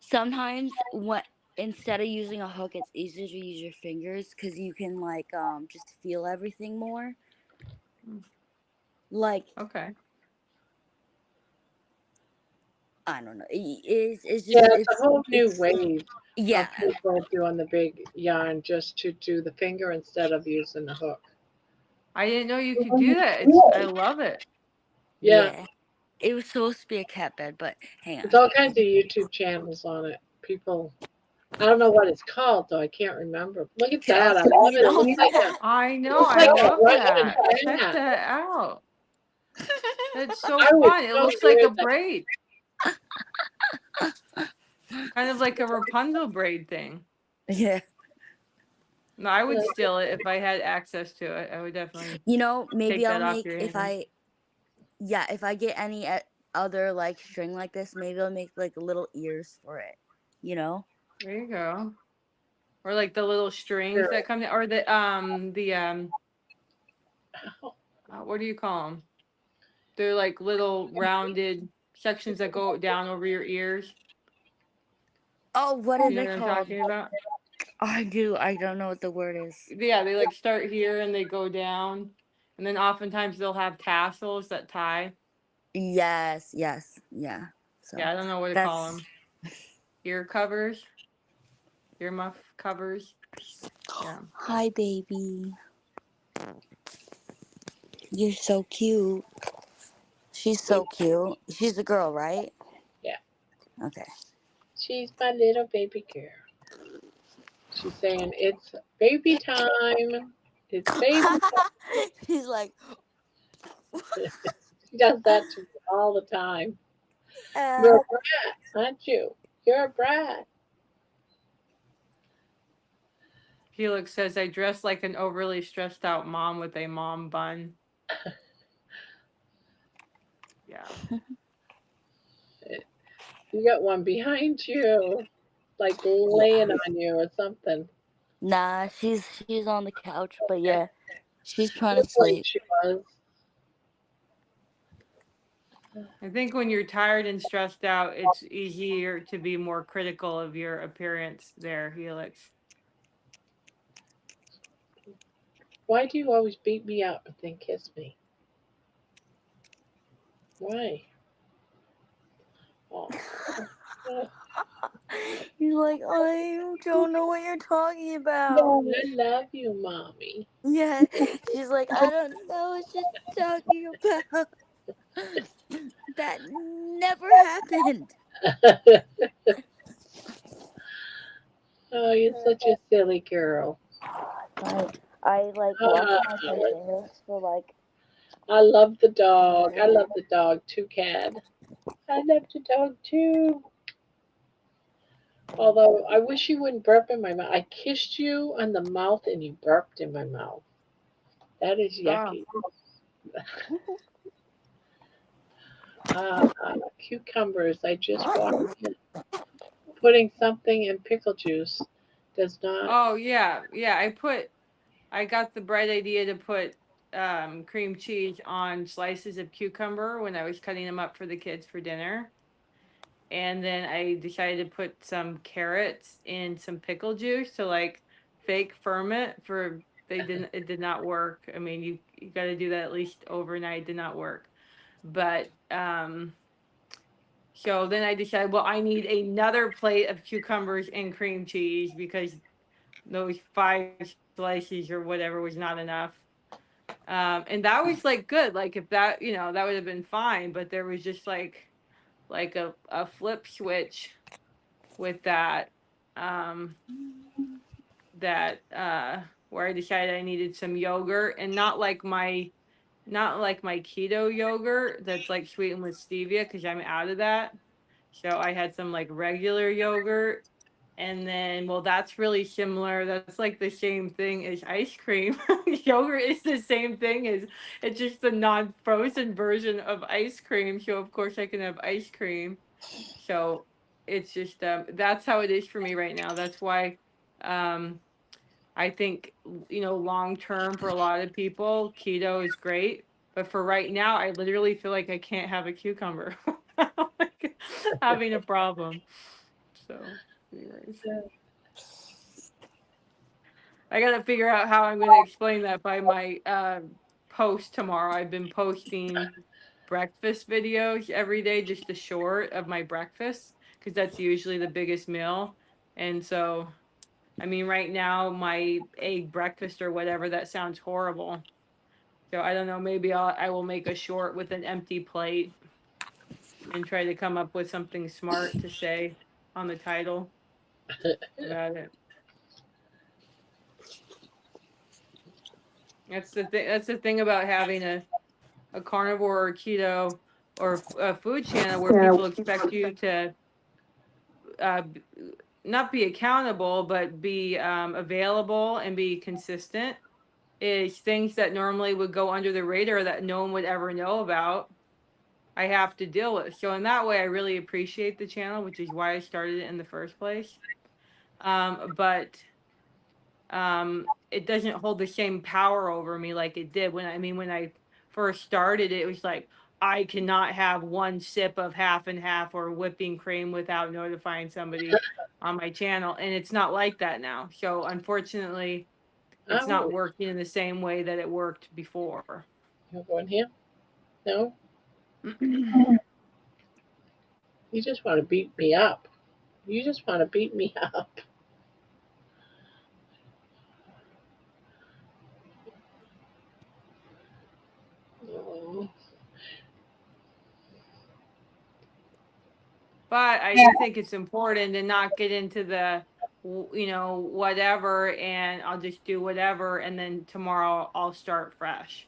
Sometimes what instead of using a hook, it's easier to use your fingers because you can like just feel everything more. Mm, Like okay. I don't know. It's Yeah, just it's a whole new wave yeah. of people doing the big yarn just to do the finger instead of using the hook. I didn't know you could do that. I love it. Yeah, Yeah. It was supposed to be a cat bed, but hang there's on. all kinds of YouTube channels on it. People, I don't know what it's called though. I can't remember. Look at that! I love You it. It don't looks like a I know. looks I like a love Russian that. Check bat. that out. That's so I was fun. It so looks like a weird that braid, kind of like a Rapunzel braid thing. Yeah. No, I would steal it if I had access to it. I would definitely You know, maybe take I'll that off make your if hands. if I get any other like string like this, maybe I'll make like little ears for it. You know? There you go. Or like the little strings that come, or what do you call them? They're like little rounded sections that go down over your ears. Oh, what You is know it what I'm called? talking about? I do. I don't know what the word is. Yeah, they like start here and they go down, and then oftentimes they'll have tassels that tie. Yes, yes, yeah. So Yeah, I don't know what to call that's them. Ear covers, earmuff covers. Yeah. hi, baby. You're so cute. She's so cute. She's a girl, right? yeah, Okay. she's my little baby girl. She's saying it's baby time. It's baby. She's like, She does that to me all the time. You're yeah. a brat, aren't you? You're a brat. Felix says I dress like an overly stressed out mom with a mom bun. Yeah. You got one behind you, like laying Yeah. on you or something. Nah, she's on the couch, but yeah, she's trying to Looked like sleep. she was. I think when you're tired and stressed out, it's easier to be more critical of your appearance there, Helix. Why do you always beat me up and then kiss me? Why? Oh, He's like, I don't know what you're talking about. I love you, mommy. Yeah, she's like, I don't know what you're talking about. That never happened. Oh, you're such a silly girl. I I like wash Ah, my fingers for like I love the a dog. I minute. love the dog too, Cad. I love the dog too. Although I wish you wouldn't burp in my mouth. I kissed you on the mouth and you burped in my mouth. That is Oh, yucky. Cucumbers. I just walked in. Putting something in pickle juice does not. oh yeah, yeah. I got the bright idea to put cream cheese on slices of cucumber when I was cutting them up for the kids for dinner. And then I decided to put some carrots in some pickle juice to like fake ferment for it did not work. I mean, you got to do that at least overnight. Did not work. But so then I decided, well, I need another plate of cucumbers and cream cheese because those 5 slices or whatever was not enough. And that was like good. Like if that, that would have been fine, but there was just like a flip switch with that. Um, that where I decided I needed some yogurt and not like my keto yogurt that's like sweetened with stevia because I'm out of that. So I had some like regular yogurt. And then, well, that's really similar. That's like the same thing as ice cream. Yogurt is the same thing as it's just the non-frozen version of ice cream. So of course I can have ice cream. So it's just that's how it is for me right now. That's why um I think long term for a lot of people keto is great, but for right now I literally feel like I can't have a cucumber. Like having a problem. So anyways. I gotta figure out how I'm gonna explain that by my post tomorrow. I've been posting breakfast videos every day, just a short of my breakfast, because that's usually the biggest meal. And so, I mean, right now, my egg breakfast or whatever, that sounds horrible. So I don't know, maybe I will make a short with an empty plate and try to come up with something smart to say on the title about it. That's the thing. That's the thing about having a carnivore or keto or a food channel where people expect you to uh, b- not be accountable, but be available and be consistent. Is things that normally would go under the radar that no one would ever know about. I have to deal with. So in that way, I really appreciate the channel, which is why I started it in the first place. But it doesn't hold the same power over me like it did when I first started. It was like I cannot have one sip of half and half or whipping cream without notifying somebody on my channel, and it's not like that now. So unfortunately, it's not Oh, working in the same way that it worked before. you're going here? No, you just want to beat me up. You just want to beat me up. Oh, But I do think it's important to not get into the, whatever, and I'll just do whatever, and then tomorrow I'll start fresh.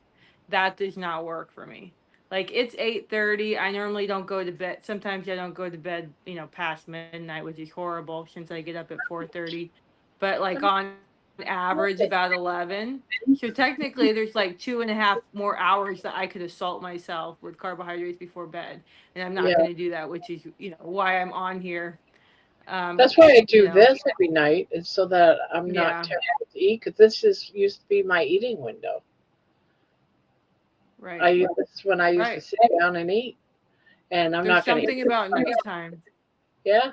That does not work for me. Like it's 8:30. I normally don't go to bed. Sometimes I don't go to bed, past midnight, which is horrible since I get up at 4:30. But like on average about 11. So technically there's like 2.5 more hours that I could assault myself with carbohydrates before bed, and I'm not yeah. going to do that, which is why I'm on here. Um, That's why I you do know, this every night, is so that I'm not yeah, tempted to eat. Because this is used to be my eating window. right, This is when I used to right. sit down and eat, and I'm There's not going to something eat. about nighttime. Yeah,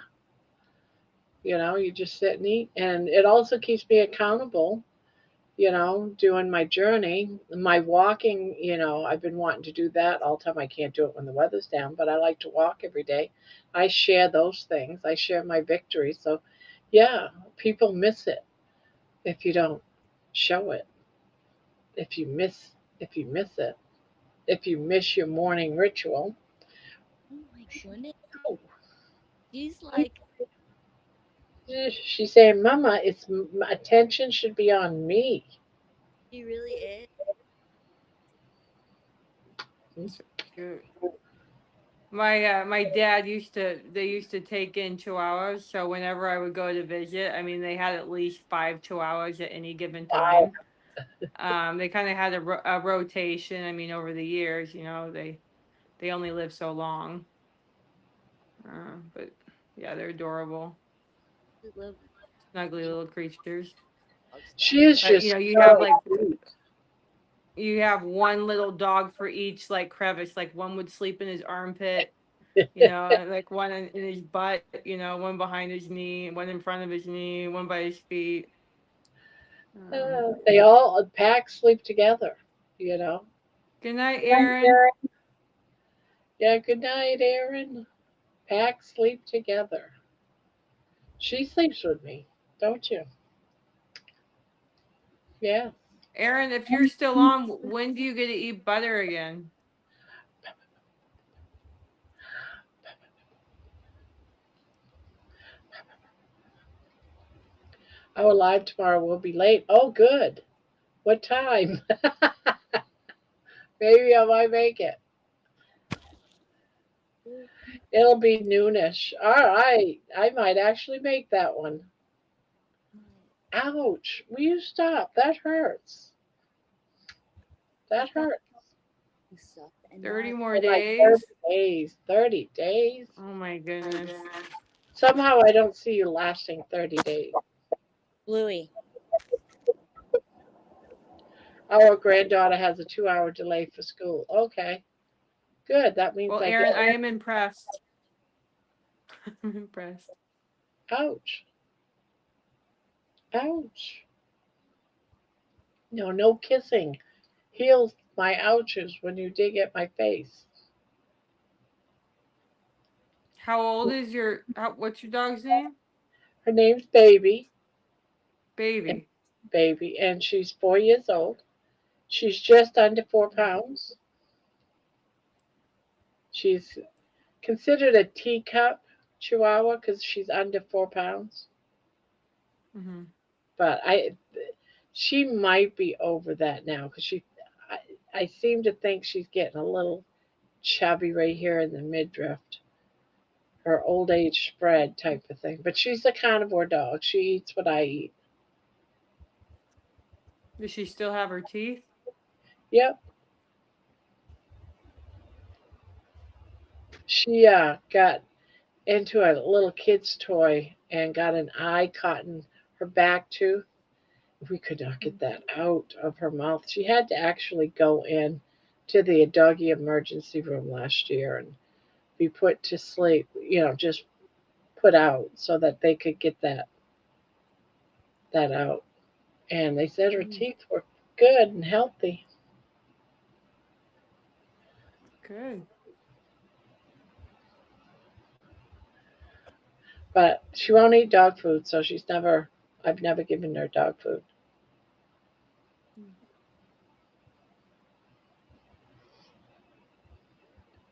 you just sit and eat, and it also keeps me accountable. Doing my journey, my walking. I've been wanting to do that all the time. I can't do it when the weather's down, but I like to walk every day. I share those things. I share my victories. So, yeah, people miss it if you don't show it. If you miss, if you miss it, if you miss your morning ritual. Oh my goodness. Oh, She's like, she's saying, "Mama, attention should be on me." she really is. So cute. My dad they used to take in chihuahuas, so whenever I would go to visit, I mean they had at least 5 chihuahuas at any given Wow. time. They kind of had a rotation. I mean, over the years, they only live so long. But yeah, they're adorable, She lives snuggly little creatures. dogs. She is But just you have so like sweet. you have one little dog for each like crevice. Like one would sleep in his armpit, and like one in his butt, one behind his knee, one in front of his knee, one by his feet. Um, They all pack sleep together, you know. Good night, Aaron. Yeah, good night, Erin. Pack sleep together. She sleeps with me, don't you? Yeah. Aaron, if you're still on, when do you get to eat butter again? Our live tomorrow will be late. Oh, good. What time? Maybe I might make it. It'll be noonish. All right. I might actually make that one. Ouch. Will you stop? That hurts. I That thought hurts. you sucked, and now 30 I more For like 30 days? days. 30 days? Oh my goodness. Somehow I don't see you lasting 30 days. Bluey. Our granddaughter has a 2-hour delay for school. Okay. Good. That means Well, I get. Aaron, I am impressed. I'm impressed. Ouch. Ouch. No, no kissing. Heals my ouches when you dig at my face. How old is what's your dog's name? Her name's Baby, and Baby. and she's 4 years old. She's just under 4 pounds. She's considered a teacup Chihuahua because she's under 4 pounds. Mm-hmm. But she might be over that now because I seem to think she's getting a little chubby right here in the midriff, her old age spread type of thing. But she's a carnivore dog. She eats what I eat. Does she still have her teeth? Yep. She got into a little kid's toy and got an eye caught in her back tooth. We could not get that out of her mouth. She had to actually go in to the doggy emergency room last year and be put to sleep, just put out so that they could get that out. And they said her teeth were good and healthy. Good. But she won't eat dog food, so I've never given her dog food.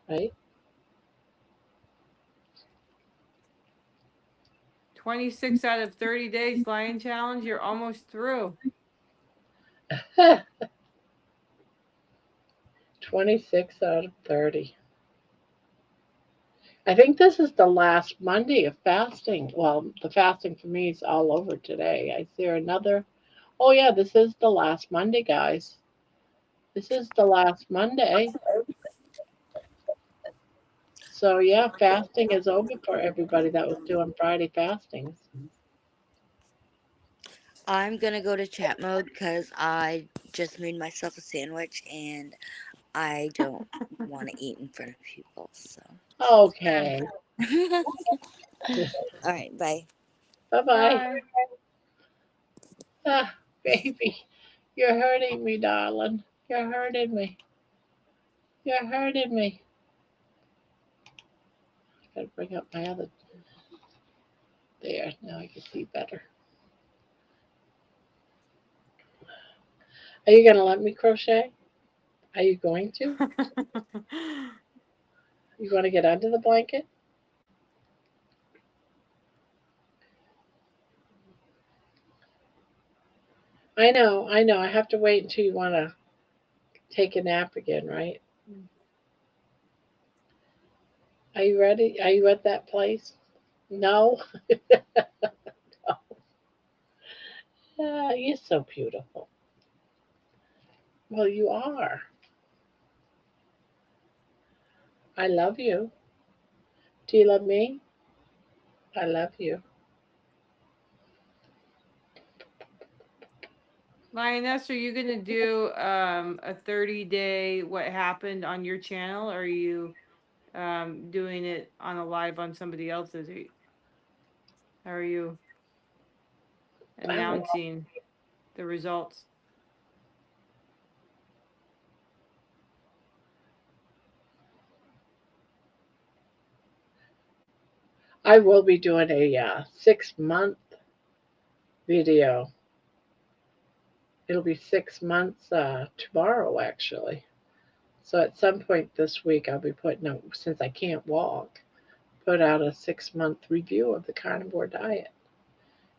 Right? 26 out of 30 days lion challenge. You're almost through. 26 out of 30. I think this is the last Monday of fasting. Well, the fasting for me is all over today. Is there another? Oh, yeah, this is the last Monday, guys. This is the last Monday. So, yeah, fasting is over for everybody that was doing Friday fastings. I'm gonna go to chat mode because I just made myself a sandwich and I don't want to eat in front of people. So, Okay. all right, bye. Bye bye. Bye. Ah, baby, you're hurting me, darling. You're hurting me. You're hurting me. Gotta bring up my other. There, now I can see better. Are you gonna let me crochet? Are you going to? You want to get under the blanket? I know, I know. I have to wait until you want to take a nap again, right? Are you ready? Are you at that place? No? You're so beautiful. Well, you are. I love you. Do you love me? I love you. Lioness, are you gonna do a 30-day what happened on your channel? Or are you doing it on a live on somebody else's? How are you announcing the results? I will be doing a 6 month video. It'll be 6 months tomorrow, actually. So at some point this week, I'll be putting out, since I can't walk, put out a 6 month review of the carnivore diet.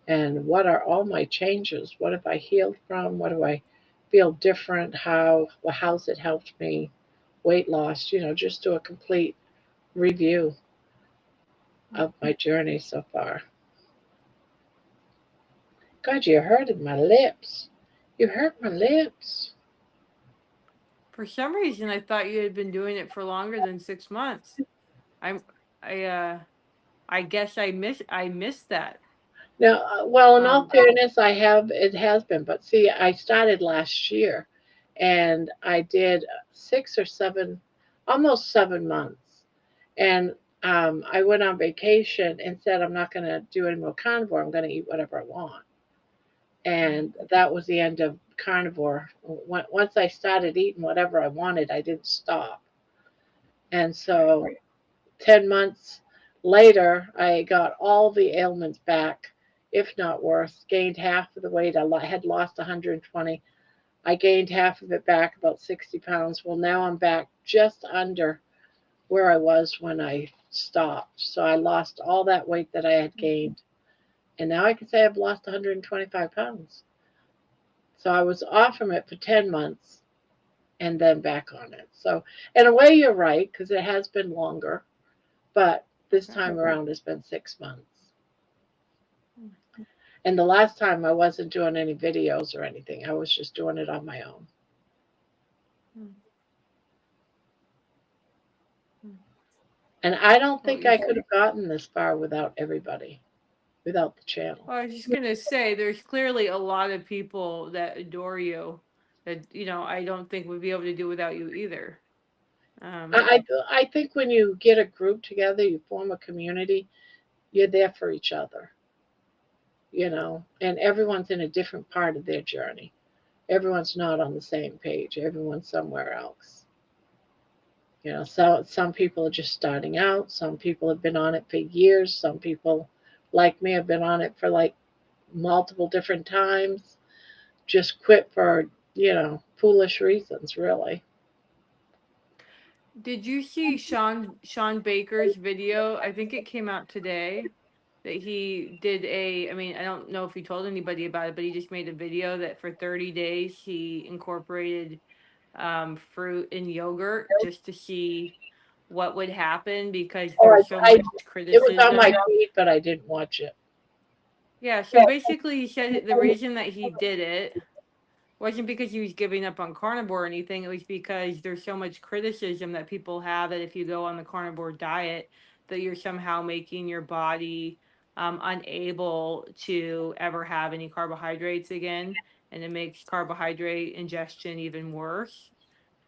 And what are all my changes? What have I healed from? What do I feel different? How's it helped me? Weight loss, just do a complete review of my journey so far. God, you hurted my lips. You hurt my lips. For some reason, I thought you had been doing it for longer than 6 months. I'm, I guess I missed that. Now, well, in all Um, fairness, it has been, but see, I started last year and I did 6 or 7, almost 7 months. And I went on vacation and said, I'm not going to do any more carnivore. I'm going to eat whatever I want. And that was the end of carnivore. Once I started eating whatever I wanted, I didn't stop. And so 10 months Later, I got all the ailments back, if not worse. Gained half of the weight. I had lost 120. I gained half of it back, about 60 pounds. Well, now I'm back just under where I was when I stopped. So I lost all that weight that I had gained. And now I can say I've lost 125 pounds. So I was off from it for 10 months and then back on it. So, in a way, you're right, because it has been longer. But this Okay. time around, it's been 6 months. And the last time I wasn't doing any videos or anything, I was just doing it on my own. Mm, mm. And I don't Well, think you I could have gotten this far without everybody, without the channel. Well, I was just gonna say, there's clearly a lot of people that adore you that, I don't think would be able to do without you either. Um, I think when you get a group together, you form a community, you're there for each other, and everyone's in a different part of their journey. Everyone's not on the same page, everyone's somewhere else. So some people are just starting out, some people have been on it for years, some people, like me, have been on it for like multiple different times, just quit for, foolish reasons, really. did you see Sean Baker's video? I think it came out today that he did I mean, I don't know if he told anybody about it, but he just made a video that for 30 days he incorporated fruit and yogurt just to see what would happen because Or there's so I much it was on my criticism. feed, but I didn't watch it. Yeah, so basically he said the reason that he did it wasn't because he was giving up on carnivore or anything. It was because there's so much criticism that people have that if you go on the carnivore diet, that you're somehow making your body unable to ever have any carbohydrates again, and it makes carbohydrate ingestion even worse,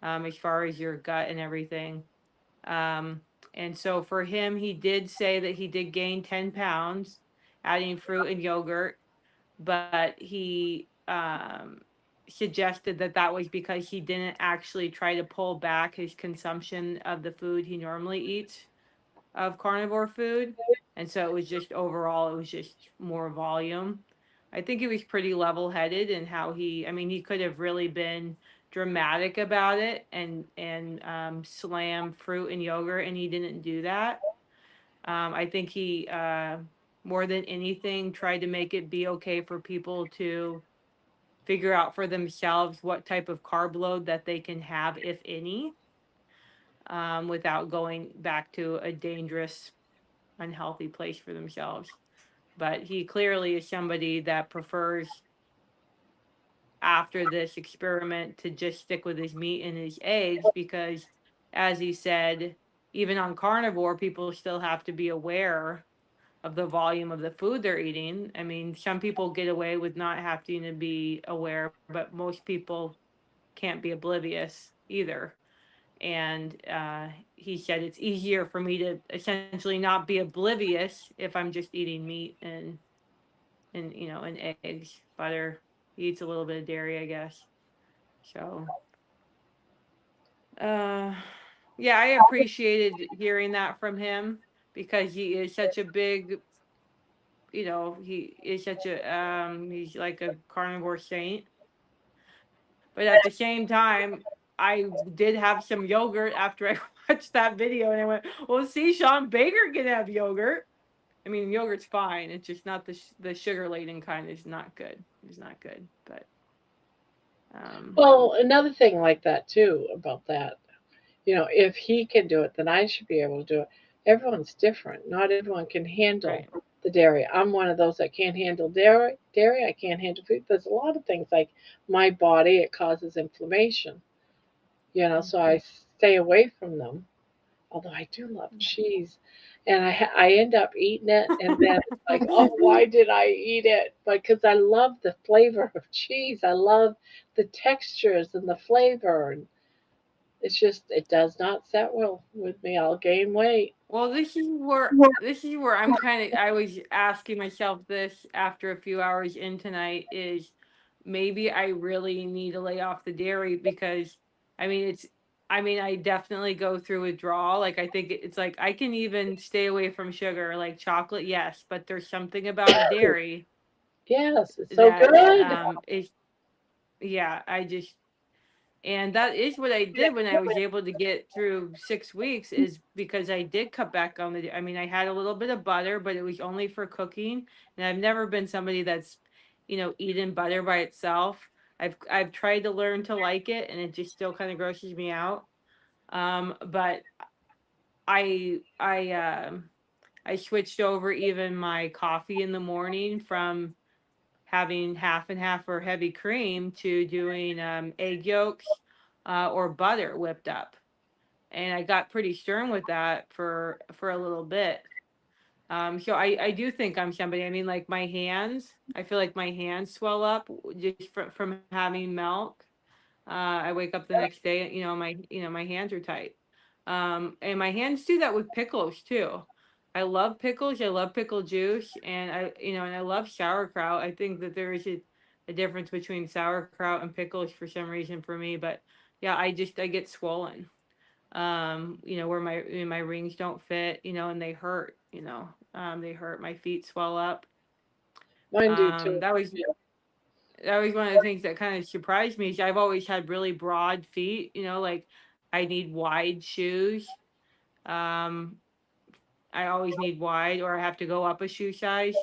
as far as your gut and everything. Um, and so for him, he did say that he did gain 10 pounds adding fruit and yogurt, but he suggested that that was because he didn't actually try to pull back his consumption of the food he normally eats of carnivore food. And so it was just overall, it was just more volume. I think he was pretty level headed in how I mean, he could have really been dramatic about it and slam fruit and yogurt, and he didn't do that. I think he, more than anything, tried to make it be okay for people to figure out for themselves what type of carb load that they can have, if any, without going back to a dangerous, unhealthy place for themselves. But he clearly is somebody that prefers, after this experiment, to just stick with his meat and his eggs because, as he said, even on carnivore, people still have to be aware of the volume of the food they're eating. I mean, some people get away with not having to be aware, but most people can't be oblivious either. And he said it's easier for me to essentially not be oblivious if I'm just eating meat and eggs, butter. He eats a little bit of dairy, I guess. So, uh, yeah, I appreciated hearing that from him because he is such a big, he is such a he's like a carnivore saint. But at the same time, I did have some yogurt after I watched that video, and I went, "Well, see, Sean Baker can have yogurt." I mean, yogurt's fine. It's just not the sugar laden kind. Is not good. It's not good. But um, Well, another thing like that too about that, if he can do it, then I should be able to do it. Everyone's different. Not everyone can handle right. the dairy. I'm one of those that can't handle dairy. Dairy, I can't handle food. There's a lot of things like my body, it causes inflammation. So I stay away from them. Although I do love cheese, and I end up eating it, and then it's like, oh, why did I eat it? But because I love the flavor of cheese, I love the textures and the flavor, and it's just it does not set well with me. I'll gain weight. Well, this is where I was asking myself this after a few hours in tonight is maybe I really need to lay off the dairy because I mean I mean, I definitely go through withdrawal. Like, I think it's like I can even stay away from sugar, like chocolate, yes, but there's something about dairy Yes, it's so that good. is, yeah, I just, and that is what I did when I was able to get through 6 weeks, is because I did cut back on the, I mean, I had a little bit of butter, but it was only for cooking. And I've never been somebody that's, eaten butter by itself. I've tried to learn to like it, and it just still kind of grosses me out. But I switched over even my coffee in the morning from having half and half or heavy cream to doing egg yolks or butter whipped up. And I got pretty stern with that for a little bit. So I do think I'm somebody. I mean, like my hands, I feel like my hands swell up just from having milk. I wake up the next day, my hands are tight. And my hands do that with pickles too. I love pickles. I love pickle juice, and I love sauerkraut. I think that there is a difference between sauerkraut and pickles for some reason for me, but yeah, I get swollen. Where my rings don't fit, and they hurt. They hurt. My feet swell up. Mine do Um, too. that was that was one of the things that kind of surprised me. Is I've always had really broad feet, like I need wide shoes. Um, I always need wide, or I have to go up a shoe size,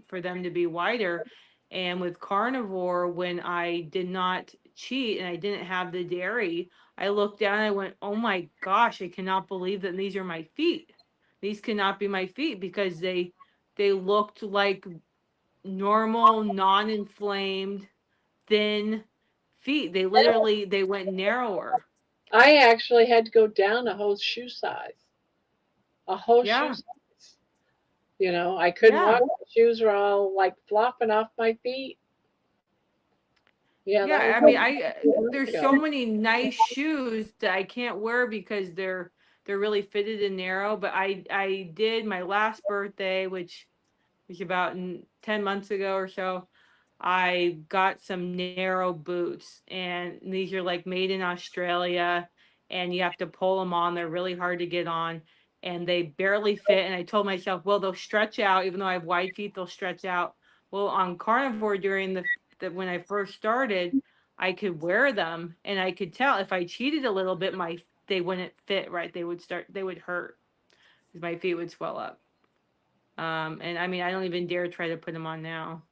for them to be wider. And with Carnivore, when I did not cheat and I didn't have the dairy, I looked down and I went, "Oh my gosh, I cannot believe that these are my feet. These cannot be my feet because they looked like normal, non-inflamed, thin feet. They went narrower." I actually had to go down a whole shoe size. A whole shoe Yeah. size. I couldn't walk. Yeah. The shoes were all like flopping off my feet. Yeah, that Yeah, was I mean, like 2 months there's ago. so many nice shoes that I can't wear because they're really fitted and narrow. But I did my last birthday, which was about 10 months ago or so. I got some narrow boots, and these are like made in Australia, and you have to pull them on. They're really hard to get on, and they barely fit. And I told myself, well, they'll stretch out, even though I have wide feet, they'll stretch out. Well, on Carnivore during the when I first started, I could wear them, and I could tell if I cheated a little bit, they wouldn't fit right. They would hurt because my feet would swell up. And I mean, I don't even dare try to put them on now.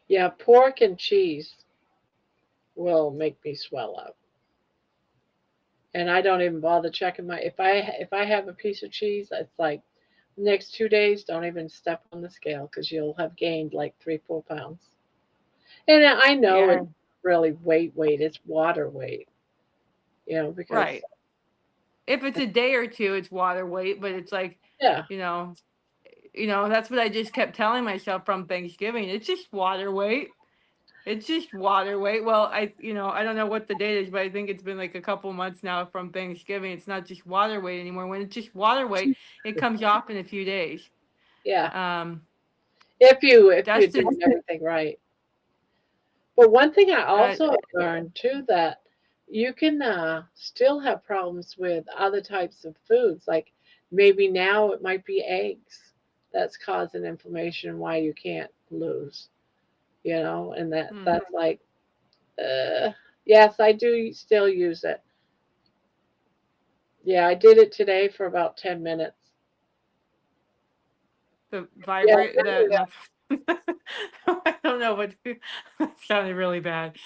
Yeah, pork and cheese will make me swell up. And I don't even bother checking my if I have a piece of cheese, it's like next 2 days, don't even step on the scale because you'll have gained like 3, 4 pounds. And I know Yeah, it's really weight, it's water weight, because right. If it's a day or two, it's water weight, but it's like, yeah, you know, that's what I just kept telling myself from Thanksgiving. It's just water weight. It's just water weight. Well, I don't know what the date is, but I think it's been like a couple months now from Thanksgiving. It's not just water weight anymore. When it's just water weight, it comes off in a few days. yeah. Um, If you're Dustin, doing everything right. But one thing I uh, also learned too that you can still have problems with other types of foods. Like maybe now it might be eggs that's causing inflammation why you can't lose. And hmm, that's like, uh, yes, I do still use it. Yeah, I did it today for about 10 minutes. the Yeah, vibrate, the not, I don't know what that sounded really bad.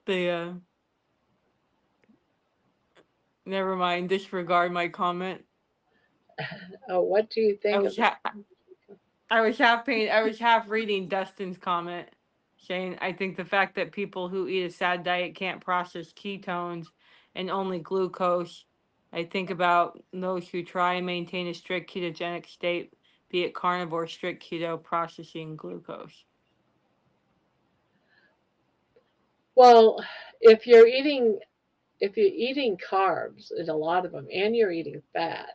The Never mind. Disregard my comment. oh, what do you I think of was it? ha- I was half reading Dustin's comment, saying I think the fact that people who eat a sad diet can't process ketones and only glucose. I think about those who try and maintain a strict ketogenic state, be it carnivore, strict keto, processing glucose. Well, if you're eating if you're eating carbs and a lot of them and you're eating fat,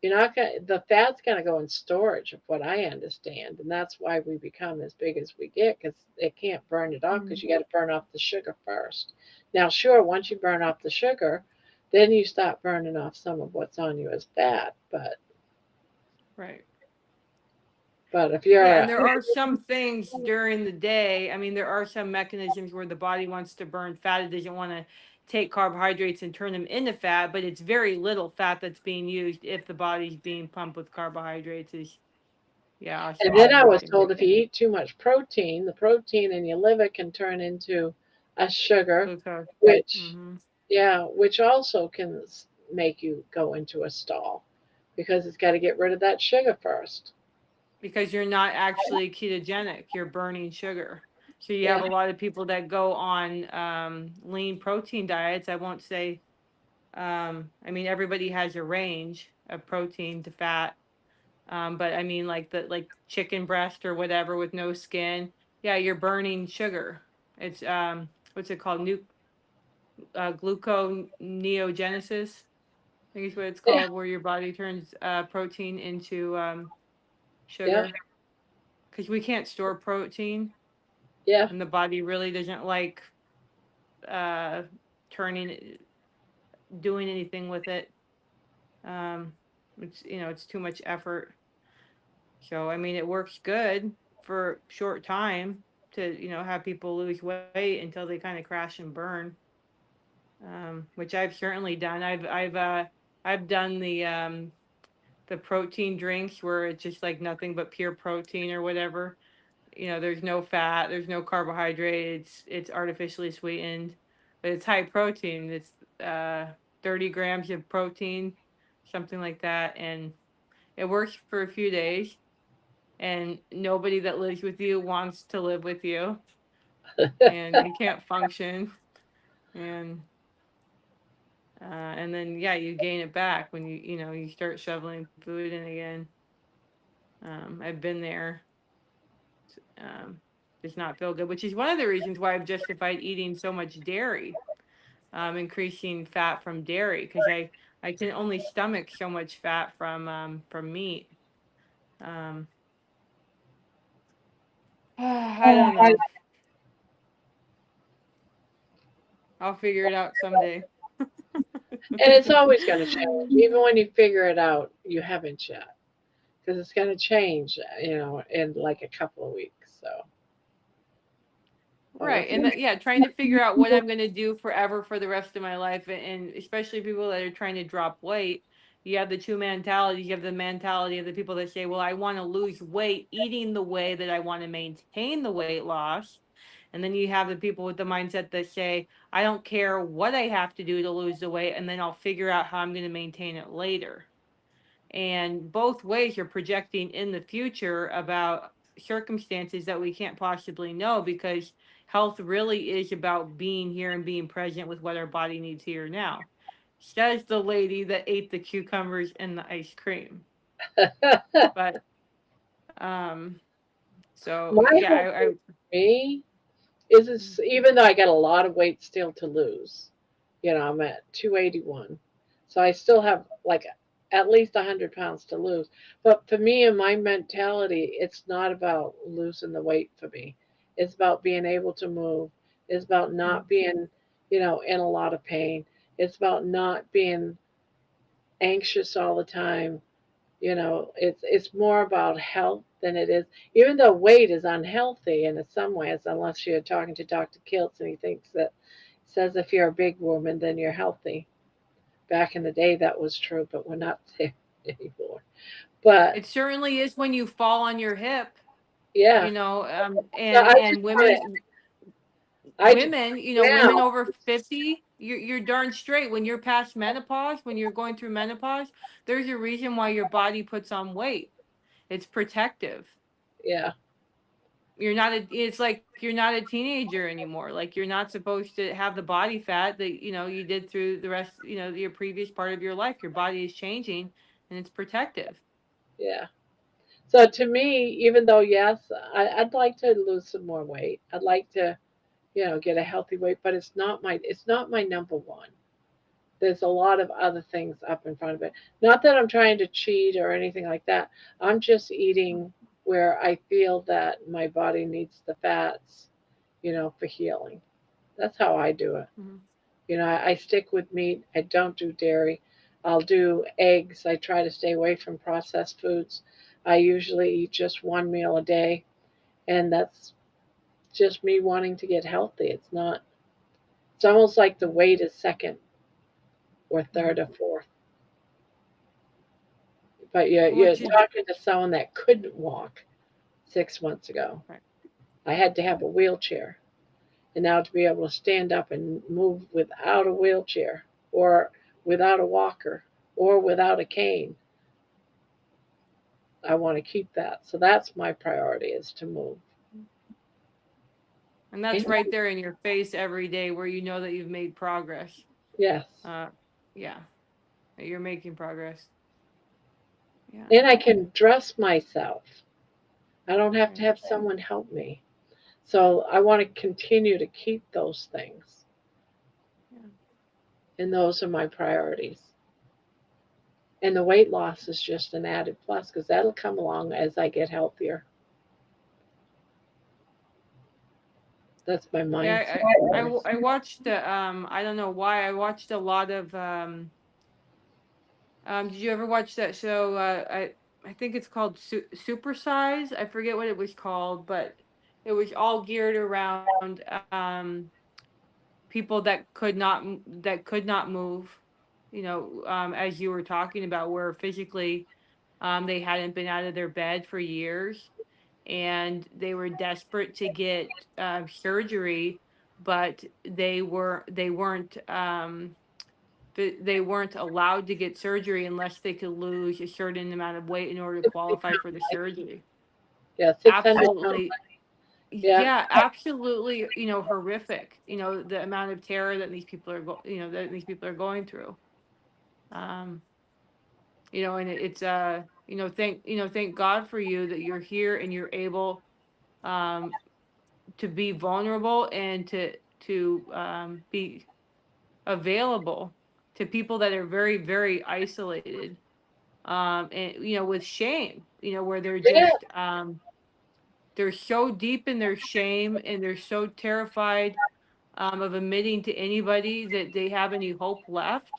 You're not gonna, the fat's gonna go in storage, of what I understand, and that's why we become as big as we get, because it can't burn it off, because Mm, you got to burn off the sugar first. Now, sure, once you burn off the sugar, then you start burning off some of what's on you as fat. right. But if you're Yeah, and there are some things during the day. I mean, there are some mechanisms where the body wants to burn fat. It doesn't want to take carbohydrates and turn them into fat, but it's very little fat that's being used if the body's being pumped with carbohydrates. Is yeah, also and then I was interesting. told if you eat too much protein, the protein in your liver can turn into a sugar, Glucose. which, Hmm. yeah, which also can make you go into a stall, because it's got to get rid of that sugar first. Because you're not actually ketogenic, you're burning sugar. So you Yeah, have a lot of people that go on lean protein diets. I won't say, I mean, everybody has a range of protein to fat. But I mean, like the like chicken breast or whatever with no skin. Yeah, you're burning sugar. It's what's it called? Gluconeogenesis. I think is what it's yeah, called, where your body turns protein into yeah, sugar. Because we can't store protein, yeah. and the body really doesn't like uh turning doing anything with it. Um, it's it's too much effort. So I mean, it works good for short time to have people lose weight until they kind of crash and burn. Which I've certainly done. I've done the protein drinks where it's just like nothing but pure protein or whatever. There's no fat, there's no carbohydrate. It's artificially sweetened, but it's high protein. It's uh 30 grams of protein, something like that, and it works for a few days. And nobody that lives with you wants to live with you, and you can't function. And then yeah, you gain it back when you start shoveling food in again. I've been there. um, does not feel good, which is one of the reasons why I've justified eating so much dairy, increasing fat from dairy, because I can only stomach so much fat from meat. Um, I don't know. I'll figure it out someday. And it's always going to change. Even when you figure it out, you haven't yet, because it's going to change, in like a couple of weeks. So, but Right. And yeah, trying to figure out what I'm going to do forever for the rest of my life. And especially people that are trying to drop weight. You have the two mentalities. You have the mentality of the people that say, well, I want to lose weight eating the way that I want to maintain the weight loss. And then you have the people with the mindset that say, I don't care what I have to do to lose the weight, and then I'll figure out how I'm going to maintain it later. And both ways are projecting in the future about circumstances that we can't possibly know, because health really is about being here and being present with what our body needs here now. Says the lady that ate the cucumbers and the ice cream. But so my yeah, whole I thing for me is, it's, even though I got a lot of weight still to lose, I'm at 281. So I still have like at least 100 pounds to lose. But for me and my mentality, it's not about losing the weight for me. It's about being able to move. It's about not being, in a lot of pain. It's about not being anxious all the time. It's more about health than it is, even though weight is unhealthy in some ways, unless you're talking to Dr. Kiltz and he thinks that, says if you're a big woman, then you're healthy. Back in the day, that was true, but we're not there anymore. But it certainly is when you fall on your hip, yeah, so and I just women, now, women over 50, you're darn straight. When you're past menopause, when you're going through menopause, there's a reason why your body puts on weight. It's protective. yeah, It's like you're not a teenager anymore. Like you're not supposed to have the body fat that, you did through the rest, your previous part of your life. Your body is changing, and it's protective. yeah. So to me, even though yes, I'd like to lose some more weight. I'd like to, get a healthy weight, but it's not my number one. there's a lot of other things up in front of it. Not that I'm trying to cheat or anything like that. I'm just eating where I feel that my body needs the fats, for healing. That's how I do it. Mhm. I stick with meat. I don't do dairy. I'll do eggs. I try to stay away from processed foods. I usually eat just one meal a day, and that's just me wanting to get healthy. It's almost like the weight is second or third Mhm. or fourth. But you're Which is talking to someone that couldn't walk 6 months ago. right. I had to have a wheelchair. And now to be able to stand up and move without a wheelchair or without a walker or without a cane, I want to keep that. So that's my priority is to move. And And that's right there in your face every day where you know that you've made progress. yes. Uh, yeah, that you're making progress. Yeah. And I can dress myself. I don't have to Right. have someone help me. So I want to continue to keep those things. Yeah. And those are my priorities. And the weight loss is just an added plus because that'll come along as I get healthier. That's my Yeah, mindset. I watched I don't know why I watched a lot of did you ever watch that show I think it's called Super Size. I forget what it was called, but it was all geared around people that could not move, as you were talking about, where physically they hadn't been out of their bed for years and they were desperate to get surgery, but they weren't allowed to get surgery unless they could lose a certain amount of weight in order to qualify for the surgery. Yeah, 600 pounds. Absolutely. Yeah, Yeah, absolutely, horrific, the amount of terror that these people are going through. Um, and it's thank God for you that you're here and you're able um to be vulnerable and to be available to people that are very, very isolated. And with shame, where yeah, they're so deep in their shame and they're so terrified of admitting to anybody that they have any hope left.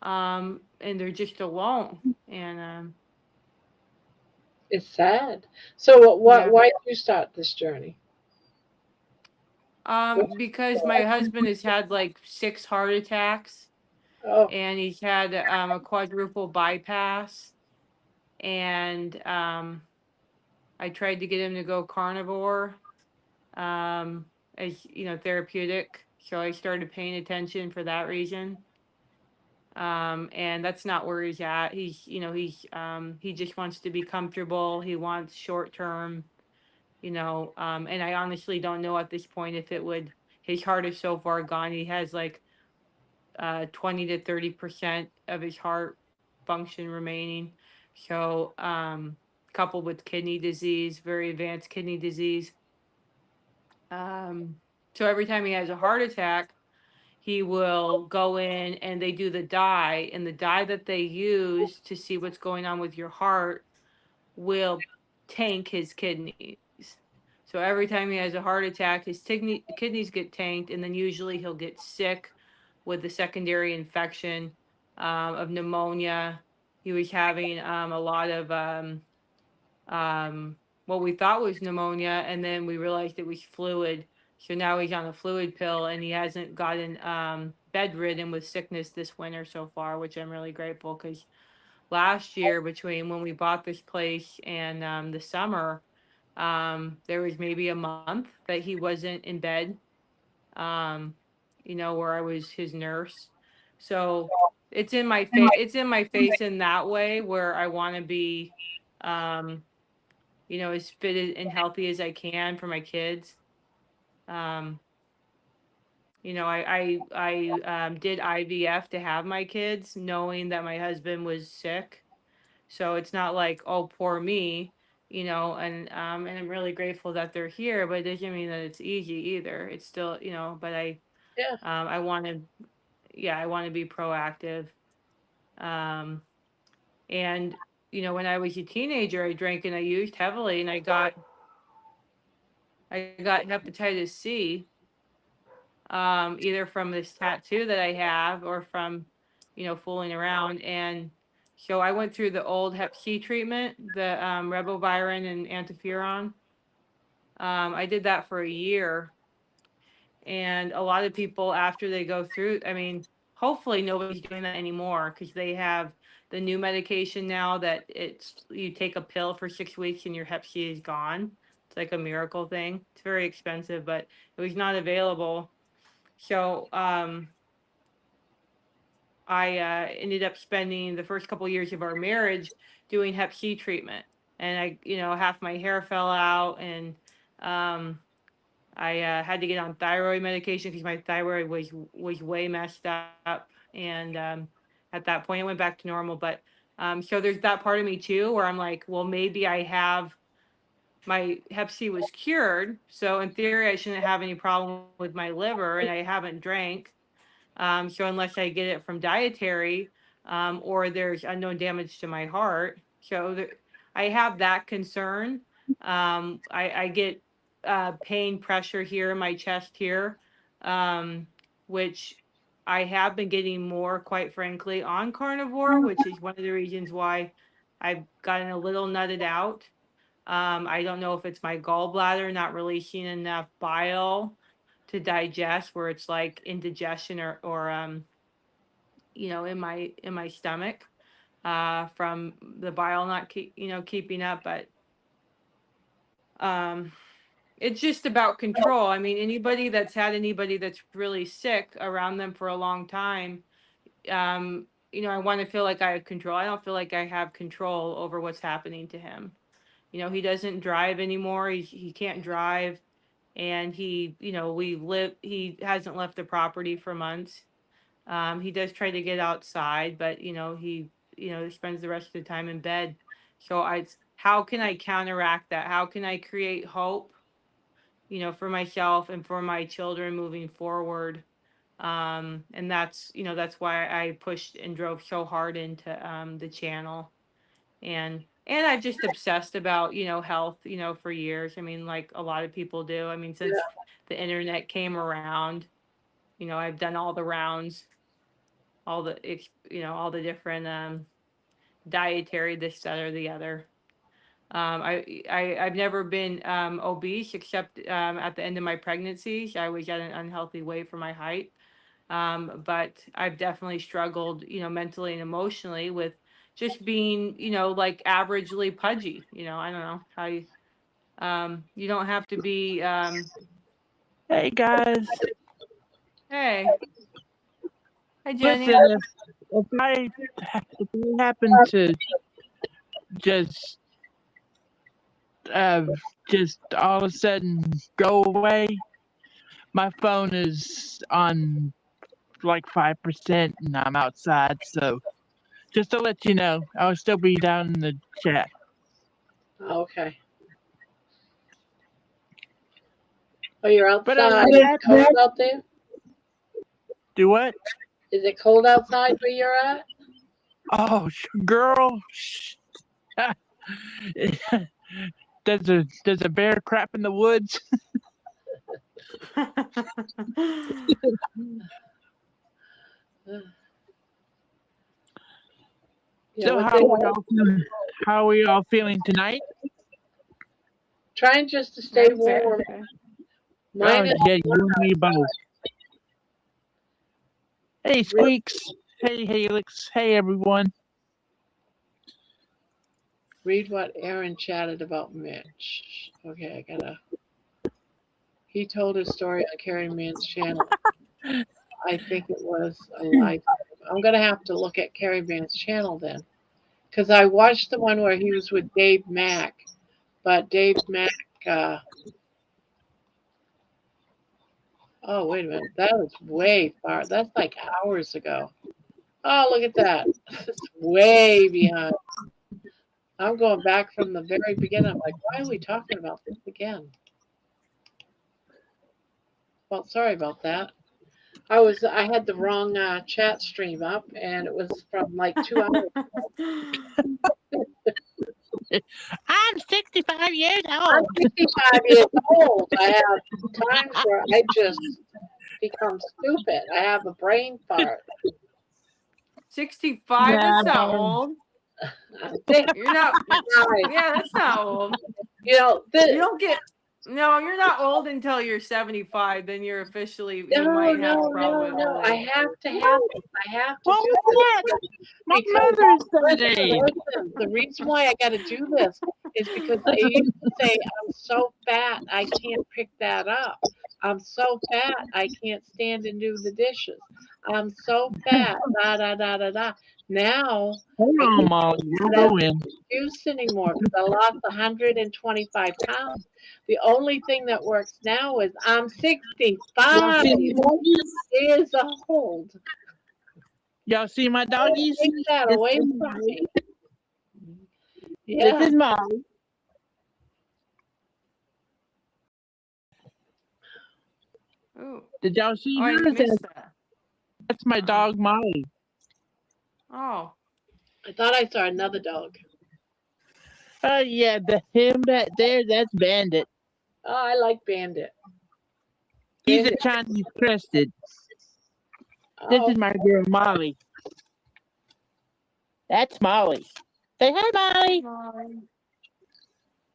And they're just alone. And it's sad. So yeah. why did you start this journey? What's Because my husband has had like 6 heart attacks oh, and he's had a quadruple bypass. And I tried to get him to go carnivore, as therapeutic. So I started paying attention for that reason. And that's not where he's at. He just wants to be comfortable. He wants short term, and I honestly don't know at this point if it would. His heart is so far gone. He has like 20 to 30% of his heart function remaining. So, coupled with kidney disease, very advanced kidney disease. Um, so every time he has a heart attack, he will go in and they do the dye, and the dye that they use to see what's going on with your heart will tank his kidneys. So every time he has a heart attack, his kidneys get tanked, and then usually he'll get sick with the secondary infection of pneumonia. He was having a lot of what we thought was pneumonia, and then we realized it was fluid. So now he's on a fluid pill, and he hasn't gotten bedridden with sickness this winter so far, which I'm really grateful because last year, between when we bought this place and the summer, there was maybe a month that he wasn't in bed, um, where I was his nurse. So it's in my face in that way where I want to be, um, as fit and healthy as I can for my kids. Um, I did IVF to have my kids, knowing that my husband was sick. So it's not like, oh, poor me, and I'm really grateful that they're here, but it doesn't mean that it's easy either. It's still, but yeah. I wanted, yeah, I want to be proactive. Um, and when I was a teenager, I drank and I used heavily, and I got hepatitis C, either from this tattoo that I have or from, fooling around. And so I went through the old Hep C treatment, the ribavirin and interferon. I did that for a year. And a lot of people, after they go through, I mean, hopefully nobody's doing that anymore, because they have the new medication now that you take a pill for 6 weeks and your Hep C is gone. It's like a miracle thing. It's very expensive, but it was not available. So I ended up spending the first couple years of our marriage doing Hep C treatment, and half my hair fell out, and I had to get on thyroid medication because my thyroid was way messed up, and at that point it went back to normal. But so there's that part of me too, where I'm like, well, maybe my Hep C was cured, so in theory I shouldn't have any problem with my liver, and I haven't drank. So unless I get it from dietary, or there's unknown damage to my heart, so I have that concern. I get pain, pressure here in my chest here, which I have been getting more, quite frankly, on Carnivore, which is one of the reasons why I've gotten a little nutted out. I don't know if it's my gallbladder not releasing enough bile to digest, where it's like indigestion, or in my stomach, from the bile not keeping up. But it's just about control. I mean, anybody that's had anybody that's really sick around them for a long time, I want to feel like I have control. I don't feel like I have control over what's happening to him. He doesn't drive anymore. He can't drive. And he hasn't left the property for months. He does try to get outside, but he spends the rest of the time in bed. So how can I counteract that? How can I create hope, for myself and for my children moving forward? And that's why I pushed and drove so hard into the channel. And I've just obsessed about, health, for years. I mean, like a lot of people do. I mean, since the internet came around, I've done all the rounds, all the different dietary, this, that, or the other. I've never been obese, except at the end of my pregnancies. I was at an unhealthy weight for my height. But I've definitely struggled, mentally and emotionally with just being, like averagely pudgy. I don't know how you don't have to be. Hey guys, Hey, hi Jenny. listen, if I happen to just just all of a sudden go away, my phone is on like 5% and I'm outside, so just to let you know, I'll still be down in the chat. Okay. Oh, you're But outside. Is it cold out there? Do what? Is it cold outside where you're at? Oh, girl. There's a bear crap in the woods. Yeah, So how are we all feeling tonight? trying just to stay warm. Okay. Oh, yeah, you and me both. Hey, Squeaks. Hey, Helix. Hey, everyone. Read what Aaron chatted about Mitch. Okay, he told his story on Carrie Mann's channel. I think it was a live. I'm gonna have to look at Carrie Mann's channel then, because I watched the one where he was with Dave Mack, but Dave Mack. Oh, wait a minute. That was way far. That's like hours ago. Oh, look at that. It's way behind. I'm going back from the very beginning. I'm like, why are we talking about this again? Well, sorry about that. I had the wrong chat stream up, and it was from like 2 hours. I'm 65 years I'm old. 65 years old. I have times where I just become stupid. I have a brain fart. 65, that's not old. I'm You're not, 65. yeah, that's not old. You know, You don't get, no, you're not old until you're 75. Then you're officially, you no, might have a no, problem no, with no. I old. have to have it. I have to What do was this that? My because mother's that listen, age. listen. The reason why I got to do this is because I used to say I'm so fat I can't pick that up. I'm so fat I can't stand and do the dishes. I'm so fat. Da da da da da. Now Hold I on, can't Molly. We'll get go in. juice anymore because I lost 125 pounds. The only thing that works now is I'm Y'all 65 see my doggies? years old. Y'all see my Don't doggies? take that This away is from Molly. me. This Yeah. is Molly. Oh, Did y'all see I hers? missed that. That's my dog, Molly. Oh, I thought I saw another dog. Oh, yeah, him back there, that's Bandit. Oh, I like Bandit. He's a Bandit. Chinese crested. This Oh, is my girl, Molly. That's Molly. Say hi, Molly. Molly.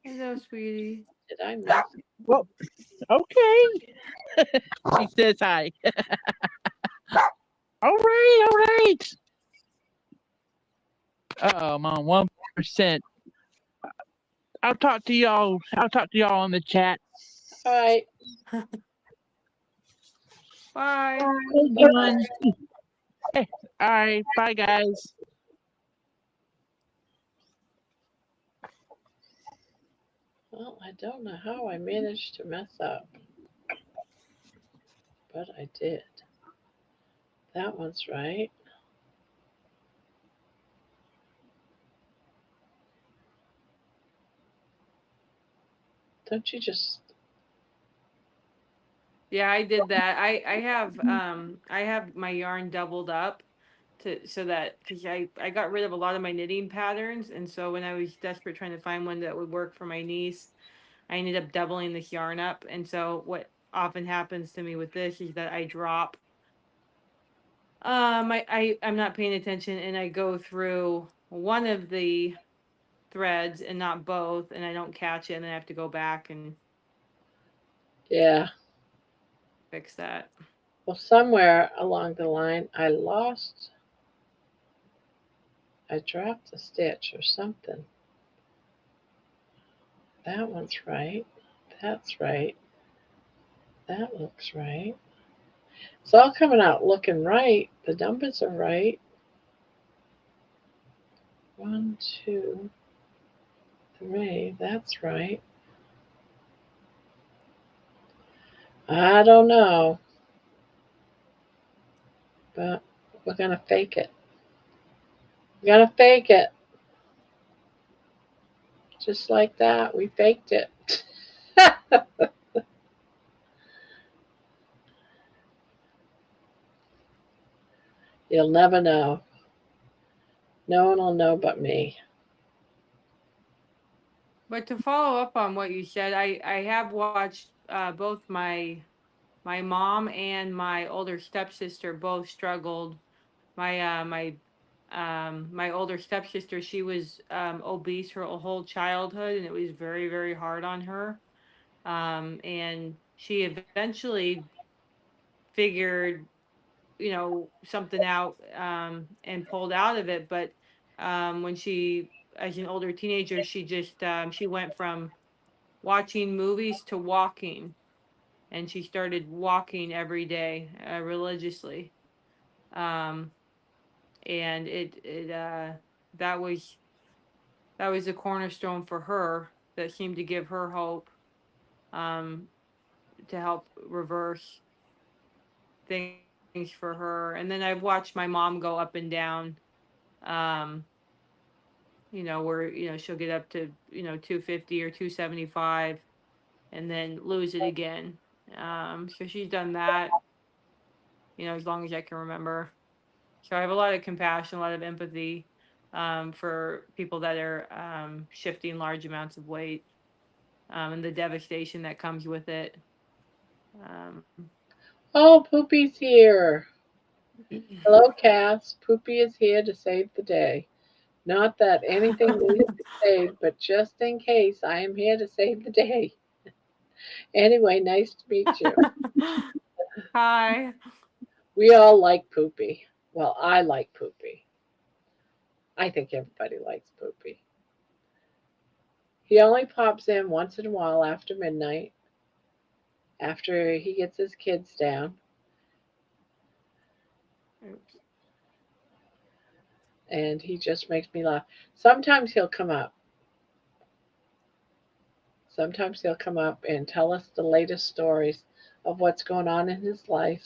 Hello, sweetie. did I miss? Well, okay. She says hi. All right. Oh, I'm on 1%. I'll talk to y'all. I'll talk to y'all on the chat. All right. Bye. Hey, John. Hey, all right. Bye, guys. Well, I don't know how I managed to mess up, but I did. That one's right. Don't you just? Yeah, I did that. I have my yarn doubled up to so that because I got rid of a lot of my knitting patterns, and so when I was desperate trying to find one that would work for my niece, I ended up doubling this yarn up. And so what often happens to me with this is that I drop I'm not paying attention and I go through one of the threads and not both, and I don't catch it, and then I have to go back and Yeah. fix that. Well, somewhere along the line, I lost. I dropped a stitch or something. That one's right. That's right. That looks right. It's all coming out looking right. The numbers are right. 1, 2, 3. That's right. I don't know, but we're gonna fake it. We're gonna fake it. Just like that, we faked it. You'll never know. No one will know but me. But to follow up on what you said, I have watched both my mom and my older stepsister both struggled. My older stepsister, she was obese her whole childhood, and it was very, very hard on her. And she eventually figured, something out, and pulled out of it. But when she, as an older teenager, she just she went from watching movies to walking, and she started walking every day religiously. Um, and that was that was a cornerstone for her that seemed to give her hope, um, to help reverse things for her. And then I've watched my mom go up and down, um, where, she'll get up to, 250 or 275 and then lose it again. So she's done that. as long as I can remember. So I have a lot of compassion, a lot of empathy for people that are shifting large amounts of weight and the devastation that comes with it. Um, Oh, Poopy's here. Hello, Cass. Poopy is here to save the day. Not that anything needed to be saved, but just in case, I am here to save the day. Anyway, nice to meet you. Hi. We all like Poopy. Well, I like Poopy. I think everybody likes Poopy. He only pops in once in a while after midnight, after he gets his kids down, Oops. and he just makes me laugh. Sometimes he'll come up. Sometimes he'll come up and tell us the latest stories of what's going on in his life.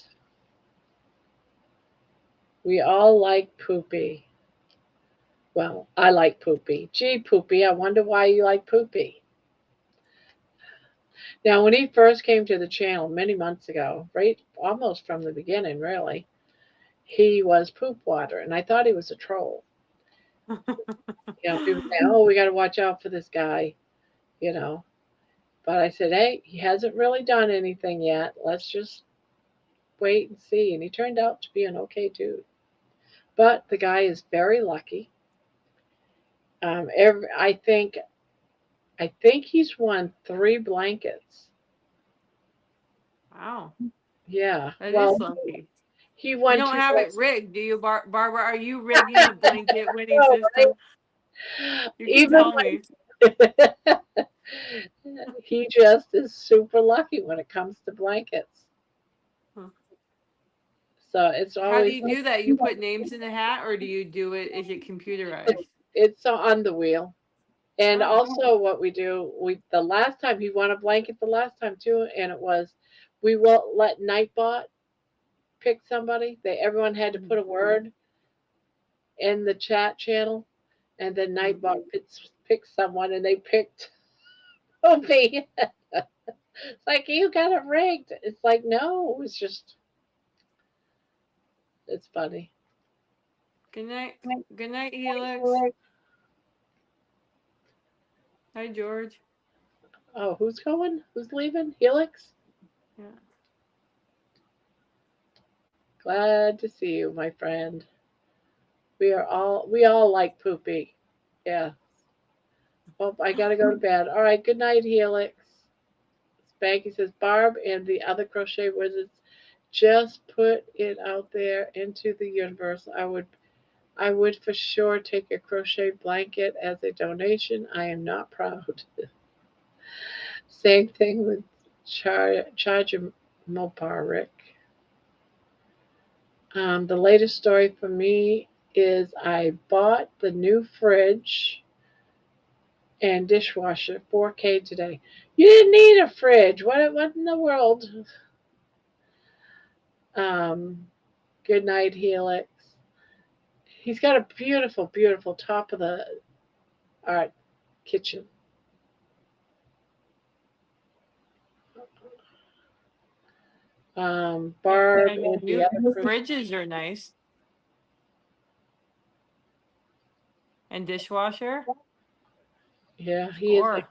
We all like Poopy. Well, I like Poopy. Gee, Poopy, I wonder why you like Poopy. Now, when he first came to the channel many months ago, right almost from the beginning, really, he was Poop Water, and I thought he was a troll. People say, "Oh, we got to watch out for this guy," you know. But I said, "Hey, he hasn't really done anything yet. Let's just wait and see." And he turned out to be an okay dude. But the guy is very lucky. I think he's won 3 blankets. Wow, Yeah. that Well, is lucky. he You won don't two have it blankets. rigged, do you, Barbara? Are you rigging the blanket winning Oh, system? right? You can Even tell me. when he just is super lucky when it comes to blankets. Huh. So it's How do always you do that? You put names in the hat, or do you do it? Is it it's computerized? it's on the wheel. And Oh, also what we do, we the last time he won a blanket the last time too, and it was we will let Nightbot pick somebody. Everyone had to put a word in the chat channel, and then mm. Nightbot picked someone, and they picked Opie. It's like you got it rigged. It's like no, it's just it's funny. Good night. Good night, Helix. Hi, George. Oh, who's going? Who's leaving? Helix? Yeah. Glad to see you, my friend. We all like Poopy. Yeah. Oh, I gotta go to bed. All right, good night, Helix. Spanky says Barb and the other crochet wizards just put it out there into the universe. I would for sure take a crochet blanket as a donation. I am not proud. Same thing with Charger Mopar Rick. The latest story for me is I bought the new fridge and dishwasher 4K today. You didn't need a fridge. What in the world? Um, Good night, Helix. He's got a beautiful, beautiful top of the art kitchen. Barb And and the new other Chris. fridges are nice. And dishwasher. Yeah, he is in Score.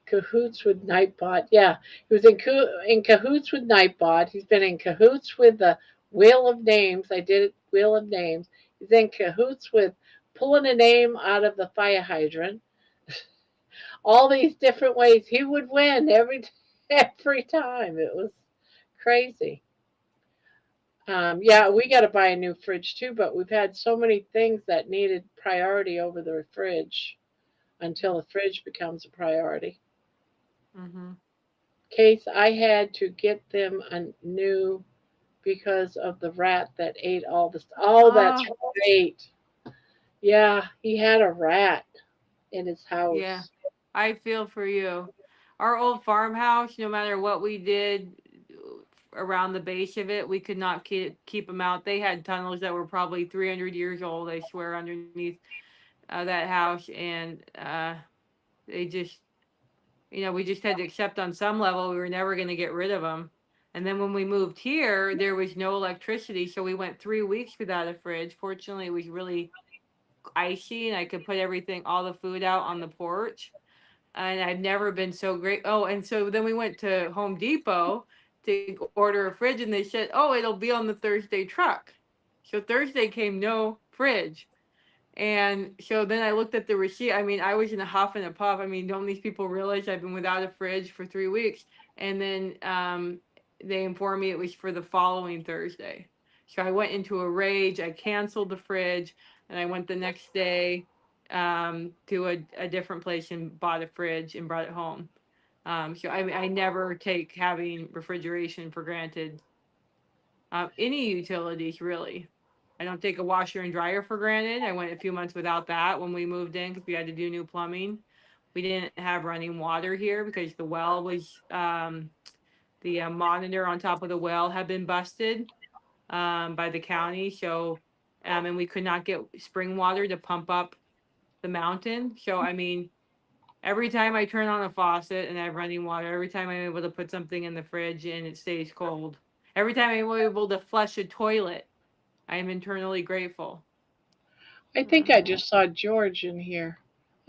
cahoots with Nightbot. Yeah, he was in cahoots with Nightbot. He's been in cahoots with the Wheel of Names. I did it, Wheel of Names. He's in cahoots with pulling a name out of the fire hydrant. All these different ways he would win every time. It was crazy. Yeah, we got to buy a new fridge too, but we've had so many things that needed priority over the fridge until the fridge becomes a priority. Mm-hmm. Case I had to get them a new because of the rat that ate all the. Oh, that's Oh, right. Yeah, he had a rat in his yeah. house. I feel for you. Our old farmhouse, no matter what we did around the base of it, we could not keep them out. They had tunnels that were probably 300 years old, I swear, underneath that house. And they just, we just had to accept on some level we were never going to get rid of them. And then when we moved here, there was no electricity, so we went 3 weeks without a fridge. Fortunately, it was really icy, and I could put everything, all the food out on the porch. And I've never been so great. Oh, and so then we went to Home Depot to order a fridge, and they said, "Oh, it'll be on the Thursday truck." So Thursday came no fridge. And so then I looked at the receipt. I mean, I was in a huff and a puff. I mean, don't these people realize I've been without a fridge for 3 weeks? And then they informed me it was for the following Thursday. So I went into a rage. I canceled the fridge, and I went the next day to a different place and bought a fridge and brought it home. So I never take having refrigeration for granted. Any utilities, really. I don't take a washer and dryer for granted. I went a few months without that when we moved in because we had to do new plumbing. We didn't have running water here because the well was, the monitor on top of the well had been busted by the county. So, and we could not get spring water to pump up the mountain. So, I mean, every time I turn on a faucet and I have running water, every time I'm able to put something in the fridge and it stays cold, every time I'm able to flush a toilet, I am internally grateful. I think I just saw George in here.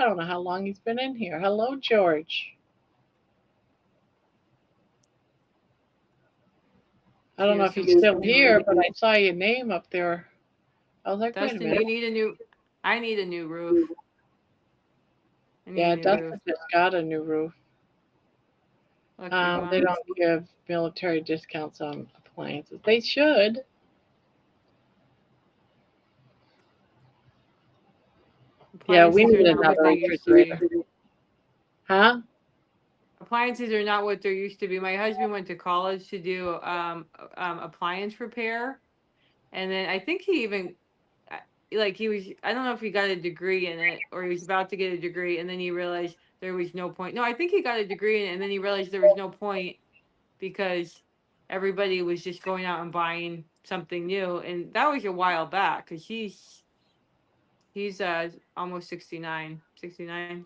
I don't know how long he's been in here. Hello, George. I don't know Here's if some he's still new here, roof. but I saw your name up there. I was like, wait a Dustin, minute. you need a new. I need a new roof. I need a Yeah, new roof. Dustin just got a new roof. Lucky They bum. don't give military discounts on appliances. They should. Yeah, we Appliances are need not what another they used to be. refrigerator. Huh? Appliances are not what they used to be. My husband went to college to do appliance repair, and then I think he even like he was. I don't know if he got a degree in it or he was about to get a degree, and then he realized there was no point. No, I think he got a degree in it, and then he realized there was no point because everybody was just going out and buying something new, and that was a while back because he's almost 69.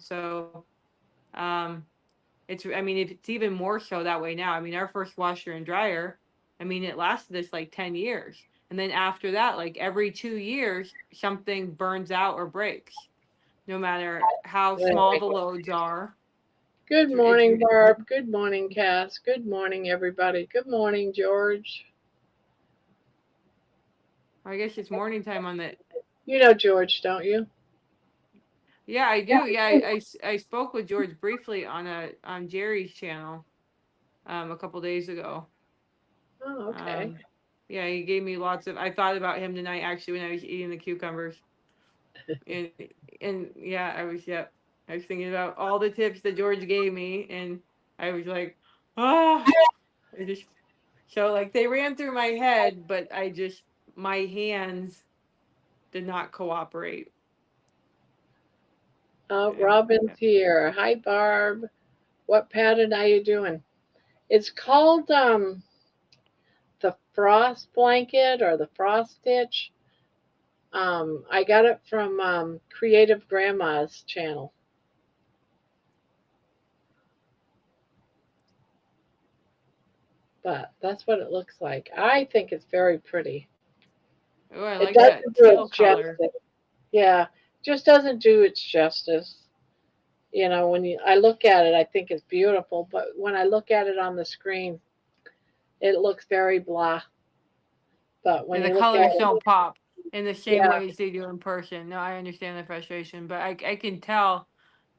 So um it's, I mean, it's even more so that way now. I mean, our first washer and dryer, I mean, it lasted us like 10 years, and then after that, like every 2 years something burns out or breaks, no matter how small Anyway. the loads are. Good It's morning, Barb. Good morning, Cass. Good morning, everybody. Good morning, George. I guess it's morning time on the. You know George, don't you? Yeah, I do. Yeah, I spoke with George briefly on Jerry's channel a couple days ago. Oh, okay. Yeah, he gave me lots of. I thought about him tonight actually when I was eating the cucumbers, and and yeah, I was thinking about all the tips that George gave me, and I was like, ah, I just so like they ran through my head, but my hands did not cooperate. Yeah. Robin's here. Hi, Barb. What pattern are you doing? It's called the frost blanket or the frost stitch. I got it from Creative Grandma's channel. But that's what it looks like. I think it's very pretty. Oh, I It like that doesn't do teal its color. justice. Yeah, just doesn't do its justice. You know, I look at it, I think it's beautiful, but when I look at it on the screen, it looks very blah. But when Yeah, the you look at colors it, don't pop in the same yeah, ways they do in person. No, I understand the frustration, but I can tell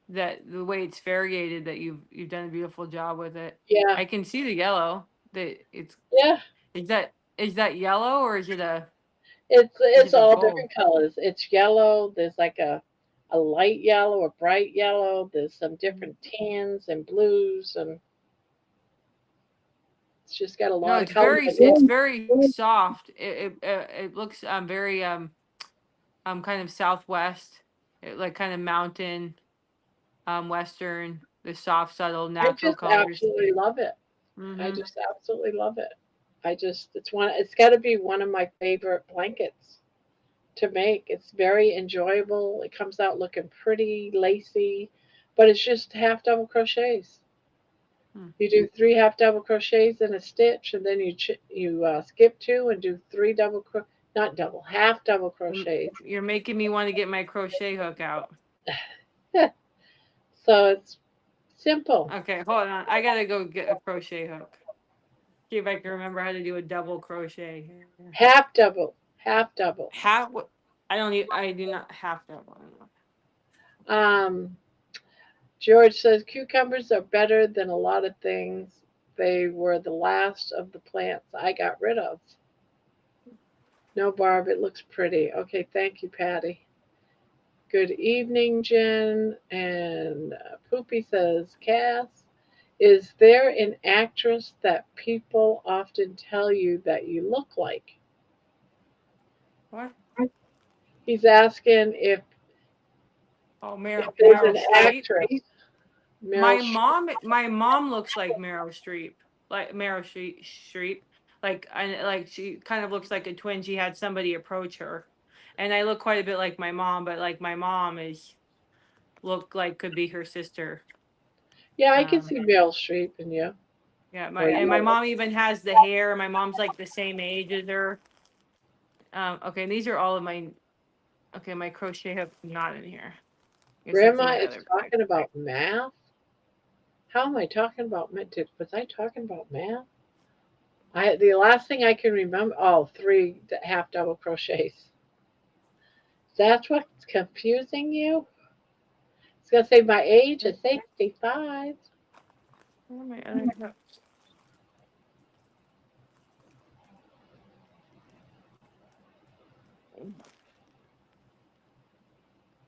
that the way it's variegated that you've done a beautiful job with it. yeah, I can see the yellow. That it's yeah. is that yellow or is It's it a all gold? different colors. It's yellow. There's like a light yellow, a bright yellow. There's some different tans and blues, and it's just got a No, lot of colors. it's very soft. It looks very kind of southwest, like kind of mountain, western, the soft subtle I natural just colors. absolutely love it. I Mhm. just absolutely love it. It's got to be one of my favorite blankets to make. It's very enjoyable. It comes out looking pretty lacy, but it's just half double crochets. You do 3 half double crochets in a stitch, and then you skip 2 and do 3 not double, half double crochets. You're making me want to get my crochet hook out. So it's simple. Okay, hold on. I gotta go get a crochet hook. See if I can remember how to do a double crochet here. Half double, half double. Half. I don't need. I do not half double. Um, George says cucumbers are better than a lot of things. They were the last of the plants I got rid of. No, Barb, it looks pretty. Okay, thank you, Patty. Good evening, Jen. And Poopy says, Cass, is there an actress that people often tell you that you look like? What? He's asking if Oh, there's Meryl an Streep. actress. Meryl Streep. My mom looks like Meryl Streep, Streep. Like she kind of looks like a twin. She had somebody approach her, and I look quite a bit like my mom, but like my mom is look like could be her sister. Yeah, I can Um, see Meryl Streep in you. yeah, Or my you. mom even has the hair. My mom's like the same age as her. Okay, and these are all of my. Okay, my crochet hook not in here. I guess that's in Grandma my is other bag. talking about math. How am I talking about math? Was I talking about math? The last thing I can remember. Oh, 3 half double crochets. That's what's confusing you. It's gonna say my age is 65. Where are my other hooks?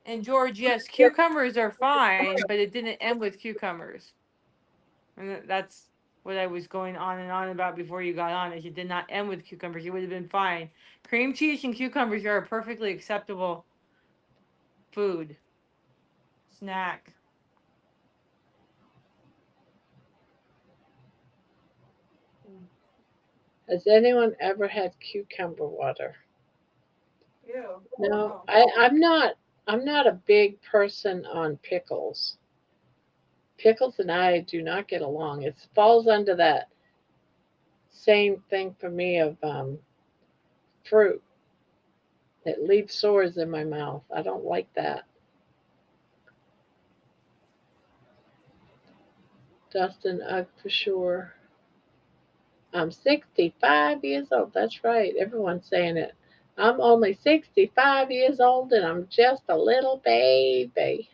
And George, yes, cucumbers are fine, but it didn't end with cucumbers. And that's what I was going on and on about before you got on. Is it did not end with cucumbers. It would have been fine. Cream cheese and cucumbers are a perfectly acceptable food snack. Has anyone ever had cucumber water? Ew. No, No. I'm not. I'm not a big person on pickles. Pickles and I do not get along. It falls under that same thing for me of fruit. It leaves sores in my mouth. I don't like that. Dustin, for sure. I'm 65 years old. That's right. Everyone's saying it. I'm only 65 years old and I'm just a little baby.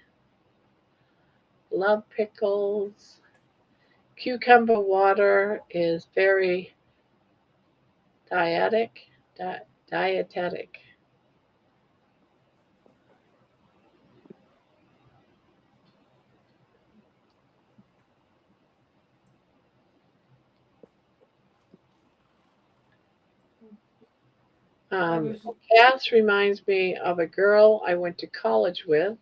Love pickles. Cucumber water is very dietic. Dietetic. I Um, was Cass reminds me of a girl I went to college with.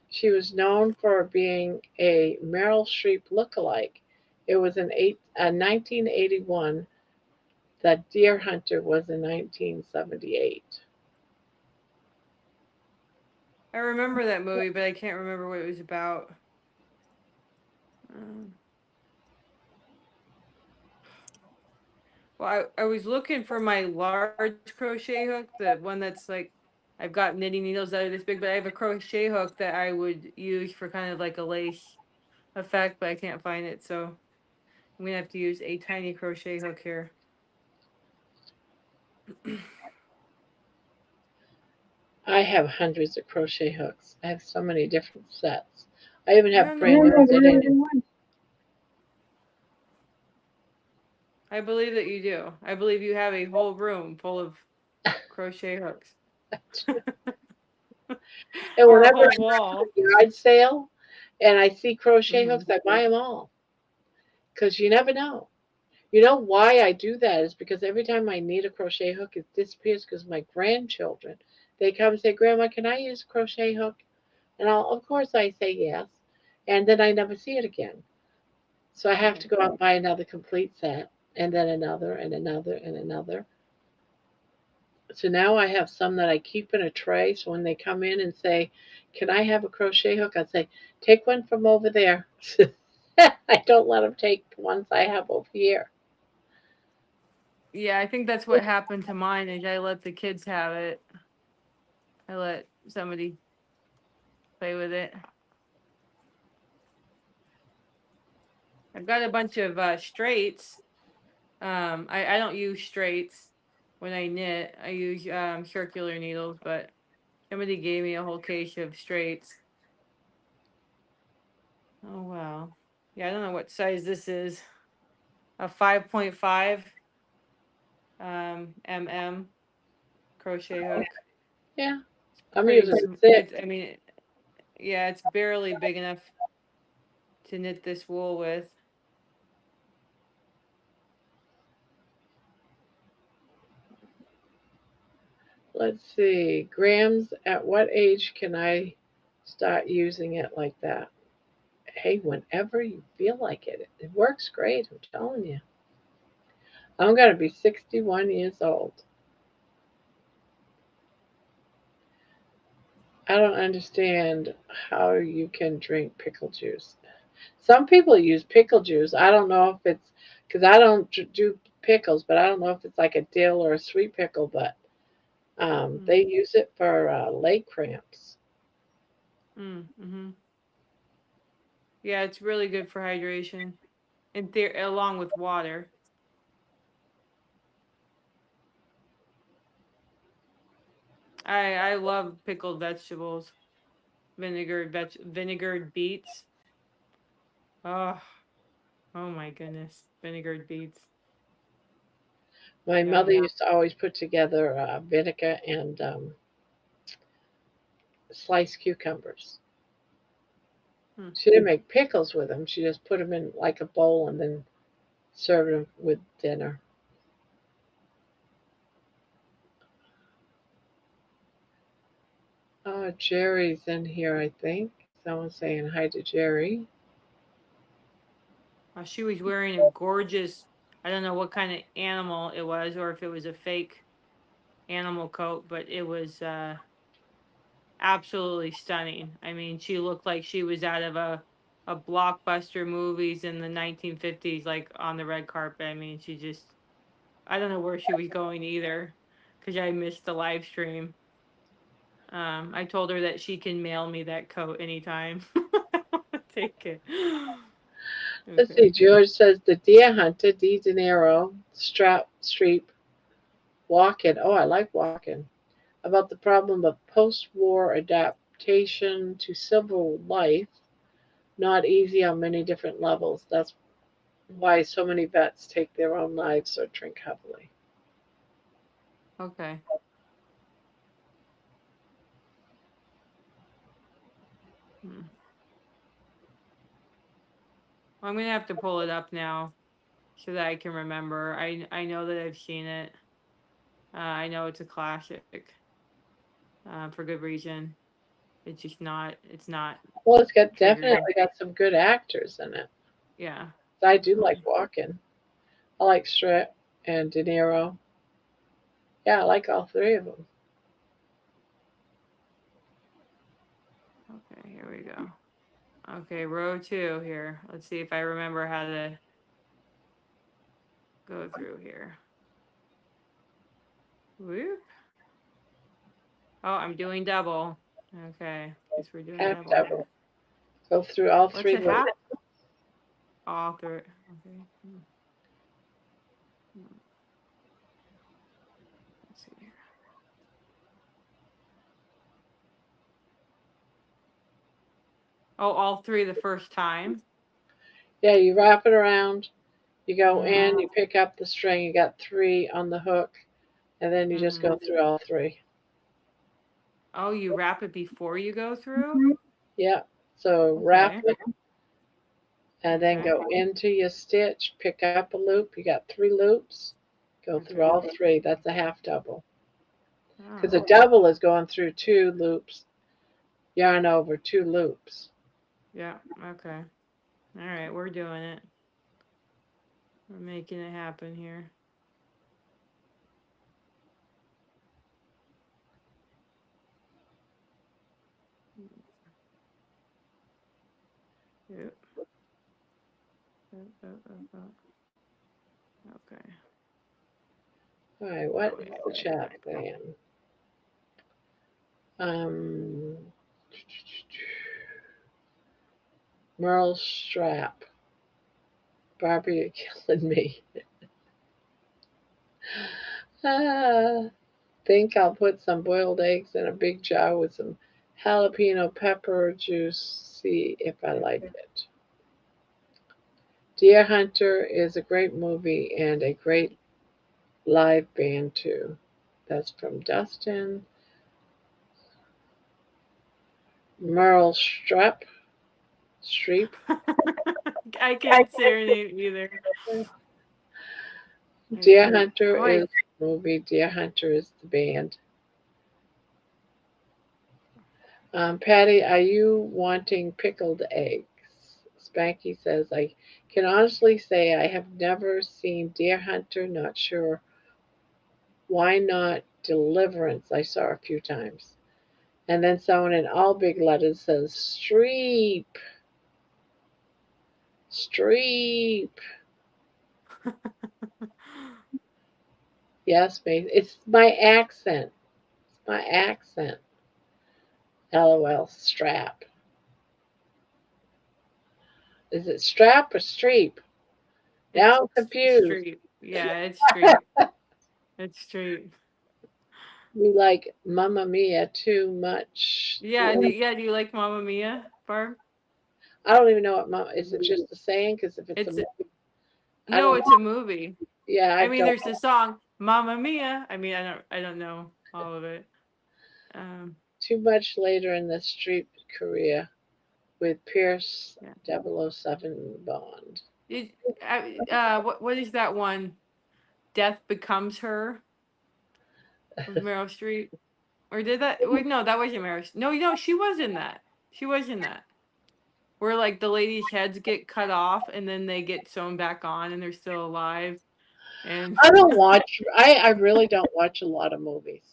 She was known for being a Meryl Streep lookalike. It was 1981. That Deer Hunter was in 1978. I remember that movie, but I can't remember what it was about. Um, well, I was looking for my large crochet hook, the one that's like, I've got knitting needles that are this big, but I have a crochet hook that I would use for kind of like a lace effect, but I can't find it, so I'm gonna have to use a tiny crochet hook here. I have hundreds of crochet hooks. I have so many different sets. I even I have don't brand know. new knitting. I believe that you do. I believe you have a whole room full of crochet hooks. And Or a whenever whole I go to wall. a yard sale and I see crochet Hmm. hooks, I buy them all because you never know. You know why I do that is because every time I need a crochet hook, it disappears because my grandchildren, they come and say, Grandma, can I use a crochet hook? And of course, I say yes. And then I never see it again. So I have to go out and buy another complete set and then another and another and another. So now I have some that I keep in a tray. So when they come in and say, Can I have a crochet hook? I say, Take one from over there. I don't let them take the ones I have over here. Yeah, I think that's what happened to mine is I let the kids have it. I let somebody play with it. I've got a bunch of straights. I don't use straights when I knit. I use circular needles, but somebody gave me a whole case of straights. Oh wow. Yeah, I don't know what size this is. A 5.5 mm crochet hook. Yeah, It's I'm pretty using it's 6. I mean yeah, it's barely big enough to knit this wool with. Let's see. Grams, at what age can I start using it like that? Hey, whenever you feel like it. It works great, I'm telling you. I'm going to be 61 years old. I don't understand how you can drink pickle juice. Some people use pickle juice. I don't know if it's because I don't do pickles, but I don't know if it's like a dill or a sweet pickle, but Mm. they use it for leg cramps. Mm-hmm. Yeah, it's really good for hydration. And along with water. I love pickled vegetables. Vinegared beets. Oh, oh my goodness. Vinegared beets. My mother Yum. used to always put together vinegar and sliced cucumbers. Hmm. She didn't make pickles with them. She just put them in like a bowl and then served them with dinner. Oh, Jerry's in here, I think. Someone's saying hi to Jerry. She was wearing a gorgeous, I don't know what kind of animal it was or if it was a fake animal coat, but it was absolutely stunning. I mean, she looked like she was out of a blockbuster movies in the 1950s, like on the red carpet. I mean, she just, I don't know where she was going either, because I missed the live stream. I told her that she can mail me that coat anytime. Take it. Let's Okay. see. George says the deer hunter, D. De Niro, Streep, walking. Oh, I like walking. About the problem of post-war adaptation to civil life, not easy on many different levels. That's why so many vets take their own lives or drink heavily. Okay. Hmm. Well, I'm gonna have to pull it up now so that I can remember. I know that I've seen it. I know it's a classic. For good reason. It's just not. It's not Well, it's got triggering. definitely got some good actors in it. Yeah, I do like absolutely. walking. I like Strip and De Niro. Yeah, I like all three of them. Okay, here we go. Okay, row 2 here. Let's see if I remember how to go through here. Whoop. Oh, I'm doing double. Okay, guess we're doing Half double double. here. Go through all What's three it loops. half? All through it. Okay. Let's see here. Oh, all three the first time. Yeah, you wrap it around. You go Mm-hmm. in. You pick up the string. You got 3 on the hook, and then you just Mm-hmm. go through all 3. Oh, you wrap it before you go through? Yeah. So wrap Okay. it and then Okay. go into your stitch. Pick up a loop. You got 3 loops. Go through Okay. all 3. That's a half double. Because Oh, a double is going through 2 loops, yarn over 2 loops. yeah. Okay. All right, we're doing it. We're making it happen here. Yep. Okay. All right, what is the chat saying? Merle Strap. Barbie, you're killing me. Think I'll put some boiled eggs in a big jar with some jalapeno pepper juice, see if I like it. Deer Hunter is a great movie and a great live band too. That's from Dustin. Merle Streep. I can't say her name either. Deer Hunter Oh, is the movie. Deer Hunter is the band. Patty, are you wanting pickled eggs? Spanky says, I can honestly say I have never seen Deer Hunter, not sure. Why not Deliverance? I saw a few times. And then someone in all big letters says, Streep. Streep. Yes, mate. It's my accent. It's my accent. LOL. Strap. Is it strap or streep? Now I'm confused. Street. Yeah, it's street. It's street. We like Mamma Mia too much. Yeah, do you like Mamma Mia, Barb? I don't even know what Mama is. It just a saying? Because if it's a It's movie, I no, don't. it's a movie. Yeah, I I mean, don't. there's the song Mamma Mia. I mean, I don't know all of it. Too much later in the street career with Pierce Yeah. 007 Bond. It, what is that one? Death Becomes Her with Meryl Streep. Or did that? Wait, no, that wasn't Meryl. No, she was in that. She was in that. Where like the ladies' heads get cut off and then they get sewn back on and they're still alive. And I don't watch. I really don't watch a lot of movies.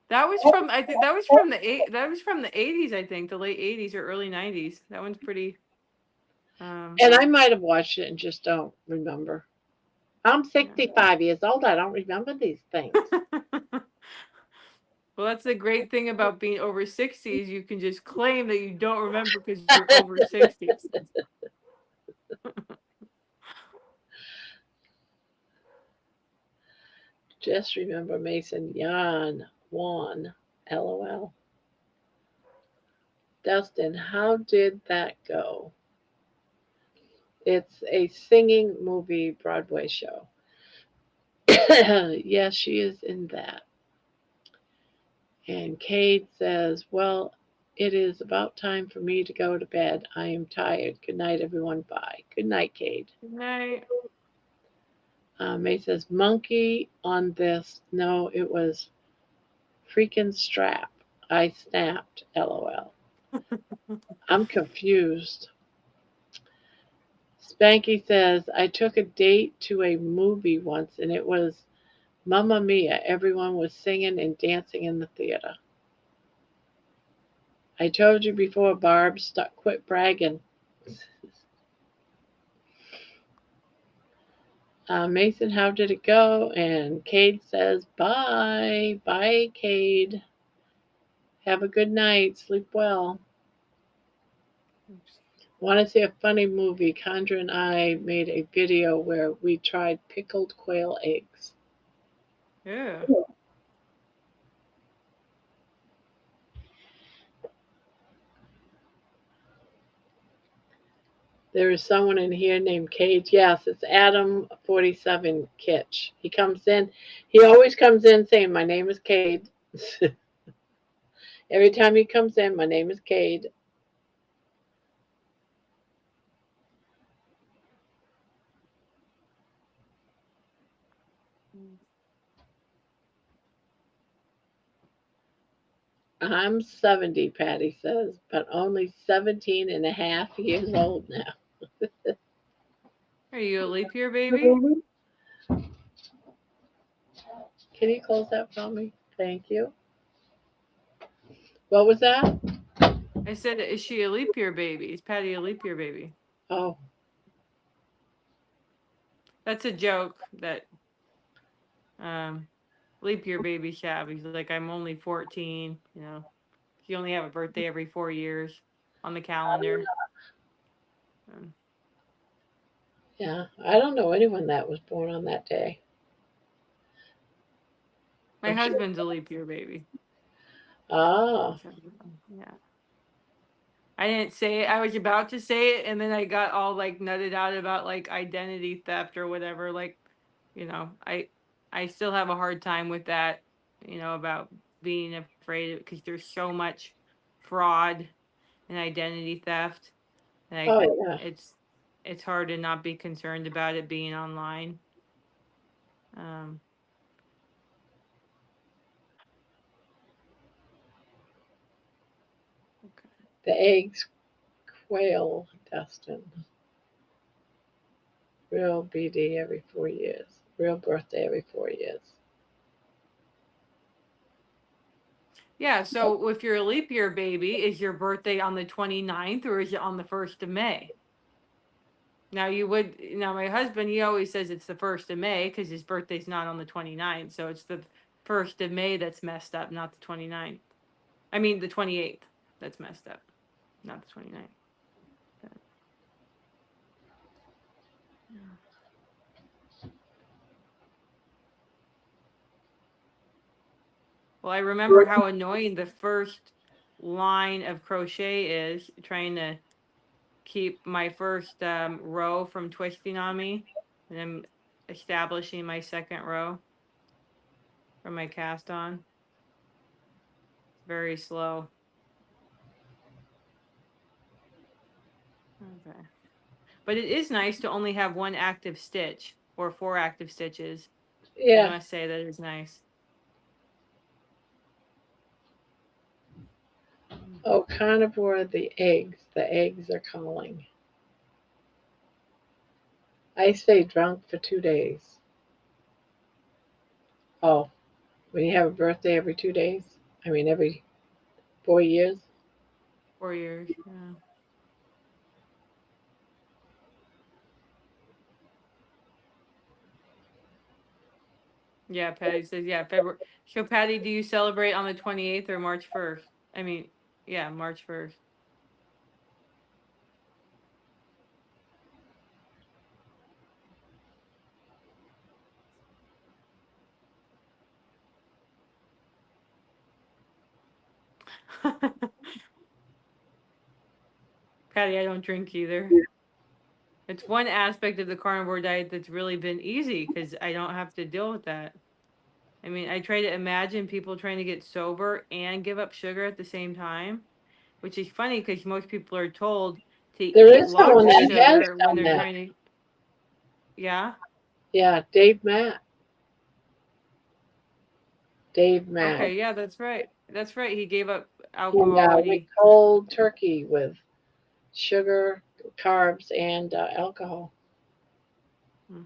that was from I think that was from the 80s, I think, the late 80s or early 90s. That one's pretty And I might have watched it and just don't remember. I'm 65 years old. I don't remember these things. Well, that's the great thing about being over 60s. You can just claim that you don't remember because you're over 60s. Just remember Mason Yan Juan. LOL. Dustin, how did that go? It's a singing movie Broadway show. Yes, she is in that. And Cade says, well, it is about time for me to go to bed. I am tired. Good night, everyone. Bye. Good night, Cade. Good night. May says, monkey on this. No, it was freaking strap. I snapped. LOL. I'm confused. Spanky says, I took a date to a movie once and it was Mamma Mia. Everyone was singing and dancing in the theater. I told you before, Barb, quit bragging. Mason, how did it go? And Cade says, bye. Bye, Cade. Have a good night. Sleep well. Want to see a funny movie? Condra and I made a video where we tried pickled quail eggs. Yeah. There is someone in here named Cade. Yes, it's Adam47 Kitch. He comes in. He always comes in saying, my name is Cade. Every time he comes in, my name is Cade. I'm 70, Patty says, but only 17 and a half years old now. Are you a leap year baby? Can you close that for me? Thank you. What was that? I said, is she a leap year baby? Is Patty a leap year baby? Oh. That's a joke that leap year babies have. He's like, I'm only 14. You know, you only have a birthday every 4 years on the calendar. Um, Yeah, I don't know anyone that was born on that day. my I'm sure. husband's a leap year baby. Ah, Yeah. I didn't say it. I was about to say it, and then I got all like nutted out about like identity theft or whatever. Like, you know, I still have a hard time with that. You know, about being afraid because there's so much fraud and identity theft. oh Like, yeah. it's hard to not be concerned about it being online. Um, okay. The eggs quail destined. Real BD every 4 years. Real birthday every 4 years. Yeah. So if you're a leap year baby, is your birthday on the 29th or is it on the 1st of May? Now my husband, he always says it's the 1st of May because his birthday's not on the 29th. So it's the 1st of May that's messed up, not the 29th. I mean, the 28th that's messed up, not the 29th. But, yeah. Well, I remember how annoying the first line of crochet is, trying to keep my first row from twisting on me. And I'm establishing my second row from my cast on. Very slow. Okay. But it is nice to only have one active stitch or 4 active stitches. I Yeah. must say that is nice. Oh, carnivore, the eggs. The eggs are calling. I stay drunk for 2 days. Oh, when you have a birthday every 2 days? I mean, every 4 years? 4 years. Yeah. Yeah, Patty says, yeah, February. So, Patty, do you celebrate on the 28th or March 1st? I mean, yeah, March 1st. Patty, I don't drink either. It's one aspect of the carnivore diet that's really been easy because I don't have to deal with that. I mean, I try to imagine people trying to get sober and give up sugar at the same time, which is funny because most people are told to There eat is someone lots of that has sugar when done they're that. trying to, yeah. Yeah, Dave Matt. Dave Matt. Okay, yeah, that's right. That's right. He gave up He alcohol and went he, cold turkey with sugar, carbs, and alcohol. mm,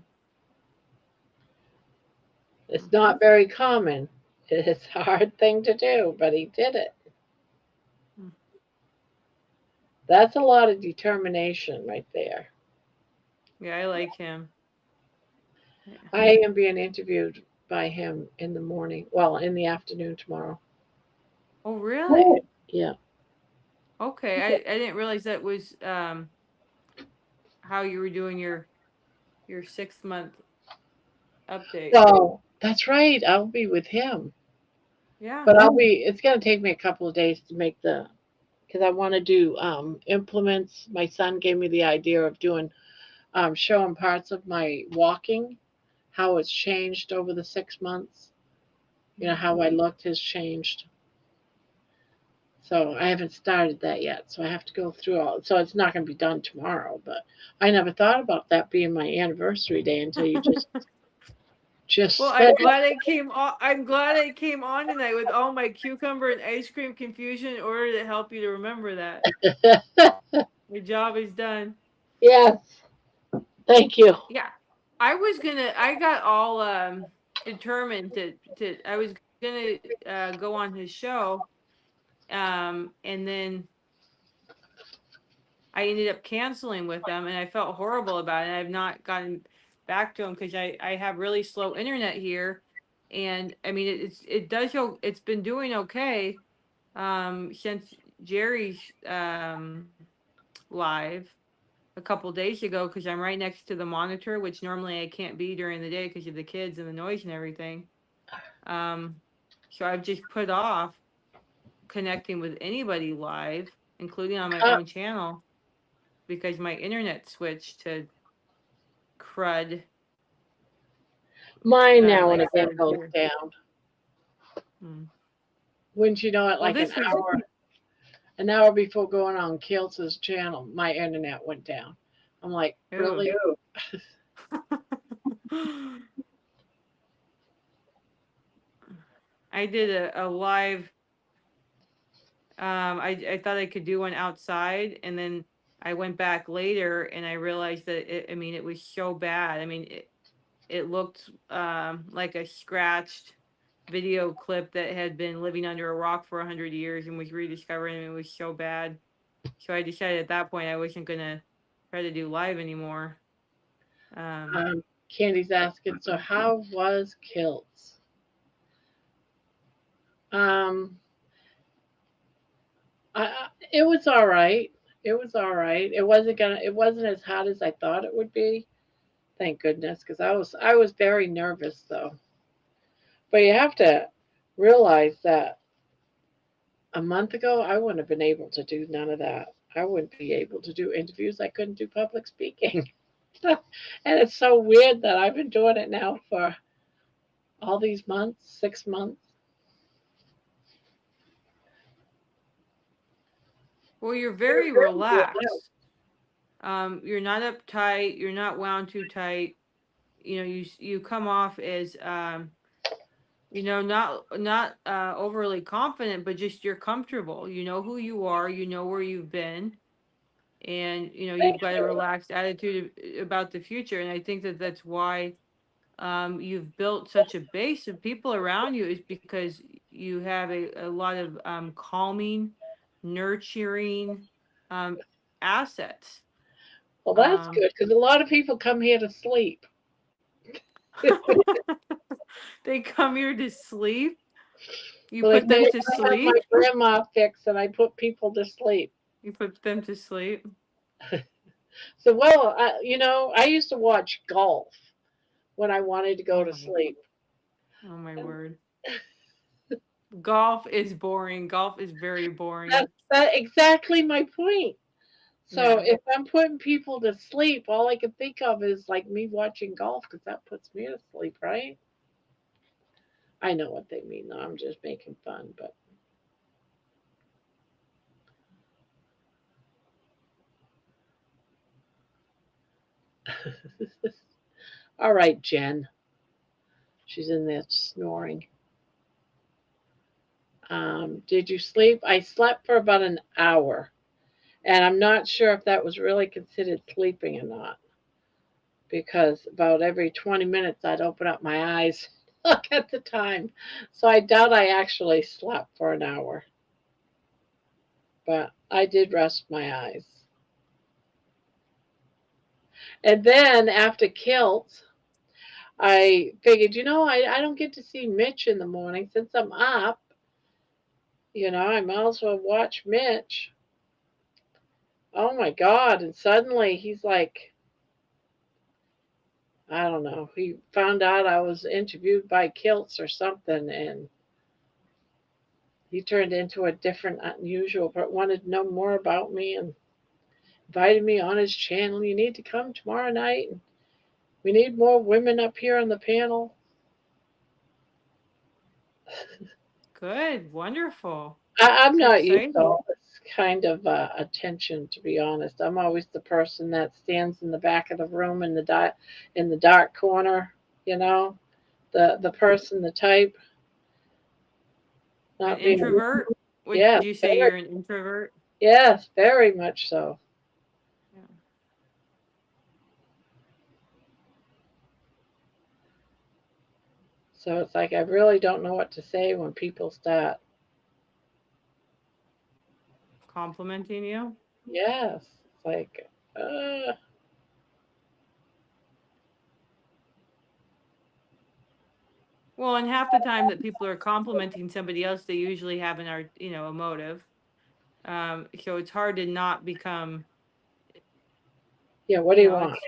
It's mm. not very common. It's a hard thing to do, but he did it. Mm. That's a lot of determination right there. Yeah, I like him. Yeah. I am being interviewed by him in the morning. Well, in the afternoon tomorrow. Oh, really? Yeah. Okay, I didn't realize that was how you were doing your 6 month update. So that's right. I'll be with him. Yeah. But it's going to take me a couple of days to make because I want to do implements. My son gave me the idea of doing, showing parts of my walking, how it's changed over the 6 months. You know, how I looked has changed. So I haven't started that yet. So I have to go through all. So it's not going to be done tomorrow. But I never thought about that being my anniversary day until you just Well, said I'm glad I came on. I'm glad I came on tonight with all my cucumber and ice cream confusion in order to help you to remember that. it. The job is done. Yes. Thank you. Yeah. I got all determined to I was gonna go on his show. And then I ended up canceling with them and I felt horrible about it. I've not gotten back to them because I have really slow internet here, and I mean it's been doing okay since Jerry's live a couple days ago because I'm right next to the monitor, which normally I can't be during the day because of the kids and the noise and everything. So I've just put off connecting with anybody live, including on my Uh, own channel, because my internet switched to crud. Mine now and Like again for goes here. down. Hmm. Wouldn't you know it? Well, Like this was an hour before going on Kiltz's channel, my internet went down. I'm like, ooh. really? I did a live. I thought I could do one outside, and then I went back later and I realized that I mean, it was so bad. I mean, it looked like a scratched video clip that had been living under a rock for 100 years and was rediscovered, and it was so bad. So I decided at that point I wasn't gonna try to do live anymore. Um, Candy's asking, so how was Kiltz? Um, it was all right. It was all right. It wasn't as hot as I thought it would be. Thank goodness, because I was very nervous though. But you have to realize that a month ago I wouldn't have been able to do none of that. I wouldn't be able to do interviews. I couldn't do public speaking. And it's so weird that I've been doing it now for all these months, 6 months. well, you're very relaxed. You're not uptight. You're not wound too tight. You know, you come off as not overly confident, but just you're comfortable. You know who you are. You know where you've been, and you've got a relaxed attitude about the future. And I think that that's why you've built such a base of people around you, is because you have a lot of calming, nurturing assets. Well, that's Um, good because a lot of people come here to sleep. they come here to sleep. You So they put them say, to I have my sleep. grandma fix and I put people to sleep. You put them to sleep. So, well, I used to watch golf when I wanted to go Oh to my, sleep. oh my And word. Golf is boring. Golf is very boring. that's exactly my point. So Yeah. if I'm putting people to sleep, all I can think of is like me watching golf because that puts me to sleep, right? I know what they mean, though. I'm just making fun, but all right, Jen. She's in there snoring. Did you sleep? I slept for about an hour, and I'm not sure if that was really considered sleeping or not because about every 20 minutes I'd open up my eyes, look at the time. So I doubt I actually slept for an hour, but I did rest my eyes. And then after Kilt, I figured, I don't get to see Mitch in the morning since I'm up. I might as well watch Mitch. Oh my God. And suddenly he's like, I don't know, he found out I was interviewed by Kilts or something, and he turned into a different, unusual, but wanted to know more about me and invited me on his channel. You need to come tomorrow night. We need more women up here on the panel. Good. Wonderful. I'm It's not used to exciting. all this kind of attention, to be honest. I'm always the person that stands in the back of the room in the dark corner. You know, the person, the type, An not being. introvert? Would Yes, you say very, you're an introvert? yes, very much so. Yeah. So it's like I really don't know what to say when people start. Complimenting you? Yes, it's like, uh, Well, and half the time that people are complimenting somebody else, they usually have an art, a motive. So it's hard to not become, Yeah, what do you it's want?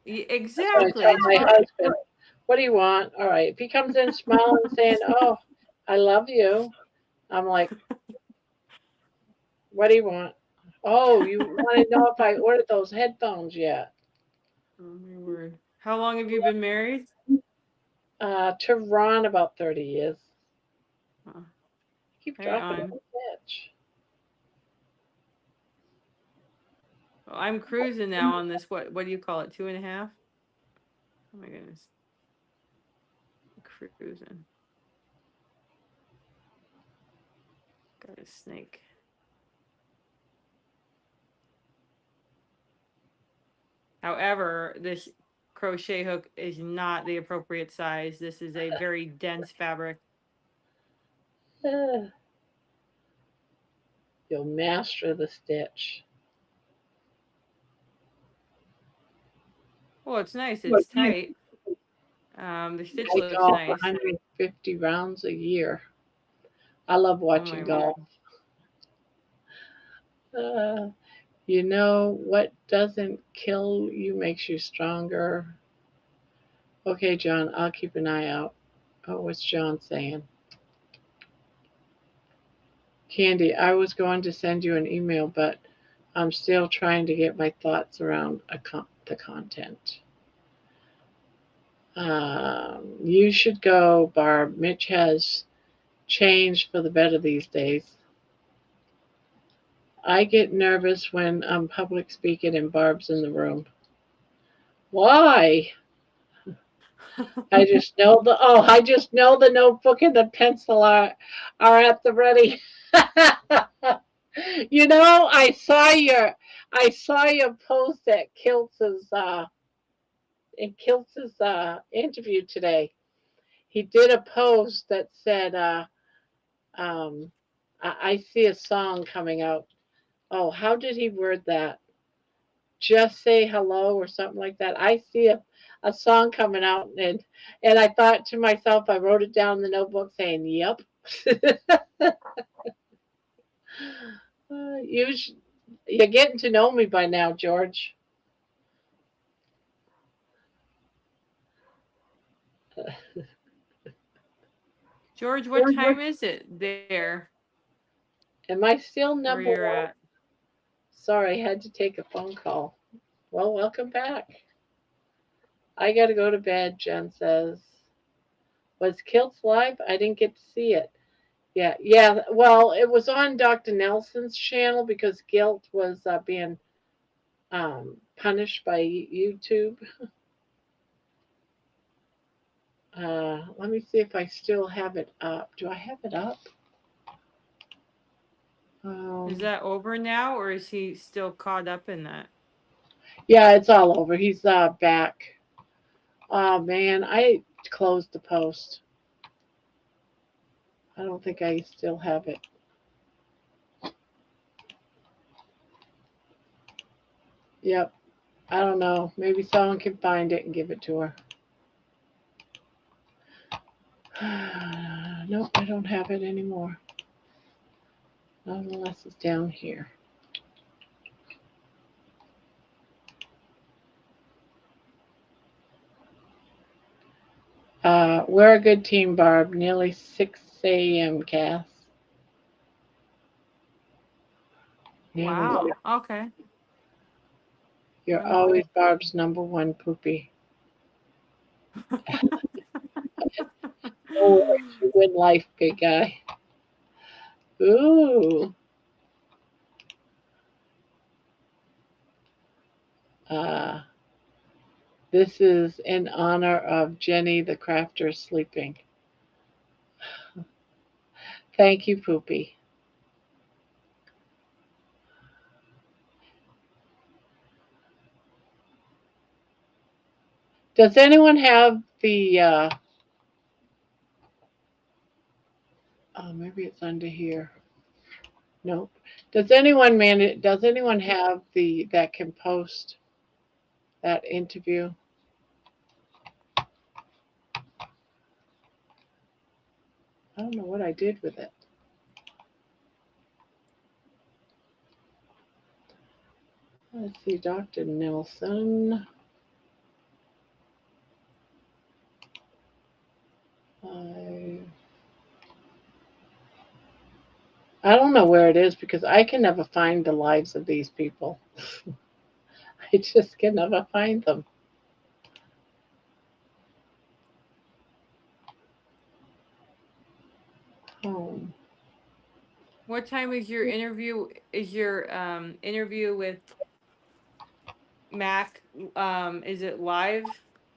That's what I exactly. tell It's my hard. husband. What do you want? All right. If he comes in smiling saying, "Oh, I love you," I'm like, "What do you want?" Oh, you want to know if I ordered those headphones yet? Oh my word. How long have you been married? To Ron about 30 years. Oh, Keep right dropping on. the pitch. Well, I'm cruising now on this. What do you call it? 2.5? Oh my goodness. Cruising. Got a snake. However, this crochet hook is not the appropriate size. This is a very dense fabric. Uh, you'll master the stitch. Well, it's nice. It's tight. The stitch I looks golf nice. 150 rounds a year. I love Oh my watching word. golf. Uh, you know what doesn't kill you makes you stronger. Okay, John, I'll keep an eye out. Oh, what's John saying? Candy, I was going to send you an email, but I'm still trying to get my thoughts around the content. You should go, Barb. Mitch has changed for the better these days. I get nervous when I'm public speaking and Barb's in the room. Why? I just know the notebook and the pencil are at the ready. I saw your post at Kiltz's interview today. He did a post that said, um, I see a song coming out. Oh, how did he word that? Just say hello or something like that. I see a song coming out, and I thought to myself, I wrote it down in the notebook saying, "Yep." you you're getting to know me by now, George. George, what time is it there Am I still where number you're one? at? Sorry, I had to take a phone call. Well, welcome back. I got to go to bed, Jen says. Was Kilts live? I didn't get to see it. Yeah, yeah. Well, it was on Dr. Nelson's channel because Guilt was being punished by YouTube. Let me see if I still have it up. Do I have it up? Is that over now, or is he still caught up in that? Yeah, it's all over. He's back. Oh man, I closed the post. I don't think I still have it. Yep. I don't know. Maybe someone can find it and give it to her. No, I don't have it anymore. Not unless it's down here. We're a good team, Barb. Nearly 6 a.m., Cass. Nearly. Wow. Okay. You're always Barb's number one poopy. No worries. You win life, big guy. Ooh. Uh, this is in honor of Jenny the Crafter sleeping. Thank you, Poopy. Does anyone have the oh, maybe it's under here. Nope. Does anyone have the that can post that interview? I don't know what I did with it. Let's see, Dr. Nelson. I don't know where it is because I can never find the lives of these people. I just can never find them. Home. What time is your interview? Is your interview with Mac? Is it live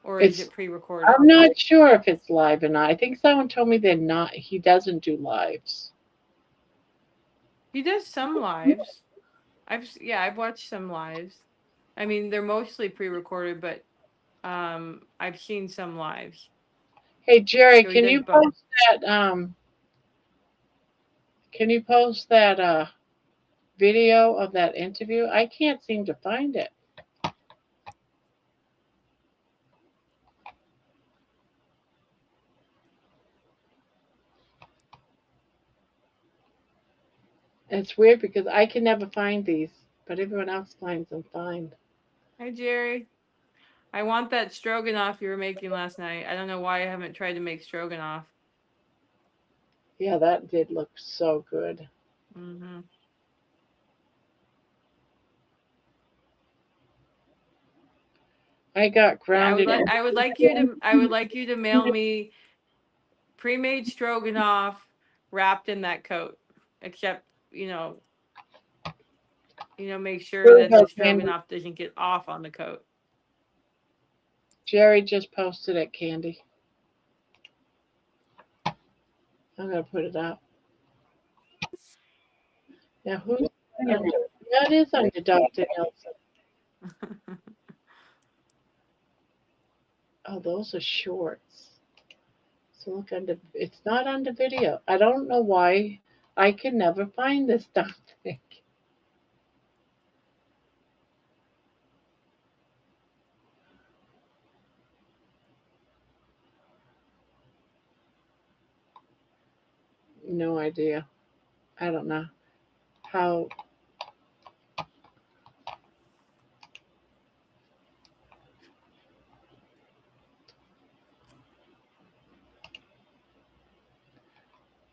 or is It's it pre-recorded? I'm not sure if it's live or not. I think someone told me they're not. He doesn't do lives. He does some lives. I've watched some lives. I mean, they're mostly pre-recorded, but I've seen some lives. Hey Jerry, So he does both. can you post that video of that interview? I can't seem to find it. It's weird because I can never find these, but everyone else finds them fine. Hi, Jerry. I want that stroganoff you were making last night. I don't know why I haven't tried to make stroganoff. Yeah, that did look so good. Mm-hmm. I got Yeah, grounded. I would like you to mail me pre-made stroganoff wrapped in that coat. Except, make sure Here we that go, the Candy. stroganoff doesn't get off on the coat. Jerry just posted it, Candy. I'm gonna put it up. Now who's under? That is under Dr. Nelson. Oh, those are shorts. So look under. It's not under video. I don't know why. I can never find this darn thing. No idea. I don't know how.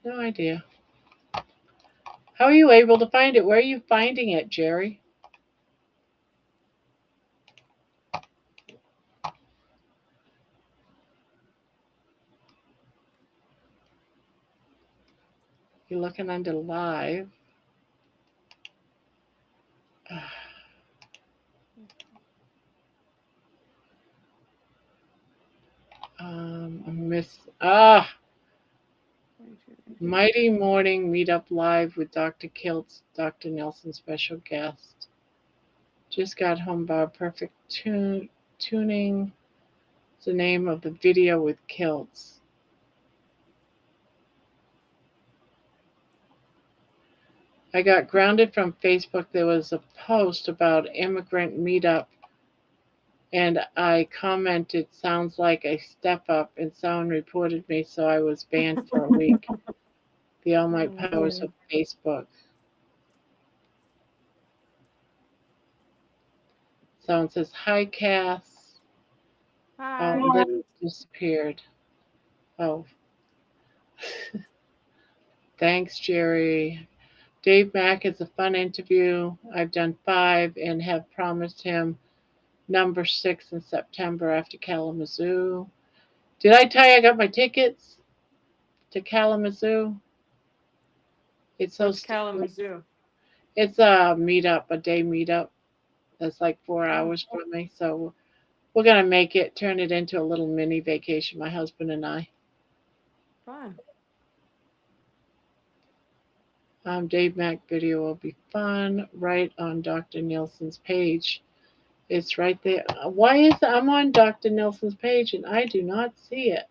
No idea. How are you able to find it? Where are you finding it, Jerry? You're looking under live. I miss. Mighty Morning Meetup Live with Dr. Kiltz, Dr. Nelson special guest. Just got home by perfect tuning. It's the name of the video with Kiltz. I got grounded from Facebook. There was a post about immigrant meetup, and I commented, "Sounds like a step up," and someone reported me, so I was banned for a week. The all might powers of Facebook. Someone says, "Hi, Cass." Hi. Then it disappeared. Oh, thanks, Jerry. Dave Mack is a fun interview. I've done 5 and have promised him number 6 in September after Kalamazoo. Did I tell you I got my tickets to Kalamazoo? It's so What's stupid. Kalamazoo? It's a meetup, a day meetup. That's like 4 Oh, hours from me. So we're going to make it, turn it into a little mini vacation, my husband and I. fun. Dave Mack video will be fun right on Dr. Nielsen's page. It's right there. Why is it? I'm on Dr. Nelson's page and I do not see it.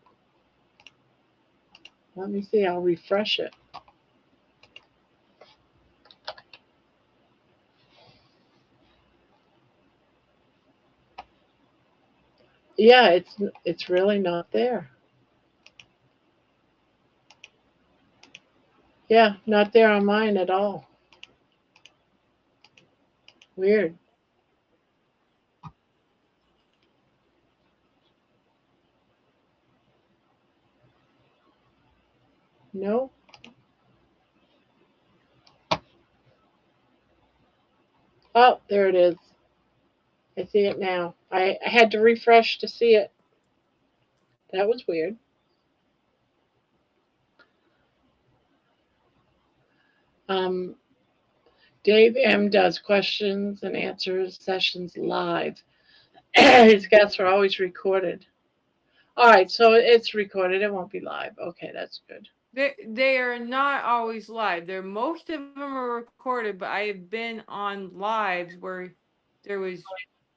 Let me see. I'll refresh it. Yeah, it's really not there. Yeah, not there on mine at all. Weird. No. Oh, there it is. I see it now. I had to refresh to see it. That was weird. Um, Dave M does questions and answers sessions live. His guests are always recorded. All right, so it's recorded. It won't be live. Okay, that's good. They are not always live. They're most of them are recorded, but I have been on lives there was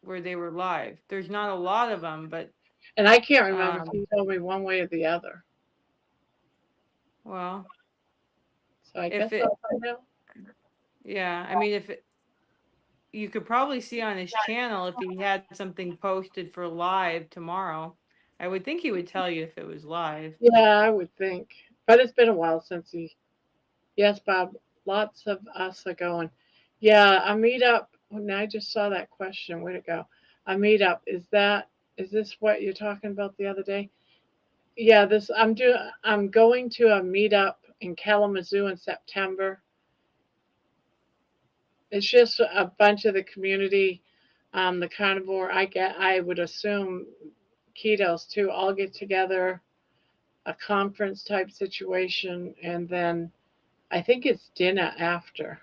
where they were live. There's not a lot of them, but And I can't remember if um, he told me one way or the other. well, So I guess if it, I'll find out. yeah, I mean, you could probably see on his channel if he had something posted for live tomorrow. I would think he would tell you if it was live. Yeah, I would think. But it's been a while since he. Yes, Bob. Lots of us are going. Yeah, a meetup. Oh, now I just saw that question. Where'd it go? A meetup. Is this what you're talking about the other day? Yeah, this I'm going to a meetup in Kalamazoo in September. It's just a bunch of the community, the carnivore. I would assume ketos too. All get together, a conference type situation, and then I think it's dinner after.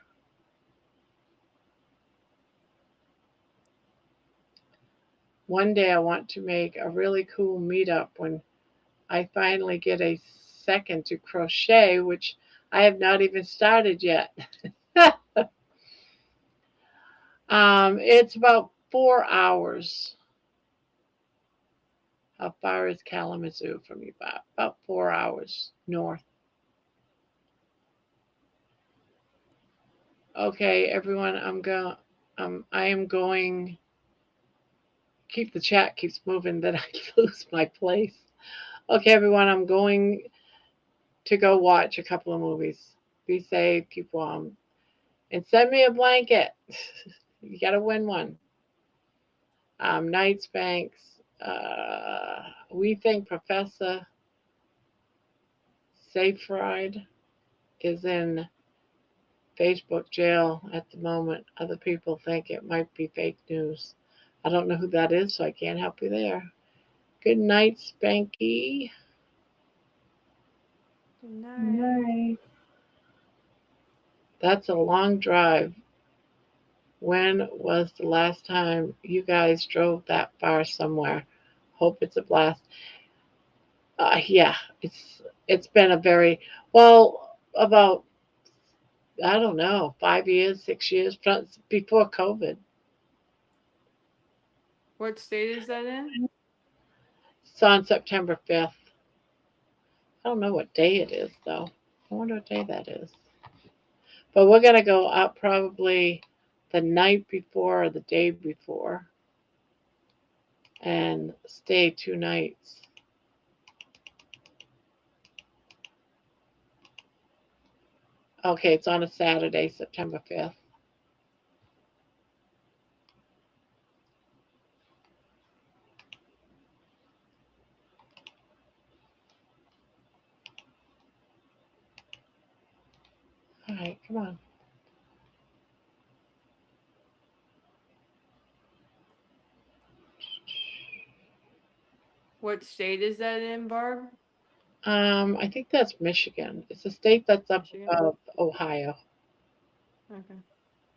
One day I want to make a really cool meetup when I finally get a second to crochet, which I have not even started yet. It's about 4 hours. How far is Kalamazoo from you, Bob? About 4 hours north. Okay, everyone, I am going. Keep the chat keeps moving. That I lose my place. Okay, everyone, I'm going to go watch a couple of movies. Be safe, keep warm, and send me a blanket. You gotta win one. Knights Banks. We think Professor Seyfried is in Facebook jail at the moment. Other people think it might be fake news. I don't know who that is, so I can't help you there. Good night, Spanky. Good night. That's a long drive. When was the last time you guys drove that far somewhere? Hope it's a blast. Yeah, it's been a very well about I don't know 5 years, 6 years before COVID. What state is that in? It's on September 5th. I don't know what day it is though. I wonder what day that is. But we're gonna go up probably the night before or the day before and stay 2 nights. Okay, it's on a Saturday, September 5th. All right, come on. What state is that in, Barb? I think that's Michigan. It's a state that's up Michigan? above Ohio, Okay.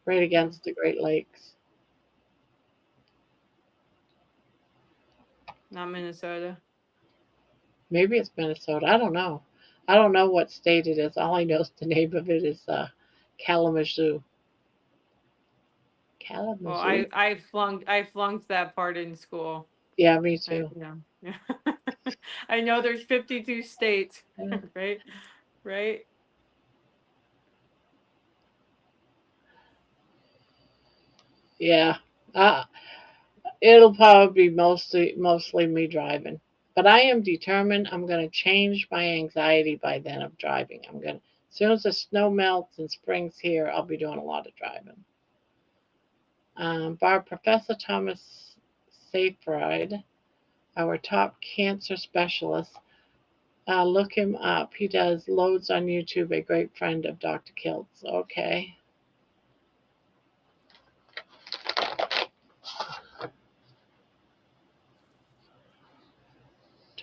right Hmm. against the Great Lakes. Not Minnesota. Maybe it's Minnesota. I don't know. I don't know what state it is. All I know is the name of it is Kalamazoo. Well, Kalamazoo. I flunked that part in school. Yeah, me I too. yeah. I know there's 52 states, Yeah. right? Right? Yeah. Uh, it'll probably be mostly me driving. But I am determined I'm going to change my anxiety by then of driving. I'm going to soon as the snow melts and spring's here, I'll be doing a lot of driving. Professor Thomas Seyfried, our top cancer specialist. Look him up. He does loads on YouTube. A great friend of Dr. Kilt's. Okay.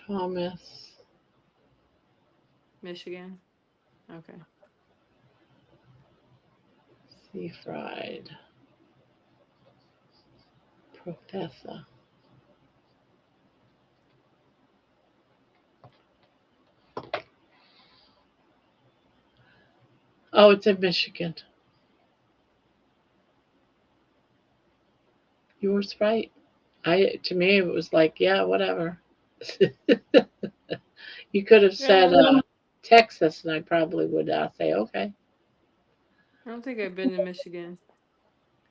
Thomas Michigan. Okay. Seyfried, Professor. Oh, it's in Michigan. You were right. To me it was like, yeah, whatever. You could have said Yeah. Texas, and I probably would say okay. I don't think I've been to Michigan.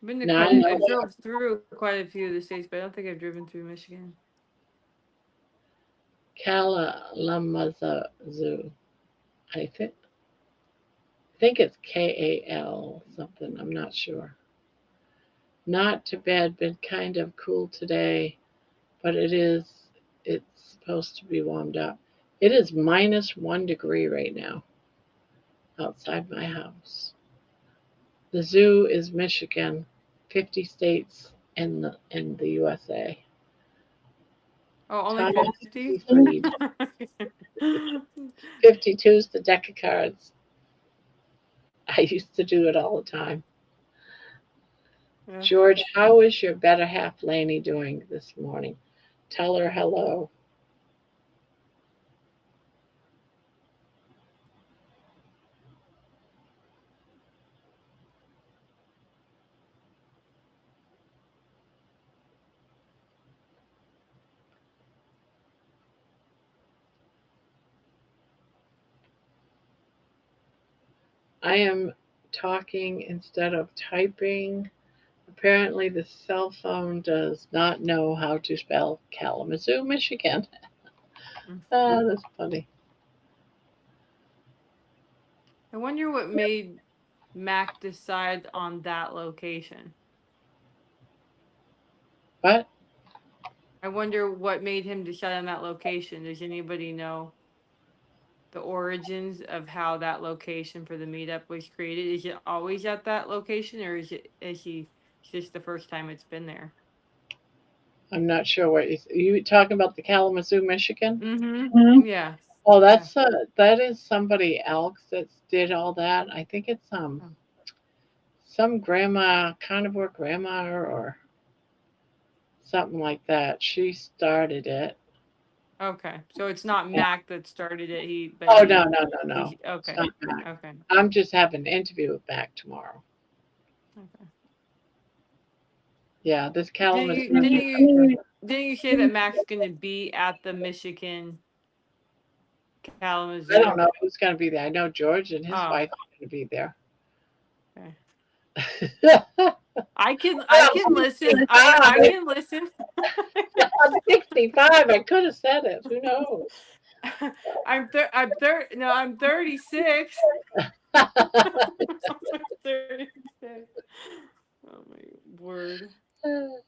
I've been to Now I quite. I know drove through quite a few of the states, but I don't think I've driven through Michigan. Kalamazoo. I think it's KAL something. I'm not sure. Not too bad. Been kind of cool today, but it's supposed to be warmed up. It is -1 degree right now outside my house. The zoo is Michigan, 50 states in the USA. Oh, only Thomas 50? Freed. 52 is the deck of cards. I used to do it all the time. Yeah. George, how is your better half Laney doing this morning? Tell her hello. I am talking instead of typing. Apparently, the cell phone does not know how to spell Kalamazoo, Michigan. Oh, that's funny. I wonder what made Mac decide on that location. What? I wonder what made him decide on that location. Does anybody know the origins of how that location for the meetup was created? Is it always at that location, or is he just the first time it's been there? I'm not sure what you talking about. The Kalamazoo, Michigan. Mm-hmm. Yeah. Oh, Yeah. that is somebody else that did all that. I think it's Oh. some grandma, carnivore grandma, or something like that. She started it. Okay. So it's not Yeah. Mac that started it. Oh, no. It's Okay. not Mac. Okay. I'm just having an interview with Mac tomorrow. Okay. Yeah, this Didn't Kalamazoo. didn't you say that Mac's gonna be at the Michigan I Kalamazoo? don't know who's going to be there. I know George and his Oh, wife are going to be there. okay. Well, I can listen. I can listen. I'm 65. I could have said it. Who knows? I'm 36. 36. Oh my word. Oh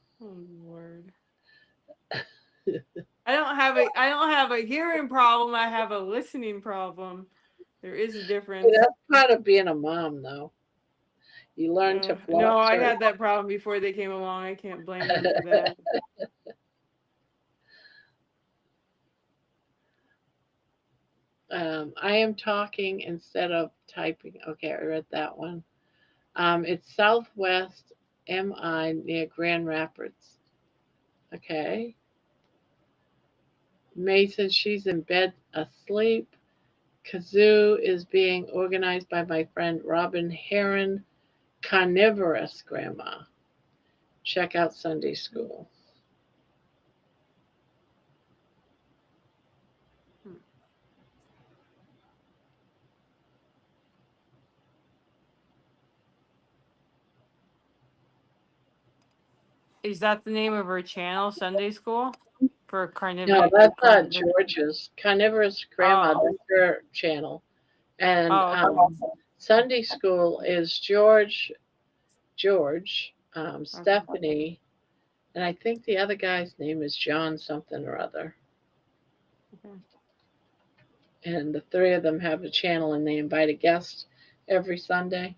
word. I don't have a hearing problem. I have a listening problem. There is a difference. That's part of being a mom, though. You learn to block. No, I had that problem before they came along. I can't blame them for that. I am talking instead of typing. Okay, I read that one. It's Southwest MI near Grand Rapids. Okay. Mason, she's in bed asleep. Kazoo is being organized by my friend Robin Heron, Carnivorous Grandma. Check out Sunday School. Is that the name of her channel, Sunday School? For No, Carnivore? that's George's. Carnivorous Grandma, Oh. that's her channel. And Oh, okay. Sunday school is George, Okay. Stephanie, and I think the other guy's name is John something or other. Okay. And the three of them have a channel, and they invite a guest every Sunday.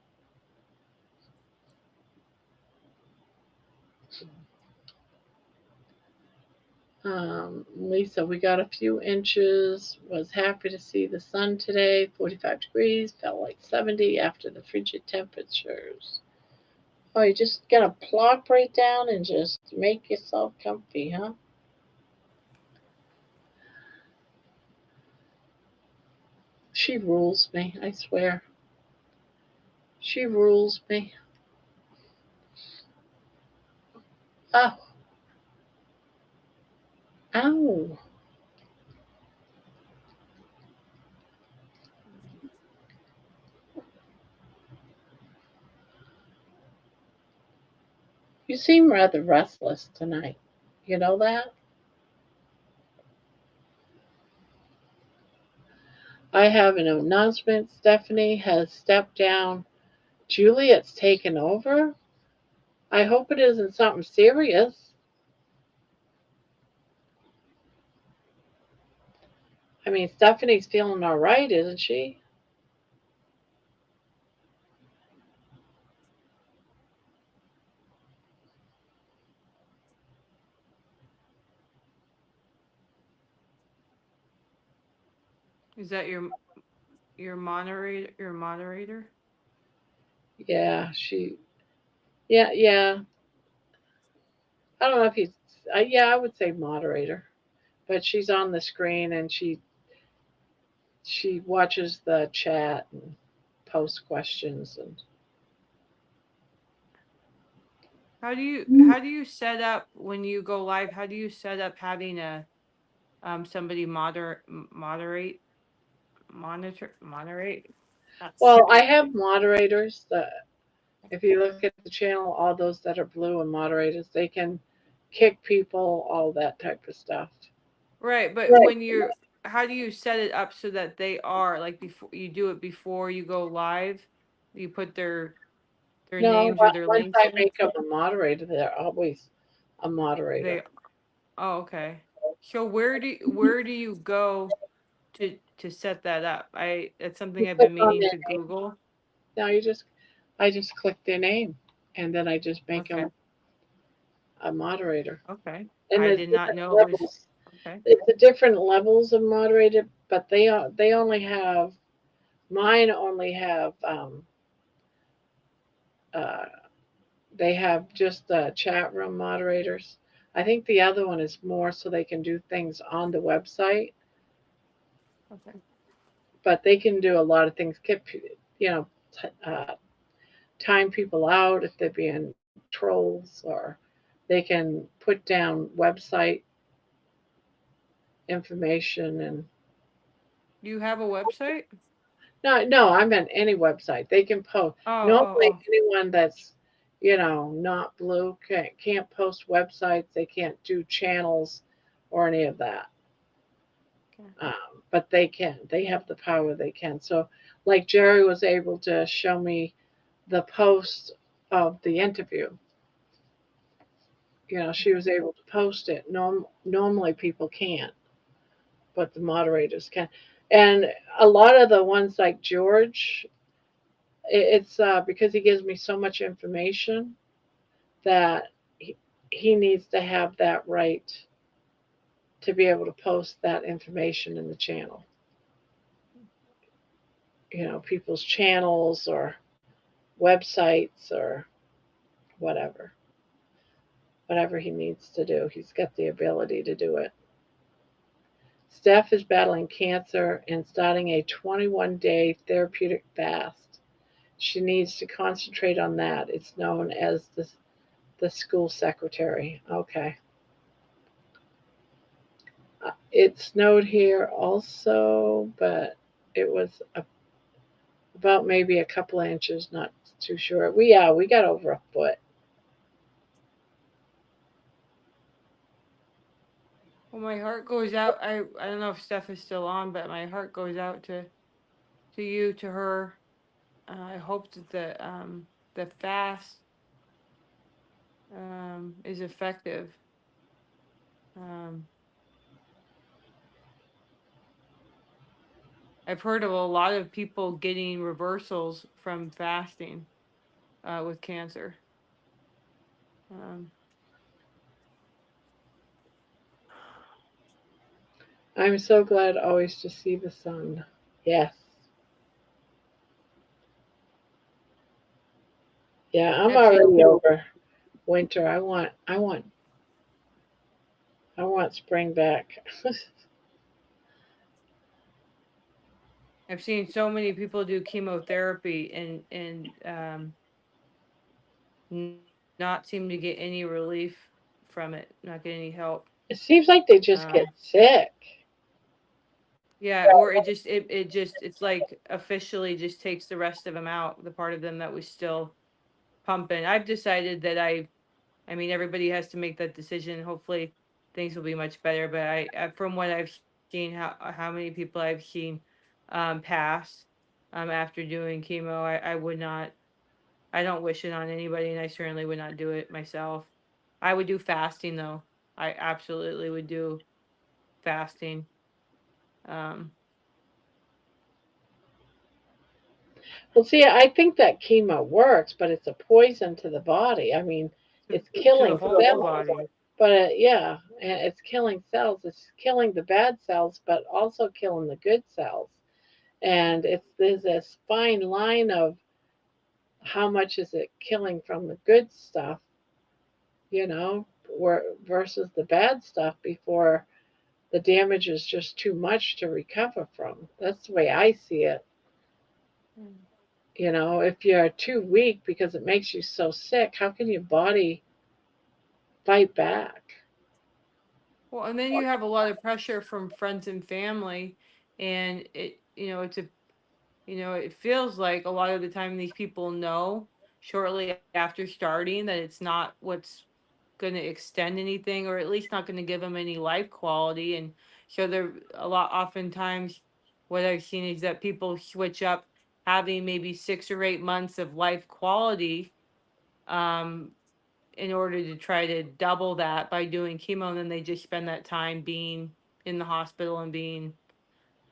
Lisa, we got a few inches. Was happy to see the sun today. 45 degrees. Felt like 70 after the frigid temperatures. Oh, you just gonna plop right down and just make yourself comfy, huh? She rules me, I swear. She rules me. Oh, ow. You seem rather restless tonight. You know that? I have an announcement. Stephanie has stepped down. Juliet's taken over. I hope it isn't something serious. I mean, Stephanie's feeling all right, isn't she? Is that your moderator? Yeah, yeah. I don't know if he's, yeah, I would say moderator. But she's on the screen and she watches the chat and posts questions and How do you set up when you go live? How do you set up having a somebody moderate? That's well, I have moderators that if you look at the channel, all those that are blue and moderators, they can kick people, all that type of stuff. right, but Right. when you're how do you set it up so that they are like before you do it before you go live? You put their No, names or their once links I in? make them a moderator, they're always a moderator. They Oh, okay. So where do you go to set that up? That's You something I've click been on meaning their to name. Google. Now I just click their name, and then I just make Okay. them a moderator. Okay. And I there's did not different know it was levels. okay. It's the different levels of moderator, but they only have mine only have uh, they have just the chat room moderators. I think the other one is more so they can do things on the website, Okay. but they can do a lot of things. You know, t- uh, time people out if they're being trolls, or they can put down website information and You have a website? no, I meant any website. They can post. Oh, oh, Normally, oh. anyone that's not blue can't post websites. They can't do channels or any of that. Okay. But they can. They have the power. They can. So, like Jerry was able to show me the post of the interview. She was able to post it. Normally people can't, but the moderators can. And a lot of the ones like George, it's because he gives me so much information that he needs to have that right to be able to post that information in the channel. People's channels or websites or whatever. Whatever he needs to do, he's got the ability to do it. Steph is battling cancer and starting a 21-day therapeutic fast. She needs to concentrate on that. It's known as the school secretary. Okay. It snowed here also, but it was about maybe a couple of inches, not too sure. We got over a foot. Well, my heart goes out. I don't know if Steph is still on, but my heart goes out to to you, to her. I hope that the fast is effective. Um, I've heard of a lot of people getting reversals from fasting with cancer. Um, I'm so glad always to see the sun. Yes. Yeah, I'm I've seen already over winter. I want spring back. I've seen so many people do chemotherapy and not seem to get any relief from it, not get any help. It seems like they just get Um, sick. yeah, or it's like officially just takes the rest of them out, the part of them that was still pumping. I've decided that I mean, everybody has to make that decision. Hopefully, things will be much better. But from what I've seen, how many people I've seen pass after doing chemo, I would not. I don't wish it on anybody, and I certainly would not do it myself. I would do fasting though. I absolutely would do fasting. Um, Well, see, I think that chemo works, but it's a poison to the body. I mean, it's to the killing whole cells. body. But yeah, and it's killing cells. It's killing the bad cells, but also killing the good cells. And there's this fine line of how much is it killing from the good stuff, you know, versus the bad stuff before the damage is just too much to recover from. That's the way I see it. Mm. You know, if you're too weak because it makes you so sick, how can your body fight back? Well, and then you have a lot of pressure from friends and family, and it feels like a lot of the time these people know shortly after starting that it's not what's going to extend anything, or at least not going to give them any life quality. And so they're oftentimes what I've seen is that people switch up having maybe 6 or 8 months of life quality um, in order to try to double that by doing chemo, and then they just spend that time being in the hospital and being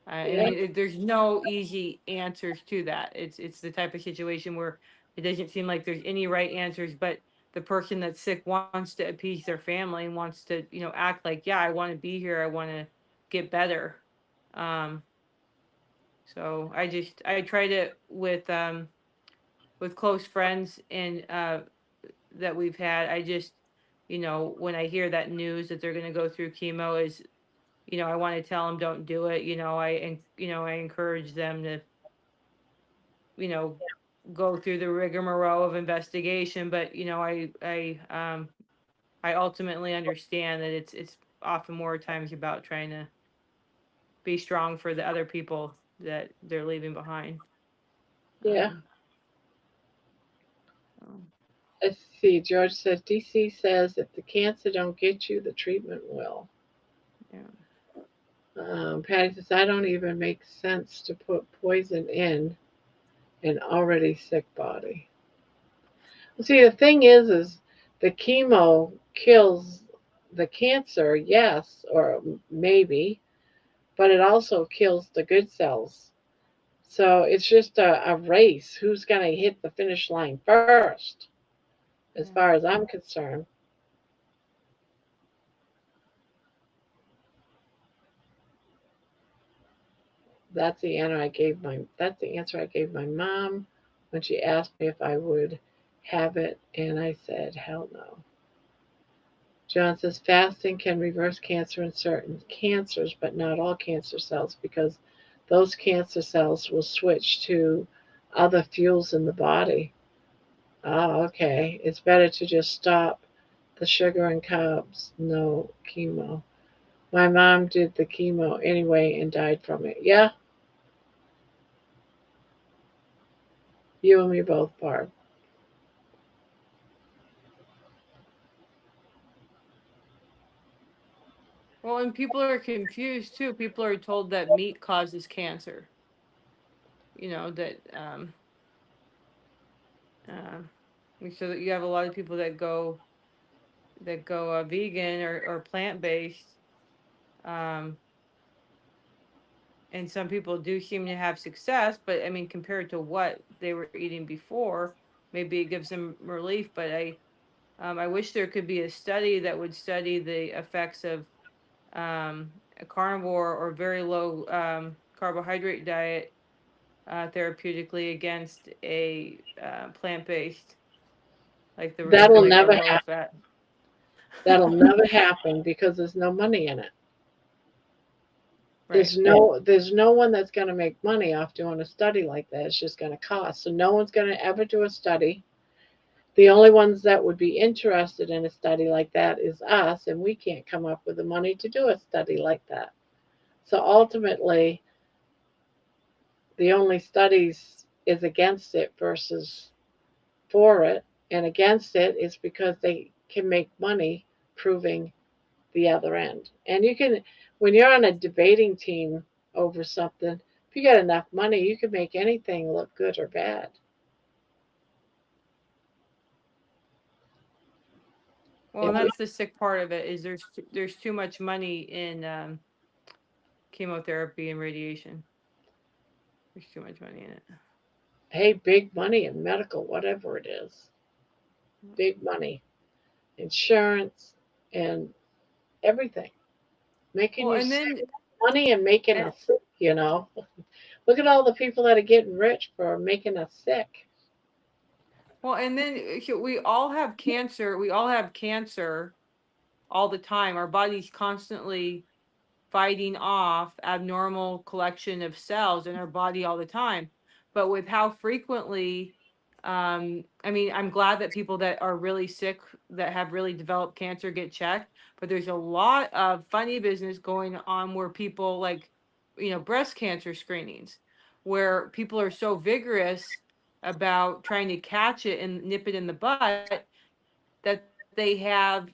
I Yeah, mean, there's no easy answers to that. It's the type of situation where it doesn't seem like there's any right answers, but the person that's sick wants to appease their family and wants to, act like, yeah, I want to be here. I want to get better. Um, so I tried it with close friends and that we've had. I just, when I hear that news that they're going to go through chemo is I want to tell them don't do it. I encourage them to you know, go through the rigmarole of investigation, but I ultimately understand that it's often more times about trying to be strong for the other people that they're leaving behind. yeah. Um, so, Let's see. George says DC says if the cancer don't get you, the treatment will. yeah. Patty says I don't even make sense to put poison in an already sick body. Well, see, the thing is the chemo kills the cancer, yes, or maybe, but it also kills the good cells. So it's just a race. Who's going to hit the finish line first, as Yeah. far as I'm concerned? That's the answer I gave my mom when she asked me if I would have it, and I said hell no. John says fasting can reverse cancer in certain cancers, but not all cancer cells because those cancer cells will switch to other fuels in the body. Oh, okay. It's better to just stop the sugar and carbs. No chemo. My mom did the chemo anyway and died from it. Yeah, you and me both, Barb. Well, and people are confused too. People are told that meat causes cancer. that uh, so that you have a lot of people that go vegan or plant based. Um, and some people do seem to have success, but I mean, compared to what they were eating before, maybe it gives them relief. But I wish there could be a study that would study the effects of a carnivore or very low carbohydrate diet therapeutically against a plant-based, That'll like a never low happen. fat. That'll never happen because there's no money in it. Right. There's no one that's going to make money off doing a study like that. It's just going to cost. So no one's going to ever do a study. The only ones that would be interested in a study like that is us, and we can't come up with the money to do a study like that. So ultimately, the only studies is against it versus for it, and against it is because they can make money proving the other end. And you can, when you're on a debating team over something, if you get enough money, you can make anything look good or bad. Well, If and you, that's the sick part of it is there's too much money in chemotherapy and radiation. There's too much money in it. hey, big money in medical, whatever it is, big money, insurance, and everything, making Well, you and sick, then money and making and us sick. Look at all the people that are getting rich for making us sick. we all have cancer. We all have cancer all the time. Our body's constantly fighting off abnormal collection of cells in our body all the time. But with how frequently, I mean, I'm glad that people that are really sick, that have really developed cancer, get checked. But there's a lot of funny business going on where people like, breast cancer screenings, where people are so vigorous about trying to catch it and nip it in the butt that they have,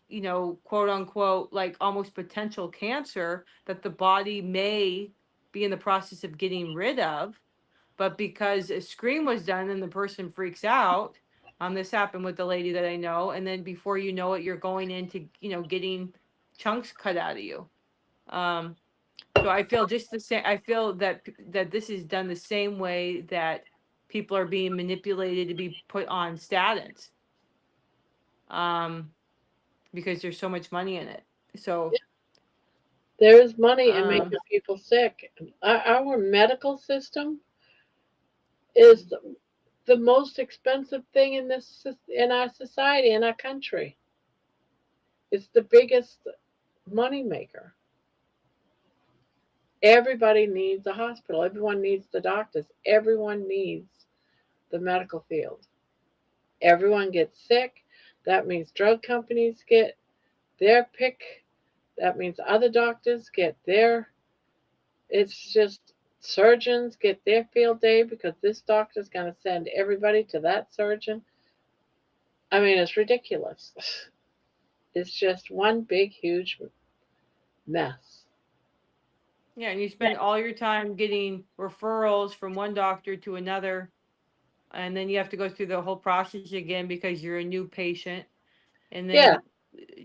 quote unquote, like almost potential cancer that the body may be in the process of getting rid of. But because a screen was done and the person freaks out, this happened with the lady that I know. And then before you know it, you're going into, getting chunks cut out of you. Um, so I feel just the same. I feel that this is done the same way that people are being manipulated to be put on statins. Um, because there's so much money in it. So, There is money in um, making people sick. Our medical system is the most expensive thing in our society, in our country. It's the biggest money maker. Everybody needs a hospital. Everyone needs the doctors. Everyone needs the medical field. Everyone gets sick. That means drug companies get their pick. That means other doctors get their. It's just surgeons get their field day because this doctor's going to send everybody to that surgeon. I mean, it's ridiculous. It's just one big, huge mess. yeah, and you spend all your time getting referrals from one doctor to another, and then you have to go through the whole process again because you're a new patient. And Yeah,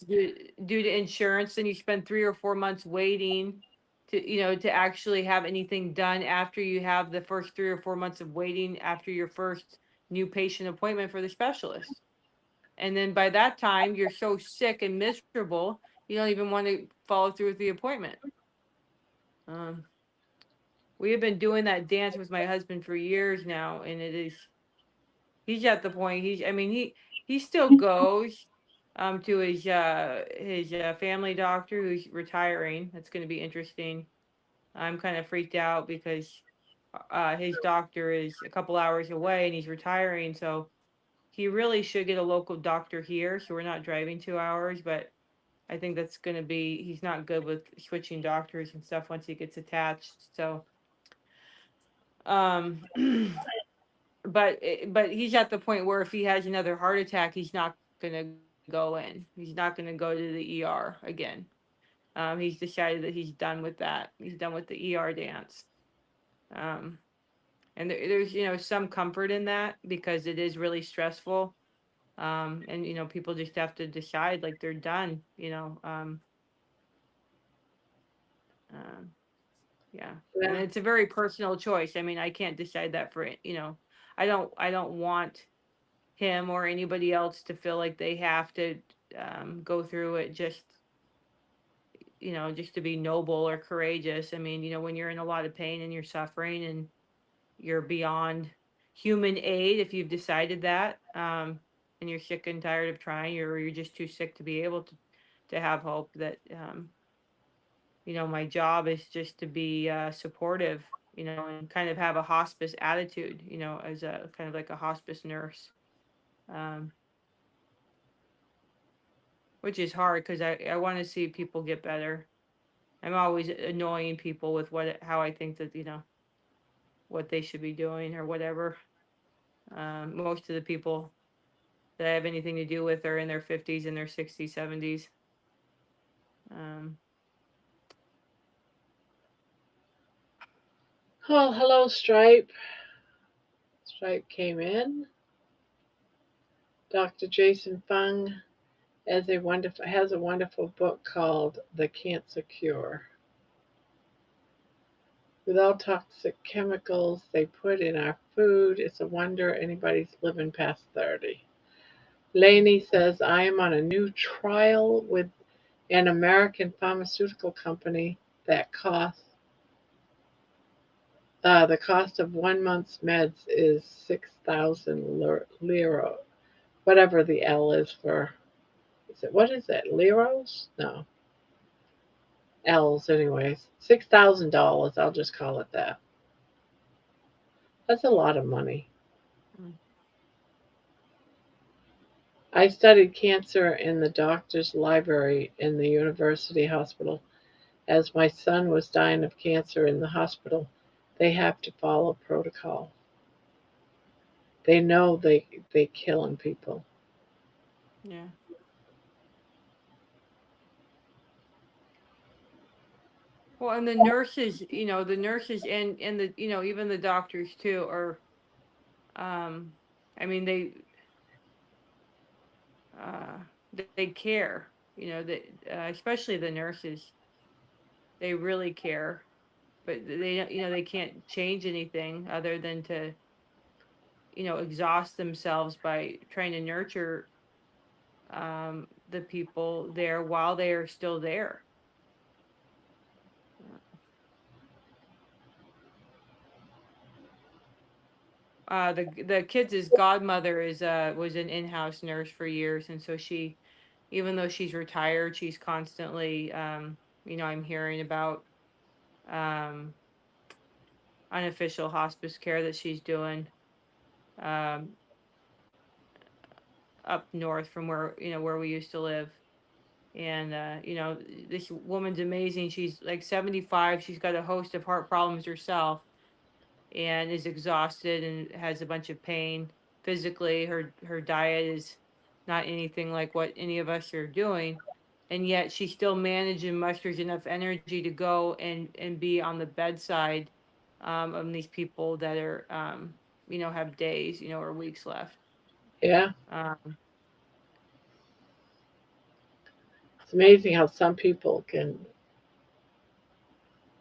then due to insurance, then you spend 3 or 4 months waiting to actually have anything done after you have the first 3 or 4 months of waiting after your first new patient appointment for the specialist. And then by that time, you're so sick and miserable, you don't even want to follow through with the appointment. Um, we have been doing that dance with my husband for years now, and he's at the point I mean, he still goes to his family doctor who's retiring. That's going to be interesting. I'm kind of freaked out because his doctor is a couple hours away and he's retiring, so he really should get a local doctor here so we're not driving 2 hours. But I think that's going to be, he's not good with switching doctors and stuff once he gets attached. So um but he's at the point where if he has another heart attack, he's not going to go in. He's not going to go to the ER again. He's decided that he's done with that. He's done with the ER dance. Um, And there's, some comfort in that because it is really stressful. And, people just have to decide like they're done, um, yeah. And Yeah. it's a very personal choice. I mean, I can't decide that for, I don't want him or anybody else to feel like they have to go through it just to be noble or courageous. I mean, when you're in a lot of pain and you're suffering and you're beyond human aid, if you've decided that, and you're sick and tired of trying, or you're just too sick to be able to have hope, that my job is just to be supportive, and kind of have a hospice attitude, as a kind of like a hospice nurse, um, which is hard because I want to see people get better. I'm always annoying people with how I think that, what they should be doing or whatever. Most of the people that I have anything to do with are in their 50s and their 60s, 70s. Um, Oh, hello, Stripe. Stripe came in. Dr. Jason Fung has a wonderful book called The Cancer Cure. With all toxic chemicals they put in our food, it's a wonder anybody's living past 30. Lainey says, I am on a new trial with an American pharmaceutical company that the cost of 1 month's meds is 6,000 lira, whatever the L is for. What is it? Liros? No, L's anyways. $6,000. I'll just call it that. That's a lot of money. mm, I studied cancer in the doctor's library in the university hospital. As my son was dying of cancer in the hospital, they have to follow protocol. They know they killing people. yeah. Well, and the nurses and the, even the doctors too are, I mean, uh, they care, especially the nurses, they really care, but they, they can't change anything other than to, exhaust themselves by trying to nurture the people there while they are still there. The kids' godmother was an in-house nurse for years, and so she, even though she's retired, she's constantly, I'm hearing about um, unofficial hospice care that she's doing um, up north from where we used to live. And this woman's amazing. She's like 75. She's got a host of heart problems herself, and is exhausted and has a bunch of pain physically. Her diet is not anything like what any of us are doing, and yet she still manages and musters enough energy to go and be on the bedside of these people that are have days, or weeks left. Yeah, um, it's amazing how some people can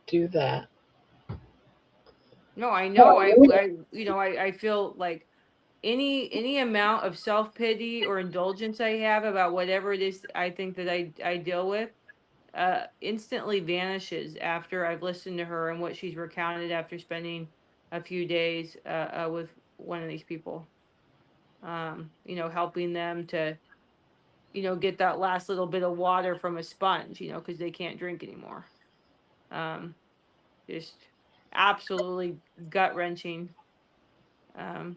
do that. no, I know. I feel like any amount of self-pity or indulgence I have about whatever it is I think that I deal with instantly vanishes after I've listened to her and what she's recounted after spending a few days with one of these people. Helping them to, get that last little bit of water from a sponge, because they can't drink anymore. Um, just absolutely gut wrenching. Um,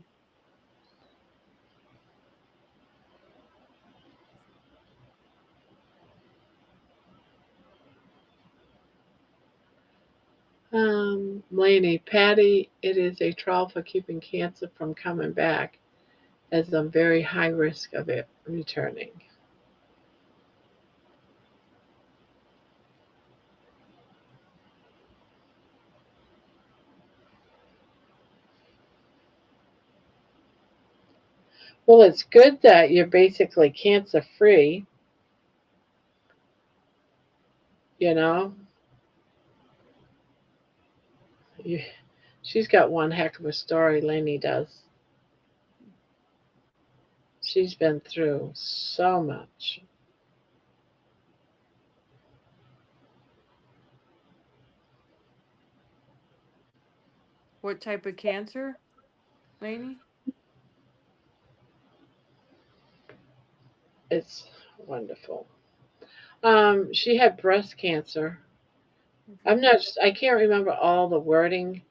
Lainey, Patty, it is a trial for keeping cancer from coming back, as I'm very high risk of it returning. Well, it's good that you're basically cancer free, you know. You, she's got one heck of a story, Lainey does. She's been through so much. What type of cancer, Lainey? It's wonderful. She had breast cancer. Okay. I can't remember all the wording,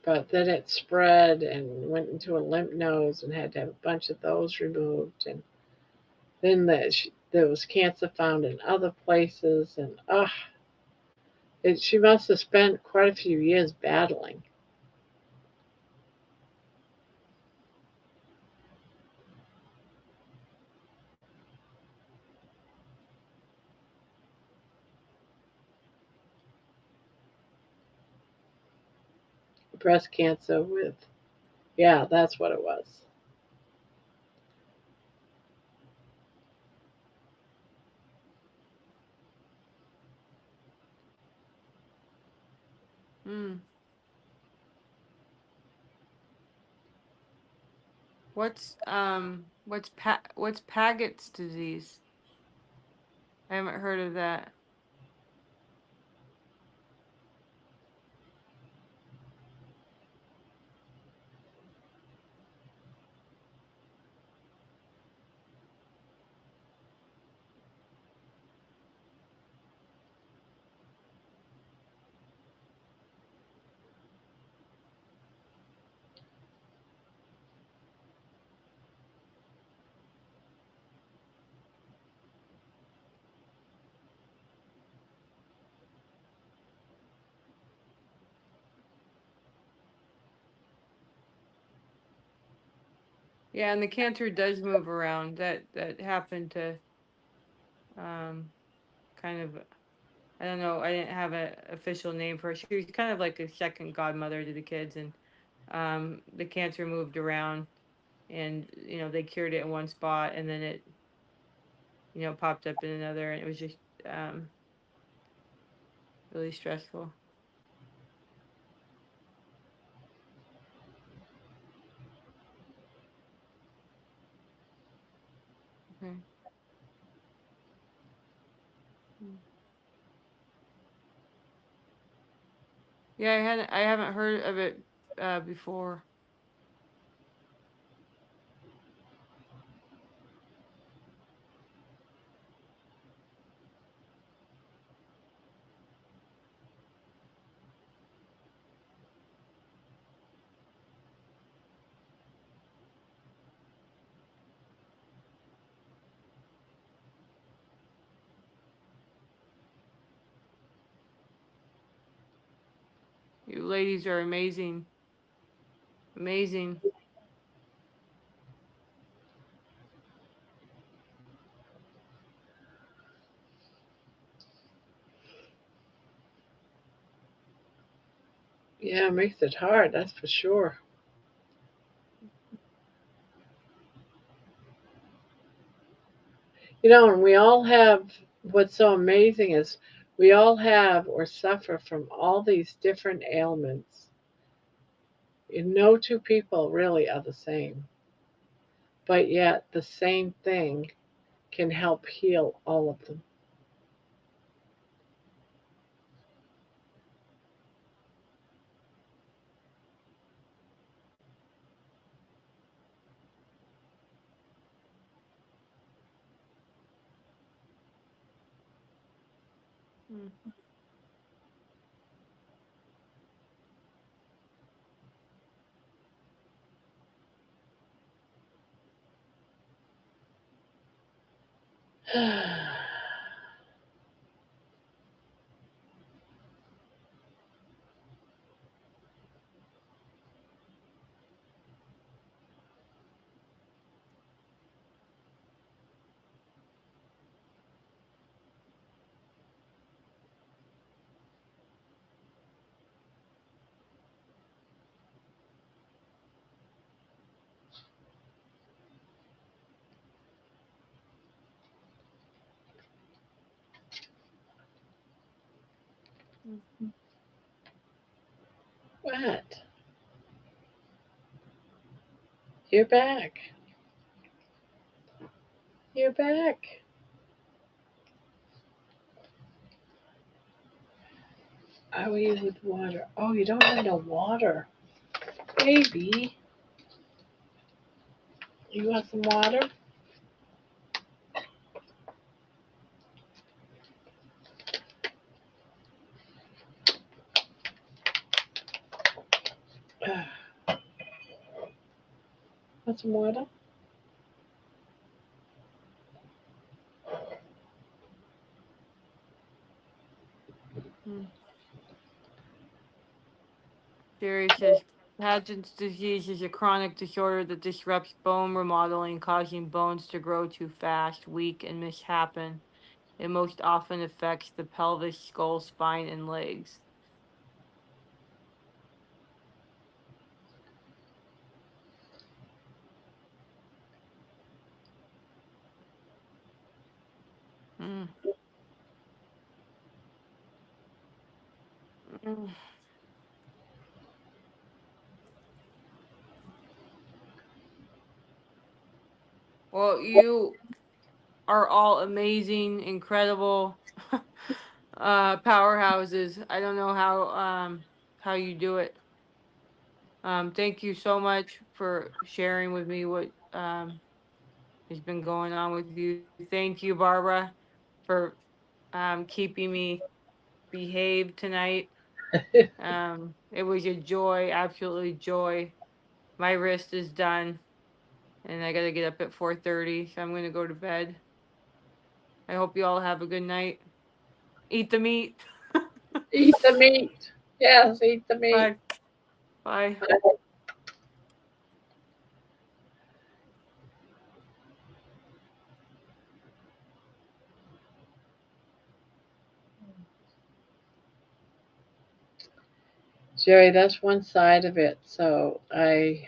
but then it spread and went into a lymph nodes and had to have a bunch of those removed. And then there was cancer found in other places. And she must have spent quite a few years battling breast cancer with, yeah, that's what it was. Mm. What's Paget's disease? I haven't heard of that. Yeah, and the cancer does move around. That happened to um kind of, I don't know, I didn't have an official name for her. She was kind of like a second godmother to the kids, and the cancer moved around, and they cured it in one spot, and then it popped up in another, and it was just um really stressful. Okay. Mm. Yeah, I haven't heard of it before. You ladies are amazing. Amazing. Yeah, it makes it hard, that's for sure. And we all have, what's so amazing is we all have or suffer from all these different ailments. No two people really are the same, but yet the same thing can help heal all of them. Mm. What? You're back. You're back. How are you with water? Oh, you don't have no water. Baby, you want some water? Want some water? Jerry says Paget's disease is a chronic disorder that disrupts bone remodeling, causing bones to grow too fast, weak, and mishappen. It most often affects the pelvis, skull, spine, and legs. Mm. Mm. Well, you are all amazing, incredible powerhouses. I don't know how you do it. Thank you so much for sharing with me what has been going on with you. Thank you, Barbara, for keeping me behaved tonight. It was a joy, absolutely joy. My wrist is done, and I gotta get up at 4:30, so I'm gonna go to bed. I hope you all have a good night. Eat the meat. Eat the meat. Yes, eat the meat. Bye. Bye. Jerry, that's one side of it. So I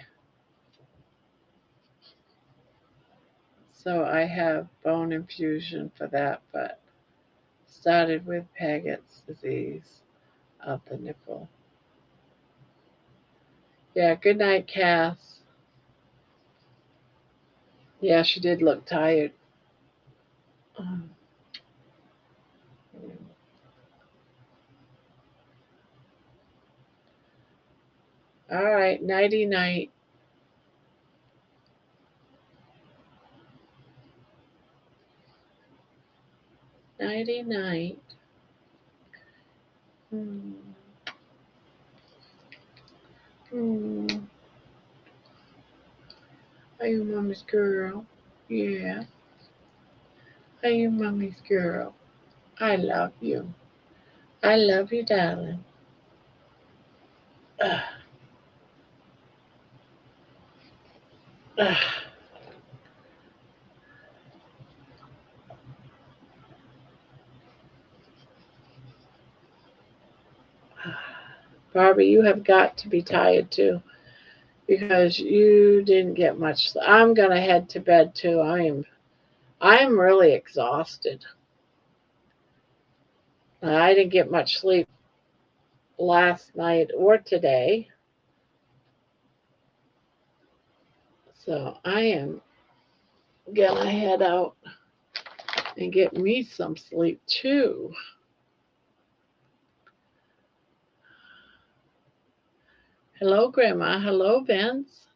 have bone infusion for that, but started with Paget's disease of the nipple. Yeah, good night, Cass. Yeah, she did look tired. All right, nighty night. Nighty night. Hmm. Hmm. Are you mommy's girl? Yeah. Are you mommy's girl? I love you. I love you, darling. Ugh. Ugh. Barbie, you have got to be tired too because you didn't get much. I'm gonna head to bed too. I am really exhausted. I didn't get much sleep last night or today, so I am gonna head out and get me some sleep too. Hello, Grandma. Hello, Vince.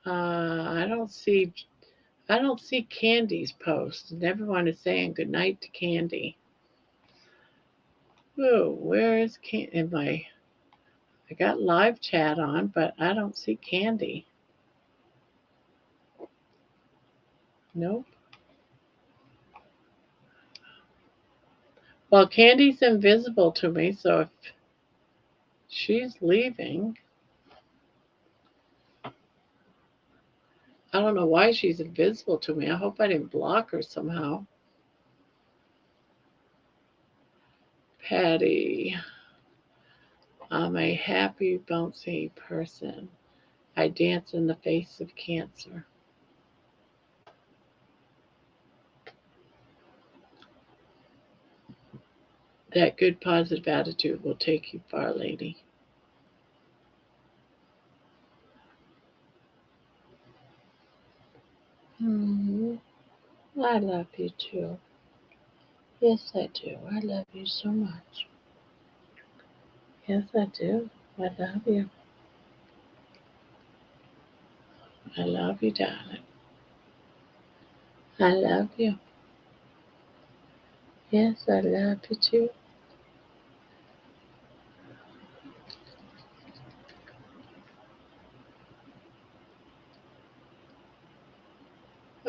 I don't see Candy's post, and everyone is saying good night to Candy. Oh, where is Candy? I got live chat on, but I don't see Candy. Nope. Well, Candy's invisible to me, so if she's leaving, I don't know why she's invisible to me. I hope I didn't block her somehow. Patty, I'm a happy, bouncy person. I dance in the face of cancer. That good positive attitude will take you far, lady. I love you too. Yes, I do. I love you so much. Yes, I do. I love you. I love you, darling. I love you. Yes, I love you too.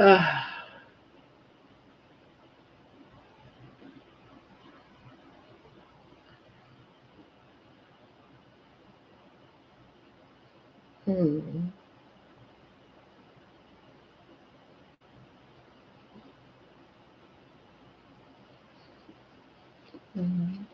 Ah. Hmm. Hmm.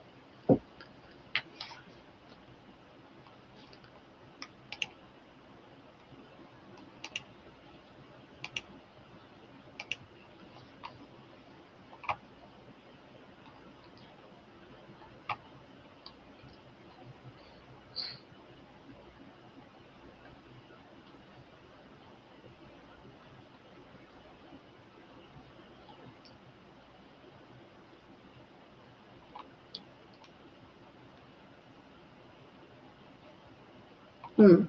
Hmm.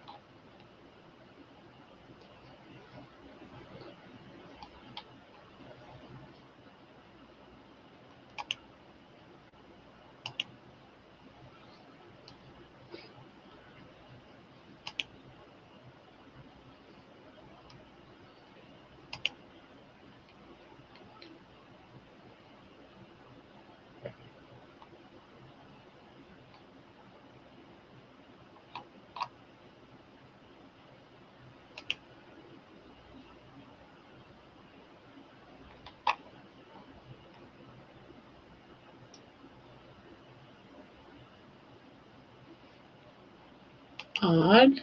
Odd.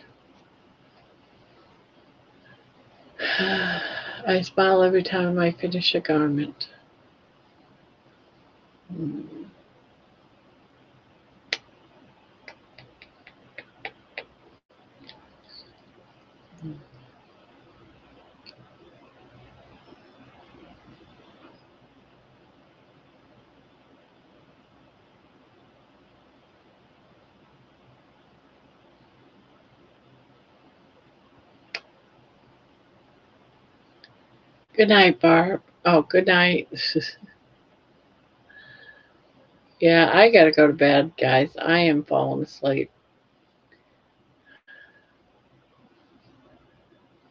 I smile every time I finish a garment. Hmm. Good night, Barb. Oh, good night. Yeah, I gotta go to bed, guys. I am falling asleep.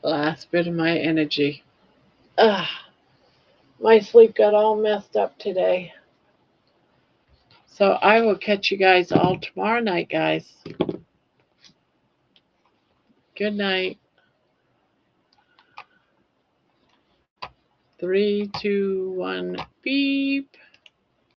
Last bit of my energy. Ah, my sleep got all messed up today. So I will catch you guys all tomorrow night, guys. Good night. 3, 2, 1, beep.